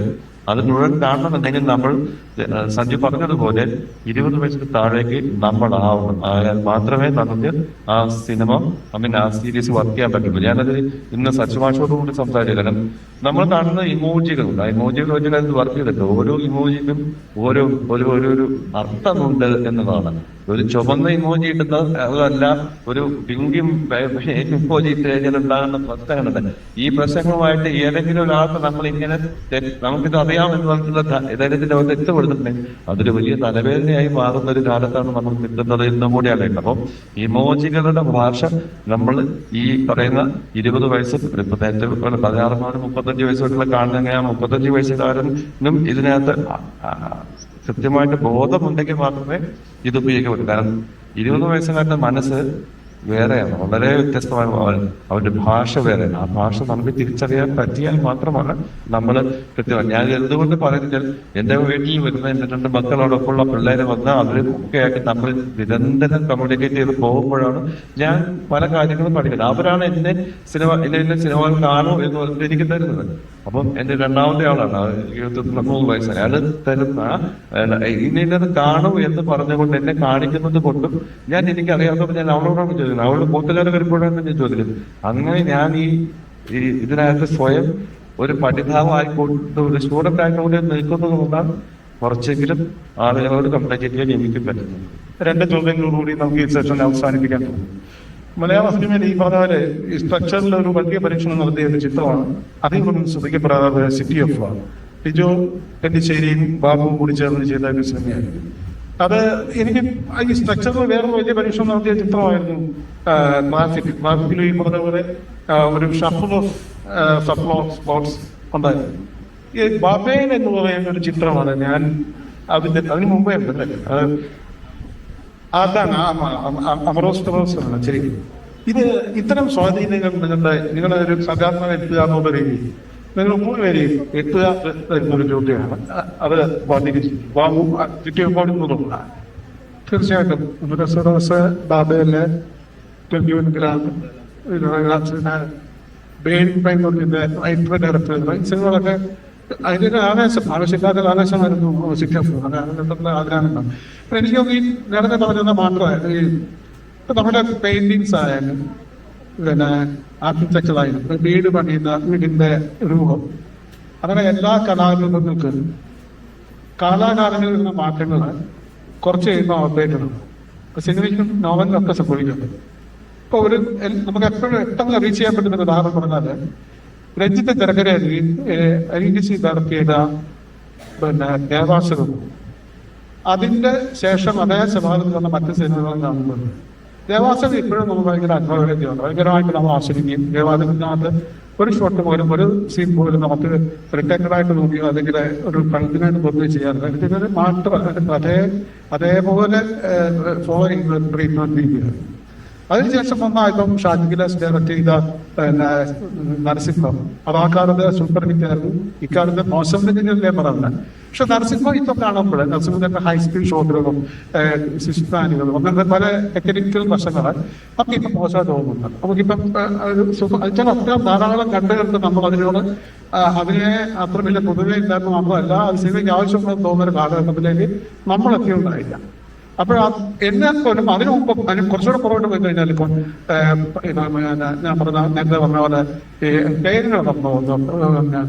അത് മുഴുവൻ കാണണമെന്നുണ്ടെങ്കിൽ നമ്മൾ സഞ്ജു പറഞ്ഞതുപോലെ 20 വയസ്സിന് താഴേക്ക് നമ്മൾ ആവണം. ആയാൽ മാത്രമേ നമുക്ക് ആ സിനിമ ആ സീരീസ് വർക്ക് ചെയ്യാൻ പറ്റുള്ളൂ. ഞാനത് ഇന്ന് സച്ചുമാഷോട് കൂടി സംസാരിച്ചില്ല. കാരണം നമ്മൾ കാണുന്ന ഇമോജികളുണ്ട്, ആ ഇമോജികൾ വെച്ചിട്ട് വർക്ക് ചെയ്തിട്ട് ഓരോ ഇമോജിക്കും ഓരോ ഒരു അർത്ഥമുണ്ട് എന്നതാണ്. ഒരു ചുവന്ന ഇമോജി ഇടുന്നത് അതല്ല ഒരു പിങ്കും ഇമോജി ഇട്ട് കഴിഞ്ഞാൽ ഉണ്ടാകുന്ന പ്രശ്നങ്ങളുണ്ട്. ഈ പ്രശ്നങ്ങളുമായിട്ട് ഏതെങ്കിലും ഒരാൾക്ക് നമ്മൾ ഇങ്ങനെ നമുക്കിത് അറിയാമെന്ന് പറഞ്ഞിട്ടുള്ള ഇദ്ദേഹത്തിന്റെ ലോകത്ത് എത്തിപ്പെടുന്നുണ്ടെങ്കിൽ അതൊരു വലിയ തലവേദനയായി മാറുന്ന ഒരു കാലത്താണ് നമ്മൾ നിൽക്കുന്നത് എന്നും കൂടിയാണ്. അപ്പം ഇമോജികളുടെ ഭാഷ നമ്മൾ ഈ പറയുന്ന 20 വയസ്സ് 16 35 വയസ്സുള്ള കാണുന്ന 35 വയസ്സുകാരനും ഇതിനകത്ത് കൃത്യമായിട്ട് ബോധമുണ്ടെങ്കിൽ മാത്രമേ ഇത് ഉപയോഗിക്കാൻ പറ്റൂ. കാരണം 20 വയസ്സുകാരുടെ മനസ്സ് വേറെയാണ്, വളരെ വ്യത്യസ്തമായ അവരുടെ ഭാഷ വേറെയാണ്. ആ ഭാഷ നമുക്ക് തിരിച്ചറിയാൻ പറ്റിയാൽ മാത്രമാണ് നമ്മൾ കൃത്യമായി. ഞാൻ എന്തുകൊണ്ട് പറയുന്നത്, എന്റെ വീട്ടിൽ വരുന്ന എന്റെ 2 മക്കളോടൊപ്പമുള്ള പിള്ളേരെ വന്ന് അവരൊക്കെ ആയിട്ട് നമ്മൾ നിരന്തരം കമ്മ്യൂണിക്കേറ്റ് ചെയ്ത് പോകുമ്പോഴാണ് ഞാൻ പല കാര്യങ്ങളും പഠിക്കുന്നത്. അവരാണ് എന്നെ ഇന്ന സിനിമകൾ കാണൂ എന്ന് പറഞ്ഞിട്ട് എനിക്ക് തരുന്നത്. അപ്പം എന്റെ 2ാമത്തെ ആളാണ് 23 വയസ്സാണ്. അയാൾ തരുന്ന ഇന്നത് കാണൂ എന്ന് പറഞ്ഞുകൊണ്ട് എന്നെ കാണിക്കുന്നത് കൊണ്ടും എനിക്കറിയാവുന്നപ്പോൾ ഞാൻ അവളോടാണ് ചോദിക്കുന്നത്. അവള് കൂട്ടുകാരെ വരുമ്പോഴാണ് ഞാൻ ചോദിക്കുന്നത്. അങ്ങനെ ഞാൻ ഈ ഇതിനകത്ത് സ്വയം ഒരു പഠിതാവായിക്കൊണ്ട് ഒരു സ്റ്റുഡന്റ് ആയിക്കൊണ്ട് നിൽക്കുന്നത് കൊണ്ടാണ് കുറച്ചെങ്കിലും ആളുകളോട് കമ്മ്യൂണിക്കേറ്റ് ചെയ്യാൻ എനിക്ക് പറ്റുന്നത്. 2 ചോദ്യങ്ങളോടുകൂടി നമുക്ക് ഈ സെഷൻ അവസാനിപ്പിക്കാൻ പോകും. മലയാള സിനിമയിൽ ഈ പറഞ്ഞ പോലെ ഈ സ്ട്രക്ചറിൽ ഒരു വലിയ പരീക്ഷണം നടത്തിയ ഒരു ചിത്രമാണ് അതിൽ ശ്രദ്ധിക്കപ്പെടാതെ സിറ്റി ഓഫ് ലോ. ലിജോ പെല്ലിശ്ശേരിയും ബാബുവും കൂടി ചേർന്ന് ചെയ്ത ഒരു സിനിമയായിരുന്നു അത്. എനിക്ക് ഈ സ്ട്രക്ചറിൽ വേറൊരു വലിയ പരീക്ഷണം നടത്തിയ ചിത്രമായിരുന്നു ട്രാഫിക്കിൽ ഈ പറഞ്ഞ പോലെ ഒരു ഷഫിൾ ഓഫ് സ്പോട്സ് ഉണ്ടായിരുന്നു. ഈ ബാബേൻ എന്ന് പറയുന്ന ഒരു ചിത്രമാണ് ഞാൻ അതിന് മുമ്പേ അതാണ് അമറോസ്റ്റോസാണ്. ശരി, ഇത് ഇത്തരം സ്വാധീനങ്ങൾ നിങ്ങളുടെ ഒരു സാധാരണ എത്തുക എന്നുള്ള രീതിയിൽ നിങ്ങൾ 3 പേരെയും എത്തുക എന്നൊരു ചോദ്യമാണ്. അത് തീർച്ചയായിട്ടും ബാബയിലെ സിനിമകളൊക്കെ അതിന്റെ ആവേശം ആവശ്യക്കാരുടെ ആവേശമായിരുന്നു ആഗ്രഹം. എനിക്ക് ഈ നേരത്തെ പറഞ്ഞത് മാത്രമല്ല, ഈ നമ്മുടെ പെയിന്റിങ്സ് ആയാലും പിന്നെ ആർക്കിടെക്ചറായി വീട് പണിയുന്ന വീടിന്റെ രൂപം, അങ്ങനെ എല്ലാ കലാരൂപങ്ങൾക്കും കാലാകാലങ്ങളിൽ വരുന്ന മാറ്റങ്ങൾ കുറച്ച് കഴിയുമ്പോൾ അപ്ഡേറ്റ് ആണ്. സിനിമയ്ക്കും നോവലിനൊക്കെ സംഭവിക്കുന്നത്. ഇപ്പൊ നമുക്ക് എപ്പോഴും പെട്ടെന്ന് റീച്ച് ചെയ്യാൻ പറ്റുന്ന ഉദാഹരണം പറഞ്ഞാല് രഞ്ജിത്ത് തിരക്കര അരീജി ഡയറക്ട് ചെയ്ത പിന്നെ ദേവാസുരം, അതിന്റെ ശേഷം അതേ സ്വഭാവത്തിൽ വന്ന മറ്റു സിനിമകളും കാണുമ്പോൾ ദേവാസുരം ഇപ്പോഴും നമുക്ക് ഭയങ്കര അനുഭവവേദ്യമാണ്. ഭയങ്കരമായിട്ട് നമ്മൾ ആസ്വദിക്കുകയും ദേവാസുരത്തിനകത്ത് ഒരു ഷോട്ട് പോലും ഒരു സീൻ പോലും നമുക്ക് റിട്ടേക്കഡായിട്ട് നോക്കിയോ അല്ലെങ്കിൽ ഒരു കണക്കിനായിട്ട് പൊതുവെ ചെയ്യാറില്ല. ഇതിനൊരു മാറ്റം അതേപോലെ ഫോളോ ചെയ്യുന്ന ട്രീറ്റ്മെന്റ് രീതിയാണ്. അതിനുശേഷം വന്ന ഇപ്പം ഷാജിഗിലാസ് ഡയറക്ട് ചെയ്ത പിന്നെ നരസിംഹം, അത് ആ കാലത്ത് സൂപ്പർ ഹിറ്റ് ആയിരുന്നു. ഇക്കാലത്ത് മോശം രീതിയിലല്ലേ പറയുന്നത്. പക്ഷെ നരസിംഹം ഇപ്പം കാണുമ്പോൾ നരസിംഹത്തിന്റെ ഹൈസ്പീഡ് ഷോട്ടുകളും സിസ്പാനുകളും അങ്ങനത്തെ പല ടെക്നിക്കൽ വശങ്ങളാൽ നമുക്ക് ഇപ്പം മോശമായിട്ട് തോന്നുന്നുണ്ട്. നമുക്കിപ്പം അത്രയും ധാരാളം കണ്ടുകണ്ട് നമ്മൾ അതിനോട് അതിനെ അത്ര വലിയ പൊതുവെ ഇല്ലായിരുന്നു. നമ്മളല്ല അത് സിനിമയ്ക്ക് ആവശ്യമുണ്ടെന്ന് തോന്നുന്ന ഒരു കാലഘട്ടത്തിലേക്ക് നമ്മളൊക്കെ ഉണ്ടായില്ല. അപ്പോൾ എന്നാൽ പോലും അതിനു മുമ്പ് കുറച്ചുകൂടെ പുറകോട്ട് പോയി കഴിഞ്ഞാൽ ഇപ്പം ഞാൻ നേരത്തെ പറഞ്ഞ പോലെ ഈ പേരുകൾ പറഞ്ഞു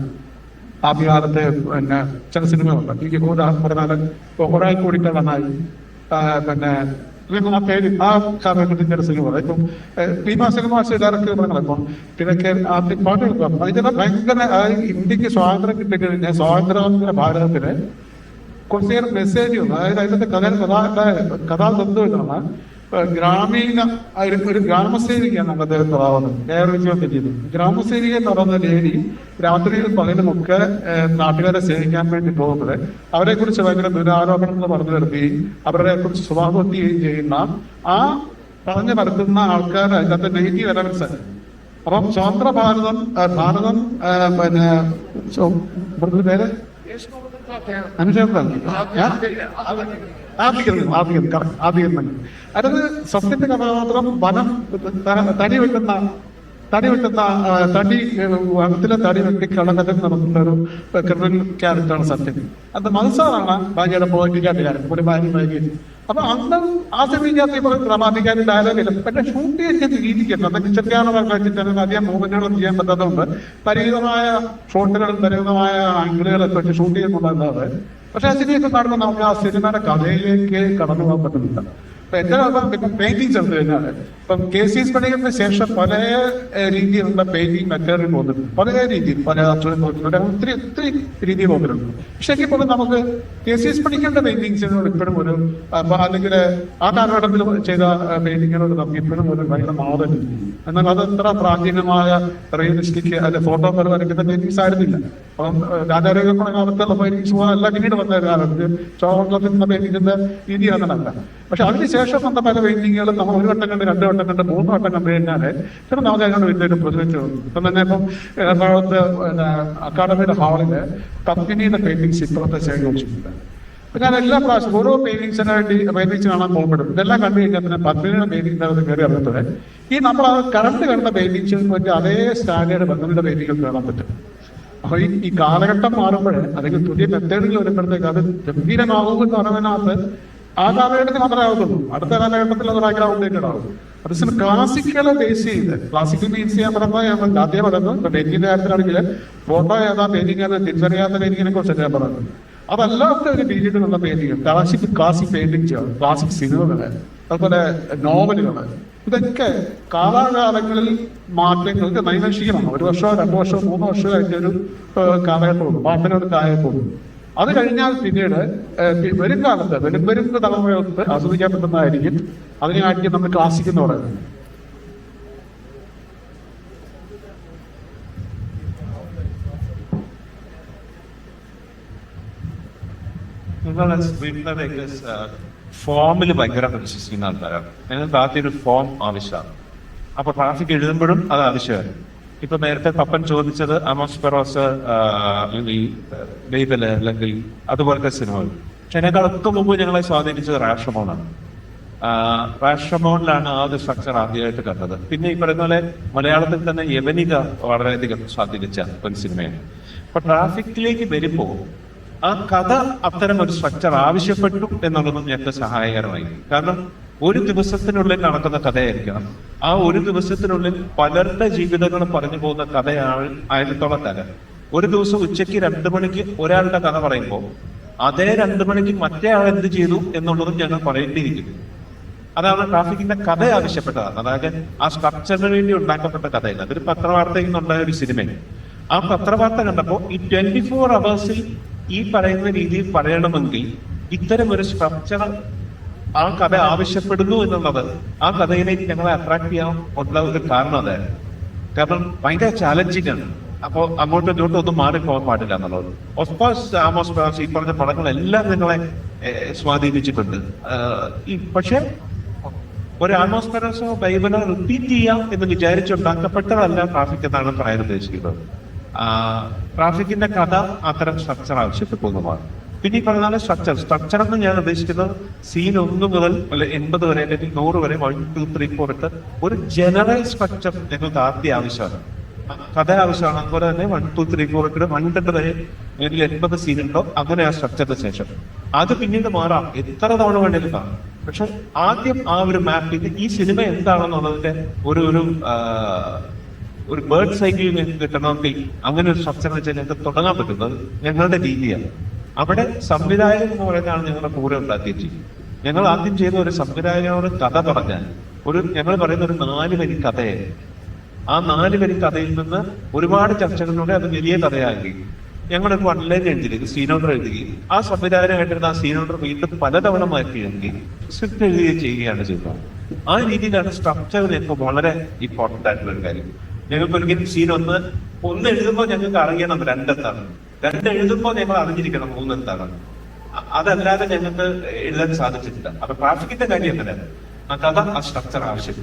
ആദ്യകാലത്തെ പിന്നെ ചില സിനിമകളുണ്ട്. എനിക്ക് ഉദാഹരണം പറഞ്ഞാൽ ഒരാൾ കൂടിക്കള്ളനായി, പിന്നെ ആ പേര് ആ കാലഘട്ടത്തിന്റെ ഒരു സിനിമ ഇപ്പം ഭീമാ സിനിമ ഡയറക്ടർ പറഞ്ഞപ്പം പിന്നെ പാട്ടുകൾ പറഞ്ഞു. അതിന്റെ ഭയങ്കര ഇന്ത്യക്ക് സ്വാതന്ത്ര്യം കിട്ടിക്കഴിഞ്ഞാൽ സ്വാതന്ത്ര്യ ഭാരതത്തിന് കുറച്ചേറെ മെസ്സേജുണ്ട്. അതായത് അതിന്റെ കഥാതത്വം ഇതാണ്. ഗ്രാമീണ ഒരു ഗ്രാമസേവികയാണ് അദ്ദേഹം കഥാപാത്രം ചെയ്തത്. ഗ്രാമസേവിക എന്ന് പറയുന്ന ലേഡി രാത്രിയിലും പകലുമൊക്കെ നാട്ടുകാരെ സേവിക്കാൻ വേണ്ടി പോകുന്നത് അവരെ കുറിച്ച് ഭയങ്കര ദുരാരോപണങ്ങൾ പറഞ്ഞു വരുത്തുകയും അവരെ കുറിച്ച് സ്വഭാവത്തെയും ചെയ്യുന്ന ആ പറഞ്ഞു വരുത്തുന്ന ആൾക്കാർ അതിനകത്ത് നെഗറ്റീവ് എലമെന്റ്സ്. അപ്പം സ്വതന്ത്ര ഭാരതം പിന്നെ പേര് അതായത് സത്യത്തിന്റെ കഥാപാത്രം വനം തടി വനത്തിലെ തടി വെട്ടി കളങ്കത്തിൽ നടത്തുന്ന ഒരു ക്രിമിനൽ ക്യാരക്ടറാണ് സത്യം. അത് മത്സരമാണ് ഭാര്യയുടെ പോയിന്റിക്കാരുടെ ക്യാരക്ടർ, ഒരു ഭാര്യ ഭാര്യ. അപ്പൊ അന്ന് ആ സിനിമയ്ക്കകത്ത് ഡ്രാമാറ്റിക്കാരി ഡയലോഗില്ല. പക്ഷെ ഷൂട്ട് ചെയ്യുന്ന രീതിക്കല്ല, അതൊക്കെ ചെറിയാണ് അധികം മൂവ്മെന്റുകളും ചെയ്യാൻ പറ്റാത്തതുകൊണ്ട് പരിമിതമായ ഷോട്ടുകളും പരിമിതമായ ആംഗിളുകളൊക്കെ വെച്ച് ഷൂട്ട് ചെയ്യുന്നുണ്ടായിരുന്നത്. പക്ഷെ ആ സിനിമയൊക്കെ കാണുമ്പോൾ നമുക്ക് ആ സിനിമയുടെ കഥയിലേക്ക് കടന്നു പോകാൻ പറ്റുന്നില്ല. അപ്പൊ എന്റെ പെയിന്റിങ്സ് എടുത്തു കഴിഞ്ഞാൽ ഇപ്പം KC പണികൾക്ക് ശേഷം പല രീതിയിലുള്ള പെയിന്റിങ് മെത്തേഡിൽ പോകുന്നുണ്ട്. പല രീതിയിൽ പല ഒത്തിരി രീതിയിൽ പോകുന്നുണ്ട്. പക്ഷേ ഇപ്പോൾ നമുക്ക് KC പണിക്കേണ്ട പെയിന്റിങ്സിനോട് ഇപ്പോഴും ഒരു അല്ലെങ്കിൽ ആ കാലഘട്ടത്തിൽ ചെയ്ത പെയിന്റിങ്ങിനോട് നമുക്ക് ഇപ്പോഴും ഒരു ഭയങ്കര മാതൃ. എന്നാൽ അത് അത്ര പ്രാചീനമായ റിയലിസ്റ്റിക് അല്ലെ ഫോട്ടോ പോലെ വരയ്ക്കുന്ന പെയിന്റിങ്സ് ആയിരുന്നില്ല. അപ്പം രാജാരോഗ്യങ്ങളുടെ കാലത്തുള്ള പെയിന്റിങ്സ് അല്ല പിന്നീട് വന്ന കാലത്ത് ചോളത്തിന്റെ പെയിന്റിങ്ങിന്റെ രീതി അങ്ങനല്ല. പക്ഷെ അതിനുശേഷം വന്ന പല പെയിന്റിങ്ങുകളും നമ്മൾ ഒരു വട്ടം കണ്ട് 2 വട്ടം കണ്ട് 3 വട്ടം കണ്ടു കഴിഞ്ഞാൽ ചില നമുക്ക് അതിനോട് വലിയൊരു പ്രചരിച്ചു. ഇപ്പം തന്നെ ഇപ്പം എറണാകുളത്ത് അക്കാദമിയുടെ ഹാളില് കമ്പനിയുടെ പെയിന്റിങ്സ് ഇപ്പോഴത്തെ ശേഖരിച്ചിട്ടുണ്ട്. അപ്പൊ ഞാൻ എല്ലാ പ്രാവശ്യം ഓരോ പെയിന്റിങ്സിന് വേണ്ടി പെയിന്റിങ്സ് കാണാൻ പോകുമ്പോഴും ഇതെല്ലാം കണ്ടു കഴിഞ്ഞാൽ പിന്നെ പത്മിനിയുടെ പെയിന്റിങ്ങിനകത്ത് കയറി അറിഞ്ഞിട്ട് ഈ നമ്മൾ കറണ്ട് കണ്ട പെയിന്റിങ്സിന് വേണ്ടി അതേ സ്റ്റാൻഡേർഡ് പത്മിനിയുടെ പെയിന്റിങ്ങൾ കാണാൻ പറ്റും. അപ്പൊ ഈ കാലഘട്ടം മാറുമ്പോൾ അല്ലെങ്കിൽ പുതിയ മെത്തേഡുകൾ വരുമ്പോഴത്തേക്ക് അത് ഗംഭീരമാകുമെന്ന് പറയുന്നതിനകത്ത് ആ കാലഘട്ടത്തിൽ മാത്രമേ ആവുന്നുള്ളൂ. അടുത്ത കാലഘട്ടത്തിൽ അത് ഭയങ്കര ഔട്ട്ഡേറ്റഡ് ആവും. അത് ക്ലാസിക്കലെ ബേസ് ചെയ്ത് ക്ലാസിക്കൽ മീൻസ് ചെയ്യാൻ പറയുമ്പോൾ ആദ്യം പറയുന്നു ഇപ്പൊ പെയിന്റിങ്ങിന്റെ കാര്യത്തിലാണെങ്കിൽ ഫോട്ടോ ഏതാ പെയിന്റിങ് തിരിച്ചറിയാത്ത പെയിന്റിങ്ങിനെ കുറിച്ച് ഞാൻ പറയുന്നത്. അതല്ലാത്ത ഒരു പീരീഡിലുള്ള പെയിന്റിങ് ക്ലാസിക് പെയിന്റിങ് ചെയ്യണം, ക്ലാസിക് സിനിമകള്, അതുപോലെ നോവലുകള്, ഇതൊക്കെ കാലാകാലങ്ങളിൽ മാറ്റങ്ങൾക്ക് നൈമിഷികമാണ്. 1 വർഷമോ 2 വർഷമോ 3 വർഷമോ അതിന്റെ ഒരു കാലഘട്ടമുള്ളൂ, പാട്ടിനൊക്കെ ആയപ്പോഴും. അത് കഴിഞ്ഞാൽ പിന്നീട് വരും കാലത്ത് വരുന്ന തലമുറകൾക്ക് ആസ്വദിക്കാൻ പറ്റുന്നതായിരിക്കും. അതിനായിരിക്കും നമ്മൾ ക്ലാസിക് എന്ന് പറയുന്നത്. ഫോമിൽ ഭയങ്കര വിശ്വസിക്കുന്ന ആൾക്കാരാണ്. ഞങ്ങൾക്ക് ആദ്യം ഒരു ഫോം ആവശ്യമാണ്. അപ്പൊ ട്രാഫിക് എഴുതുമ്പോഴും അത് ആവശ്യമാണ്. ഇപ്പൊ നേരത്തെ പപ്പൻ ചോദിച്ചത് അമോസ് ഫെറോസ് ബൈബിള് അല്ലെങ്കിൽ അതുപോലത്തെ സിനിമകൾ. പക്ഷെ അതിനേക്കാളൊക്കെ മുമ്പ് ഞങ്ങളെ സ്വാധീനിച്ചത് റാഷമോണാണ്. റാഷമോണിലാണ് ആ ഒരു സ്ട്രക്ചർ ആദ്യമായിട്ട് കണ്ടത്. പിന്നെ ഈ പറയുന്ന പോലെ മലയാളത്തിൽ തന്നെ യവനിക വളരെയധികം സ്വാധീനിച്ച ഒരു സിനിമയാണ്. അപ്പൊ ട്രാഫിക്കിലേക്ക് വരുമ്പോൾ ആ കഥ അത്തരം ഒരു സ്ട്രക്ചർ ആവശ്യപ്പെട്ടു എന്നുള്ളതും ഞങ്ങൾക്ക് സഹായകരമായി. കാരണം ഒരു ദിവസത്തിനുള്ളിൽ നടക്കുന്ന കഥയായിരിക്കണം. ആ ഒരു ദിവസത്തിനുള്ളിൽ പലരുടെ ജീവിതങ്ങൾ പറഞ്ഞു പോകുന്ന കഥയാണ് 1000-ഓളം കഥ. ഒരു ദിവസം ഉച്ചയ്ക്ക് 2 മണിക്ക് ഒരാളുടെ കഥ പറയുമ്പോൾ അതേ 2 മണിക്ക് മറ്റേ ആൾ എന്ത് ചെയ്തു എന്നുള്ളതും ഞങ്ങൾ പറയേണ്ടിയിരിക്കുന്നു. അതാണ് ട്രാഫിക്കിന്റെ കഥ ആവശ്യപ്പെട്ടതാണ്. അതായത് ആ സ്ട്രക്ചറിന് വേണ്ടി ഉണ്ടാക്കപ്പെട്ട കഥയില്ല. അതൊരു പത്രവാർത്തയിൽ നിന്നുണ്ടായ ഒരു സിനിമയാണ്. ആ പത്രവാർത്ത കണ്ടപ്പോൾ ഈ 24 അവേഴ്സിൽ ഈ പറയുന്ന രീതിയിൽ പറയണമെങ്കിൽ ഇത്തരം ഒരു സ്ട്രക്ചർ ആ കഥ ആവശ്യപ്പെടുന്നു എന്നുള്ളത് ആ കഥയിലേക്ക് ഞങ്ങളെ അട്രാക്ട് ചെയ്യാൻ ഉള്ള ഒരു കാരണം അതായിരുന്നു. കാരണം ഭയങ്കര ചാലഞ്ചിങ് ആണ്. അപ്പോൾ അങ്ങോട്ടും ഇങ്ങോട്ടും ഒന്നും മാറിപ്പോകാൻ പാടില്ല എന്നുള്ളത്. ഓഫ്കോഴ്സ് ആമോസ് ഫെറോസ് ഈ പറഞ്ഞ പടങ്ങളെല്ലാം നിങ്ങളെ സ്വാധീനിച്ചിട്ടുണ്ട്. പക്ഷെ ഒരു ആമോസ് ഫെറോസോ ബൈബിളോ റിപ്പീറ്റ് ചെയ്യാം എന്ന് വിചാരിച്ചുണ്ടാക്കപ്പെട്ടതല്ല ട്രാഫിക് എന്നാണ് പറയാൻ ഉദ്ദേശിക്കുന്നത്. ട്രാഫിക്കിന്റെ കഥ അത്തരം സ്ട്രക്ചർ ആവശ്യപ്പെടുന്നതാണ്. പിന്നെ ഈ പറഞ്ഞ സ്ട്രക്ചർ എന്ന് ഞാൻ ഉദ്ദേശിക്കുന്നത് സീൻ 1 മുതൽ 80 വരെ അല്ലെങ്കിൽ 100 വരെ 1, 2, 3, 4 ഇട്ട് ഒരു ജനറൽ സ്ട്രക്ചർ ഞങ്ങൾക്ക് ആദ്യം ആവശ്യമാണ്. കഥ ആവശ്യമാണ്. അതുപോലെ തന്നെ 1, 2, 3, 4 ഇട്ട് 100 വരെ അല്ലെങ്കിൽ 80 സീൻ ഉണ്ടോ അങ്ങനെ ആ സ്ട്രക്ചറിന് ശേഷം അത് പിന്നീട് മാറാം, എത്ര തവണ വേണമെങ്കിലും കാണാം. പക്ഷെ ആദ്യം ആ ഒരു മാപ്പിംഗ് ഈ സിനിമ എന്താണെന്നുള്ളതിന്റെ ഒരു ബേർഡ് സൈക്കിൾ കിട്ടണമെങ്കിൽ അങ്ങനെ ഒരു സ്ട്രക്ചർ വെച്ച് ഞങ്ങൾക്ക് തുടങ്ങാൻ പറ്റുന്നത് ഞങ്ങളുടെ രീതിയാണ്. അവിടെ സംവിധായകൻ എന്ന് പറയുന്നതാണ് ഞങ്ങളുടെ കൂടെ ഉണ്ടാക്കിയിരിക്കുന്നത്. ഞങ്ങൾ ആദ്യം ചെയ്ത ഒരു സംവിധായകനോട് കഥ പറഞ്ഞാൽ ഞങ്ങൾ പറയുന്ന ഒരു 4 വരി കഥയെ ആ 4 വരി കഥയിൽ നിന്ന് ഒരുപാട് ചർച്ചകളിലൂടെ അത് വലിയ കഥയാക്കി ഞങ്ങളൊരു 1 ലൈൻ എഴുതി സീൻ ഓർഡർ എഴുതുകയും ആ സംവിധായകനായിട്ടിരുന്ന ആ സീൻ ഓർഡർ വീണ്ടും പലതവണ മാറ്റുകയാണെങ്കിൽ സ്ക്രിപ്റ്റ് എഴുതുകയും ചെയ്യുകയാണ് ചെയ്തത്. ആ രീതിയിലാണ് സ്ട്രക്ചർ ഞങ്ങൾക്ക് വളരെ ഇമ്പോർട്ടന്റ് ആയിട്ടുള്ള ഒരു കാര്യം. ഞങ്ങൾക്ക് ഒരിക്കലും സീൻ ഒന്ന് എഴുതുമ്പോൾ ഞങ്ങൾക്ക് അറിയണം 2 എന്താണ്, 2 എഴുതുമ്പോൾ ഞങ്ങൾ അറിഞ്ഞിരിക്കണം 3 എന്താണ്. അതല്ലാതെ ഞങ്ങൾക്ക് എഴുതാൻ സാധിച്ചിട്ടില്ല. അപ്പൊ ട്രാഫിക്കിന്റെ കാര്യം എന്താണ് ആ കഥ ആ സ്ട്രക്ചർ ആവശ്യം.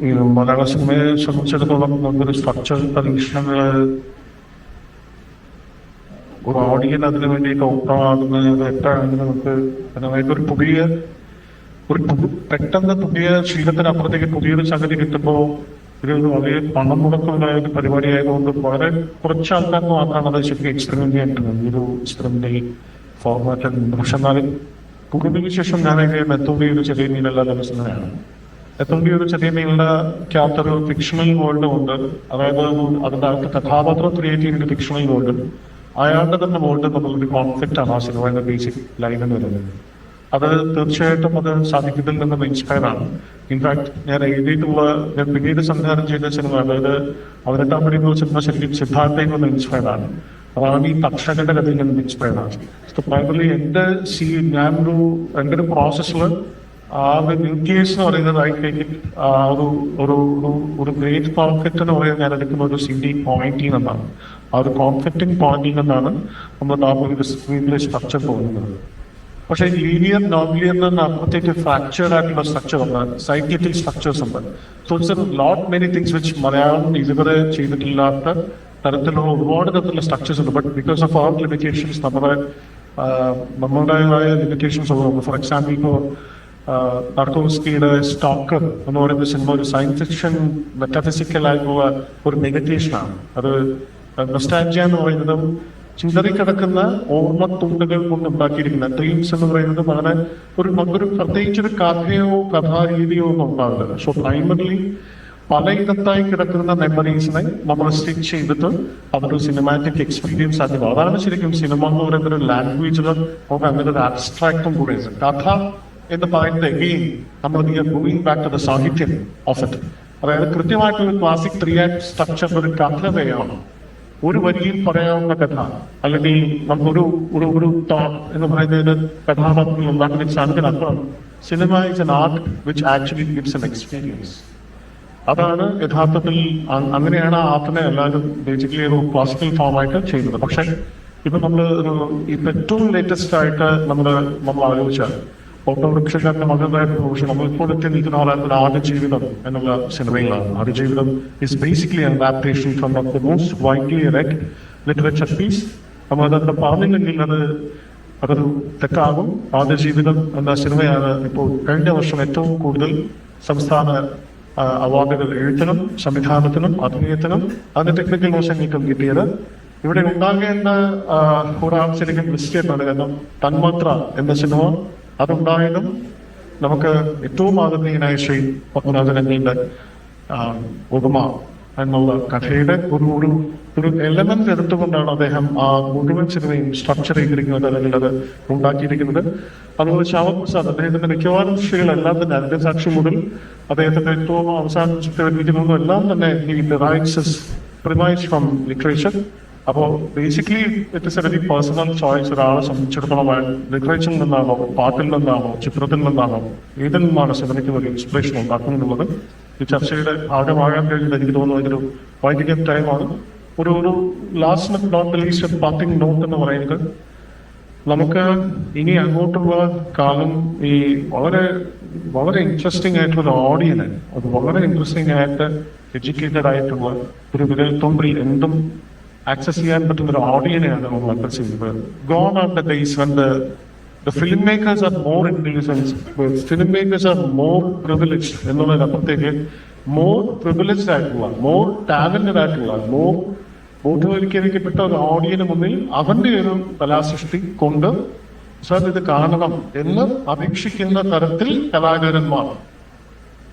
ഈ മലയാള സിനിമയെ സംബന്ധിച്ചിടത്തോളം നമുക്കൊരു സ്ട്രക്ചർ പരീക്ഷണങ്ങള് ഒരു ഓഡിയൻ അതിനു വേണ്ടിയിട്ട് ഓപ്പണാകുന്നത് എപ്പോഴാണ് നമുക്ക് അതിനായിട്ടൊരു പെട്ടെന്ന് പുതിയ ശീലത്തിനപ്പുറത്തേക്ക് പുതിയൊരു സംഗതി കിട്ടുമ്പോൾ ഒരു വളരെ പണം മുടക്കമുണ്ടായ ഒരു പരിപാടി ആയതുകൊണ്ട് വളരെ കുറച്ച് ആൾക്കാർ മാത്രമാണ് അത് ശരിക്കും എക്സ്പെരിമെന്റ് ചെയ്യാൻ ഈ ഒരു എക്സ്പെരിമെന്റ് ഫോർമാറ്റ്. പക്ഷെ എന്നാലും കൂടുതലിന് ശേഷം ഞാൻ അതിനെ എത്തുമ്പോൾ ഒരു ചെറിയ മീനല്ലാതെ സിനിമയാണ്. എത്തുമ്പോൾ ഒരു ചെറിയ മീനിലൊരു ഫിക്ഷണൽ വേൾഡ് ഉണ്ട്. അതായത് അതിന്റെ അകത്ത് കഥാപാത്രം ക്രിയേറ്റ് ചെയ്യുന്ന ഫിക്ഷണൽ വേൾഡ്, അയാളുടെ തന്നെ വേൾഡ് നമ്മളൊരു കോൺഫ്ലിക്റ്റ് ആണ് ആ സിനിമയുടെ ബേസിക് ലൈൻ എന്ന് പറയുന്നത്. അത് തീർച്ചയായിട്ടും അത് സാധിക്കുന്നതിൽ നിന്നും ഇൻസ്പയർ ആണ്. ഇൻഫാക്ട് ഞാൻ പിന്നീട് സംവിധാനം ചെയ്ത സിനിമ, അതായത് 18-ാം പടി സിനിമ ശരിക്കും സിദ്ധാർത്ഥയിൽ നിന്ന് ഇൻസ്പയർ ആണ്. അതാണ് ഈ തക്ഷകന്റെ കഥയിൽ നിന്ന് ഇൻസ്പയർ ആണ്. പ്രൈമറിലി എൻ്റെ ഒരു പ്രോസസ്സിൽ ആ ഒരു ന്യൂക്ലിയസ് എന്ന് പറയുന്നത് ഒരു ഗ്രേറ്റ് കോൺഫ്ലിക്റ്റ് എന്ന് പറയുന്നത് ഞാൻ എടുക്കുന്ന ഒരു സിറ്റി പോയിന്റിൽ നിന്നാണ്. ആ ഒരു കോൺഫ്ലിക്റ്റിംഗ് പോയിന്റിൽ നിന്നാണ് നമ്മൾ ആ ഒരു സ്ക്രീനിലെ സ്ട്രക്ചർ പോകുന്നത്. പക്ഷേ ലീനിയർ നോൺ ലീനിയറിന് അപ്പുറത്തേക്ക് ഫ്രാക്ചേർഡ് ആയിട്ടുള്ള സ്ട്രക്ചർ ഉണ്ട്, സൈക്ലിക്കൽ സ്ട്രക്ചേഴ്സ് ഉണ്ട്. So it's lot many things which Malayalam ഇതുവരെ ചെയ്തിട്ടില്ലാത്ത തരത്തിലുള്ള ഒരുപാട് തരത്തിലുള്ള സ്ട്രക്ചേഴ്സ് ഉണ്ട്. But because of our limitations നമ്മുടേതായ ലിമിറ്റേഷൻസ് ഉണ്ട്. ഫോർ എക്സാമ്പിൾ ഇപ്പോൾ താർക്കോവ്സ്കിയുടെ സ്റ്റോക്കർ എന്ന് പറയുന്ന സിനിമ ഒരു സയൻസ് ഫിക്ഷൻ മെറ്റാഫിസിക്കൽ ആയിട്ടുള്ള ഒരു നെഗറ്റേഷനാണ്. അത് നൊസ്റ്റാൾജിയ എന്ന് പറയുന്നതും ചിതറിക്കിടക്കുന്ന ഓർമ്മത്തുണ്ടുകൾ കൊണ്ട് ഉണ്ടാക്കിയിരിക്കുന്ന ഡ്രീംസ് എന്ന് പറയുന്നത് വളരെ ഒരു പ്രത്യേകിച്ചൊരു കഥയോ കഥാരീതിയോ ഒന്നും ഉണ്ടാവില്ല. സോ പ്രൈമറിലി പലയിടത്തായി കിടക്കുന്ന മെമ്മറീസിനെ നമ്മൾ സ്റ്റിച്ച് ചെയ്തിട്ട് അതൊരു സിനിമാറ്റിക് എക്സ്പീരിയൻസ് ആക്കി. അതാണ് ശരിക്കും സിനിമ എന്ന് പറയുന്ന ഒരു ലാംഗ്വേജിൽ നമുക്ക് അങ്ങനെ ഒരു ആബ്സ്ട്രാക്റ്റും കൂടെ. കഥ എന്ന് പറയുന്നത് എഗെയിൻ നമ്മൾ മൂവിങ് ബാക്ക് ടു ദ സാഹിത്യം ഓഫ് ഇറ്റ്. അതായത് കൃത്യമായിട്ടൊരു ക്ലാസിക് 3 ആക്ട് സ്ട്രക്ചർ ഒരു കഥ വേണം. ഒരു വരിയിൽ പറയാവുന്ന കഥ, അല്ലെങ്കിൽ നമുക്കൊരു എന്ന് പറയുന്നതിന് കഥാപാത്രങ്ങൾ ഉണ്ടാക്കുന്ന സാധനത്തിനപ്പുറം cinema is an art which actually gives an experience. അതാണ് യഥാർത്ഥത്തിൽ അങ്ങനെയാണ് ആർട്ടിനെ എല്ലാവരും ബേസിക്കലി ഒരു ക്ലാസിക്കൽ ഫോമായിട്ട് ചെയ്യുന്നത്. പക്ഷെ ഇപ്പൊ ഇപ്പൊ ഏറ്റവും ലേറ്റസ്റ്റ് ആയിട്ട് നമ്മൾ ആലോചിച്ചാൽ ഓട്ടോറിക്ഷക്കാരന്റെ മകളുടെ പക്ഷെ നമ്മളിപ്പോൾ എത്തി നിൽക്കുന്ന ആളായിരുന്നു ആടുജീവിതം എന്നുള്ള സിനിമയിലാണ്. Aadujeevitham is basically an adaptation from the most widely read literature piece. നമ്മൾ അതവിടെ പറഞ്ഞില്ലെങ്കിൽ അതൊരു തെറ്റാകും. ആടുജീവിതം എന്ന സിനിമയാണ് ഇപ്പോൾ കഴിഞ്ഞ വർഷം ഏറ്റവും കൂടുതൽ സംസ്ഥാന അവാർഡുകൾ എഴുത്തിനും സംവിധാനത്തിനും അഭിനയത്തിനും അതിന്റെ ടെക്നിക്കൽ വശങ്ങൾക്കും കിട്ടിയത്. ഇവിടെ ഉണ്ടാകേണ്ട ഒരാൾ ശരിക്കും ലിസ്റ്റ് ചെയ്യുന്നത്. കാരണം തന്മാത്ര എന്ന സിനിമ അതുണ്ടായതും നമുക്ക് ഏറ്റവും ആദരണീയനായ ശ്രീ പത്മനാഭന്റെ ഉപമ എന്നുള്ള കഥയുടെ ഒരു എലമെന്റ് എടുത്തുകൊണ്ടാണ് അദ്ദേഹം ആ മുഴുവൻ സിനിമയും സ്ട്രക്ചർ ചെയ്തിരിക്കുന്നത്, അല്ലെങ്കിൽ അത് ഉണ്ടാക്കിയിരിക്കുന്നത്. അതുപോലെ ശ്യാമപ്രസാദ് അദ്ദേഹത്തിന്റെ മിക്കവാറും സൃഷ്ടികളെല്ലാം തന്നെ അതിന്റെ സാക്ഷി മുതൽ അദ്ദേഹത്തിന്റെ ഏറ്റവും അവസാനം ചിത്രീകരിക്കുന്നതും എല്ലാം തന്നെ പ്രിമൈസ് ഫ്രം ലിറ്ററേച്ചർ. അപ്പോൾ basically it is A very personal choice. ഒരാളെ സംബന്ധിച്ചിടത്തോളം ലിറ്ററേച്ചറിൽ നിന്നാണോ, പാട്ടിൽ നിന്നാണോ, ചിത്രത്തിൽ നിന്നാണോ, ഏതിൽ നിന്നാണ് സിനിമയ്ക്ക് ഒരു ഇൻസ്പിറേഷൻ ഉണ്ടാക്കുന്നുള്ളത് ഈ ചർച്ചയുടെ ഭാഗമാകാൻ കഴിഞ്ഞത് എനിക്ക് തോന്നുന്നു ഇതൊരു വൈകിട്ട് ടൈമാണ്. ഒരു last but not least parting note എന്ന് പറയുന്നത്, നമുക്ക് ഇനി അങ്ങോട്ടുള്ള കാലം ഈ വളരെ വളരെ ഇൻട്രസ്റ്റിംഗ് ആയിട്ടുള്ള ഓഡിയന്, അത് വളരെ ഇൻട്രസ്റ്റിംഗ് ആയിട്ട് എഡ്യൂക്കേറ്റഡ് ആയിട്ടുള്ള ഒരു വിരൽത്തുമ്പിൽ എന്തും ആക്സസ് ചെയ്യാൻ പറ്റുന്ന ഒരു ഓഡിയനെയാണ് നമ്മൾ അഡ്രസ് ചെയ്യുന്നത്. Gone are the days when the filmmakers are more intelligent, filmmakers are more privileged എന്നുള്ളതിനപ്പുറത്തേക്ക് മോർ പ്രിവിലേജ്ഡ് ആയിട്ടുള്ള, മോർ ടാലന്റഡ് ആയിട്ടുള്ള, മോർ ബോധവൽക്കരിക്കപ്പെട്ട ഒരു ഓഡിയന് മുന്നിൽ അവന്റെ ഒരു കലാസൃഷ്ടി കൊണ്ട് സാർ ഇത് കാണണം എന്ന് അപേക്ഷിക്കുന്ന തരത്തിൽ കലാകാരന്മാർ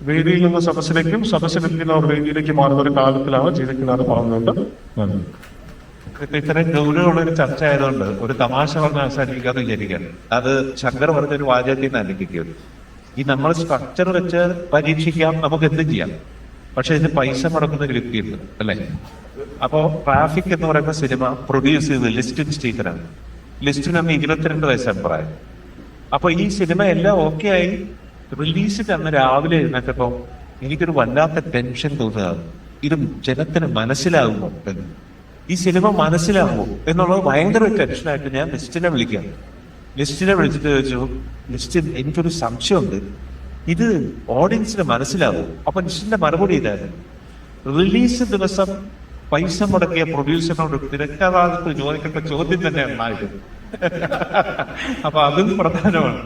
വേദിയിൽ നിന്ന് സദസ്സിലേക്കും സദസ്സിലിരിക്കുന്ന ഒരു വേദിയിലേക്ക് മാറുന്ന ഒരു കാലത്തിലാണ് ജീവിക്കുന്നത് പറഞ്ഞുകൊണ്ട് നന്ദി. ഇത്രയും ഗൗരവമുള്ള ഒരു ചർച്ച ആയതുകൊണ്ട് ഒരു തമാശ പറഞ്ഞ് അവസാനിപ്പിക്കാതെ വിചാരിക്കാൻ, അത് ശങ്കർ പറഞ്ഞൊരു വാചകത്തിൽ നിന്ന് അനുഭവിക്കുന്നത്, ഈ നമ്മൾ സ്ട്രക്ചർ വെച്ച് പരീക്ഷിക്കാം, നമുക്ക് എന്തും ചെയ്യാം, പക്ഷെ ഇതിന് പൈസ മുടക്കുന്ന ഒരു വ്യക്തിയുണ്ട് അല്ലെ. അപ്പോ ട്രാഫിക് എന്ന് പറയുന്ന സിനിമ പ്രൊഡ്യൂസ് ചെയ്തത് ലിസ്റ്റിൻ സ്റ്റീക്കറാണ്. ലിസ്റ്റിന് അന്ന് 22 വയസ്സാണ് പ്രായം. അപ്പൊ ഈ സിനിമ എല്ലാം ഓക്കെ ആയി റിലീസിന് അന്ന് രാവിലെ എഴുന്നേറ്റപ്പോ എനിക്കൊരു വല്ലാത്ത ടെൻഷൻ തോന്നുകയാണ്. ഇത് ജനത്തിന് മനസ്സിലാകുമോ എന്ന്, ഈ സിനിമ മനസ്സിലാകുമോ എന്നുള്ളത് ഭയങ്കര ടെൻഷനായിട്ട് ഞാൻ ലിസ്റ്റിനെ വിളിക്കുകയാണ്. ലിസ്റ്റിനെ വിളിച്ചിട്ട് ചോദിച്ചു, ലിസ്റ്റിൻ എനിക്കൊരു സംശയമുണ്ട്, ഇത് ഓഡിയൻസിന് മനസ്സിലാവും. അപ്പൊ ലിസ്റ്റിന്റെ മറുപടി ഇതായിരുന്നു, റിലീസ് ദിവസം പൈസ മുടക്കിയ പ്രൊഡ്യൂസറിനോട് തിരക്കഥാകത്ത് ചോദിക്കേണ്ട ചോദ്യം തന്നെ ഉണ്ടായിരുന്നു. അപ്പൊ അതും പ്രധാനമാണ്.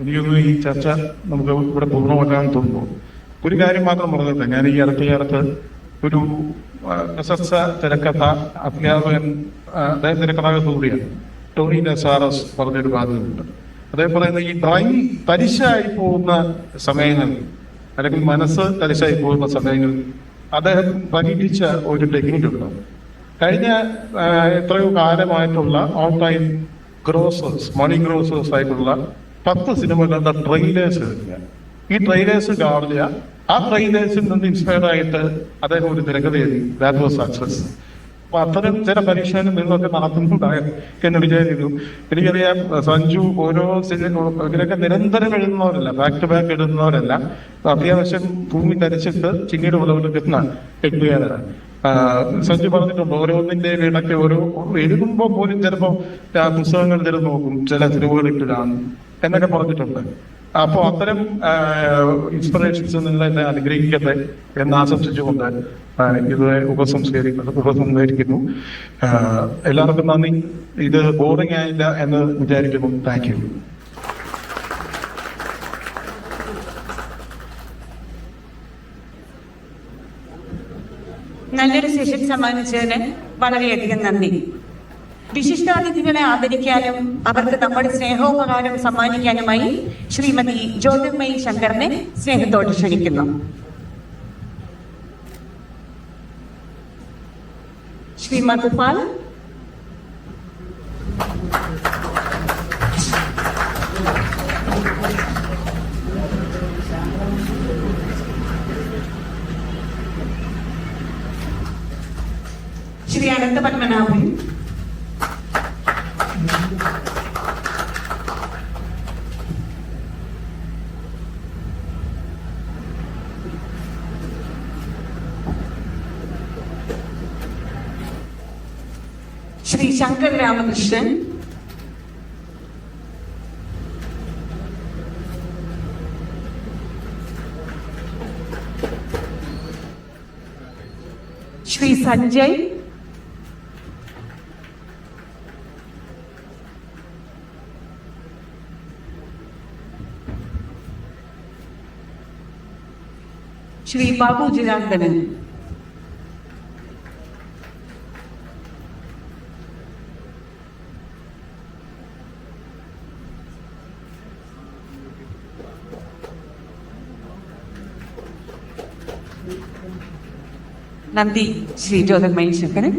എനിക്കൊന്ന് ഈ ചർച്ച നമുക്ക് ഇവിടെ പൂർണ്ണമാക്കാൻ തോന്നുന്നു. ഒരു കാര്യം മാത്രം പറഞ്ഞിട്ട്, ഞാൻ ഈ അടുത്ത ഒരു പ്രശസ്ത തിരക്കഥ അധ്യാപകൻ, അദ്ദേഹം തിരക്കഥാകൃത്ത് കൂടിയാണ്, ടോണി നസാറസ് പറഞ്ഞൊരു വാദമുണ്ട്. അദ്ദേഹം പറയുന്നത് ഈ ഡ്രൈവ് തരിശായി പോകുന്ന സമയങ്ങളിൽ, അല്ലെങ്കിൽ മനസ്സ് തരിശായി പോകുന്ന സമയങ്ങളിൽ അദ്ദേഹം പരീക്ഷിച്ച ഒരു ടെക്നിക്കുണ്ട്. കഴിഞ്ഞ എത്രയോ കാലമായിട്ടുള്ള ഓൾ ടൈം ഗ്രോസേഴ്സ്, മണി ഗ്രോസേഴ്സ് ആയിട്ടുള്ള 10 സിനിമകളുടെ ട്രെയിലേഴ്സ് എടുക്കുക. ഈ ട്രെയിലേഴ്സ് കാണുക, ആ ട്രെയിലേഴ്സിൽ നിന്ന് ഇൻസ്പയർ ആയിട്ട് അദ്ദേഹം ഒരു തിരക്കഥ എഴുതി. That was success. അപ്പൊ അത്തരം ചില പരീക്ഷണം നിങ്ങളൊക്കെ നടത്തുന്നുണ്ടാകും എന്ന് വിചാരിക്കുന്നു. എനിക്കറിയാം സഞ്ജു ഓരോ ഇതിനൊക്കെ നിരന്തരം എഴുതുന്നവരല്ല, ബാക്ക് ടു ബാക്ക് എഴുതുന്നവരല്ല, അത്യാവശ്യം ഭൂമി ധരിച്ചിട്ട് ചിങ്ങയുടെ ഉളവെടുക്കുന്ന എഴുതുകാരാണ്. സഞ്ജു പറഞ്ഞിട്ടുണ്ട്, ഓരോന്നിന്റെ ഇടയ്ക്ക് ഓരോ എഴുതുമ്പോൾ പോലും ചിലപ്പോൾ പുസ്തകങ്ങൾ തിരഞ്ഞു നോക്കും, ചില സിനിമകളിലാണ് എന്നൊക്കെ പറഞ്ഞിട്ടുണ്ട്. അപ്പൊ അത്തരം ഇൻസ്പിറേഷൻസ് നിങ്ങൾ എന്നെ അനുഗ്രഹിക്കട്ടെ എന്ന് ആശംസിച്ചുകൊണ്ട് ഇത് ഉപസംസ്കരിക്കുന്നു. എല്ലാവർക്കും നന്ദി. ഇത് ബോറിംഗ് ആയില്ല എന്ന് വിചാരിക്കുന്നു. Thank you. നല്ലൊരു സെഷൻ സമ്മാനിച്ചതിന് വളരെയധികം നന്ദി. വിശിഷ്ടാതിഥികളെ ആദരിക്കാനും അവർക്ക് നമ്മുടെ സ്നേഹോപകാരം സമ്മാനിക്കാനുമായി ശ്രീമതി ജ്യോതിർമയി ശങ്കറിനെ സ്നേഹത്തോടെ ക്ഷണിക്കുന്നു. ശ്രീ മധുപാൽ, ശ്രീ അനന്തപത്മനാഭൻ, ശ്രീ ശങ്കർ രാമകൃഷ്ണൻ, ശ്രീ സഞ്ജയ്, ശ്രീ ബാബു ജനാർദ്ദനൻ, നന്ദി ശ്രീ ജ്യോതിർമയി ശങ്കരൻ,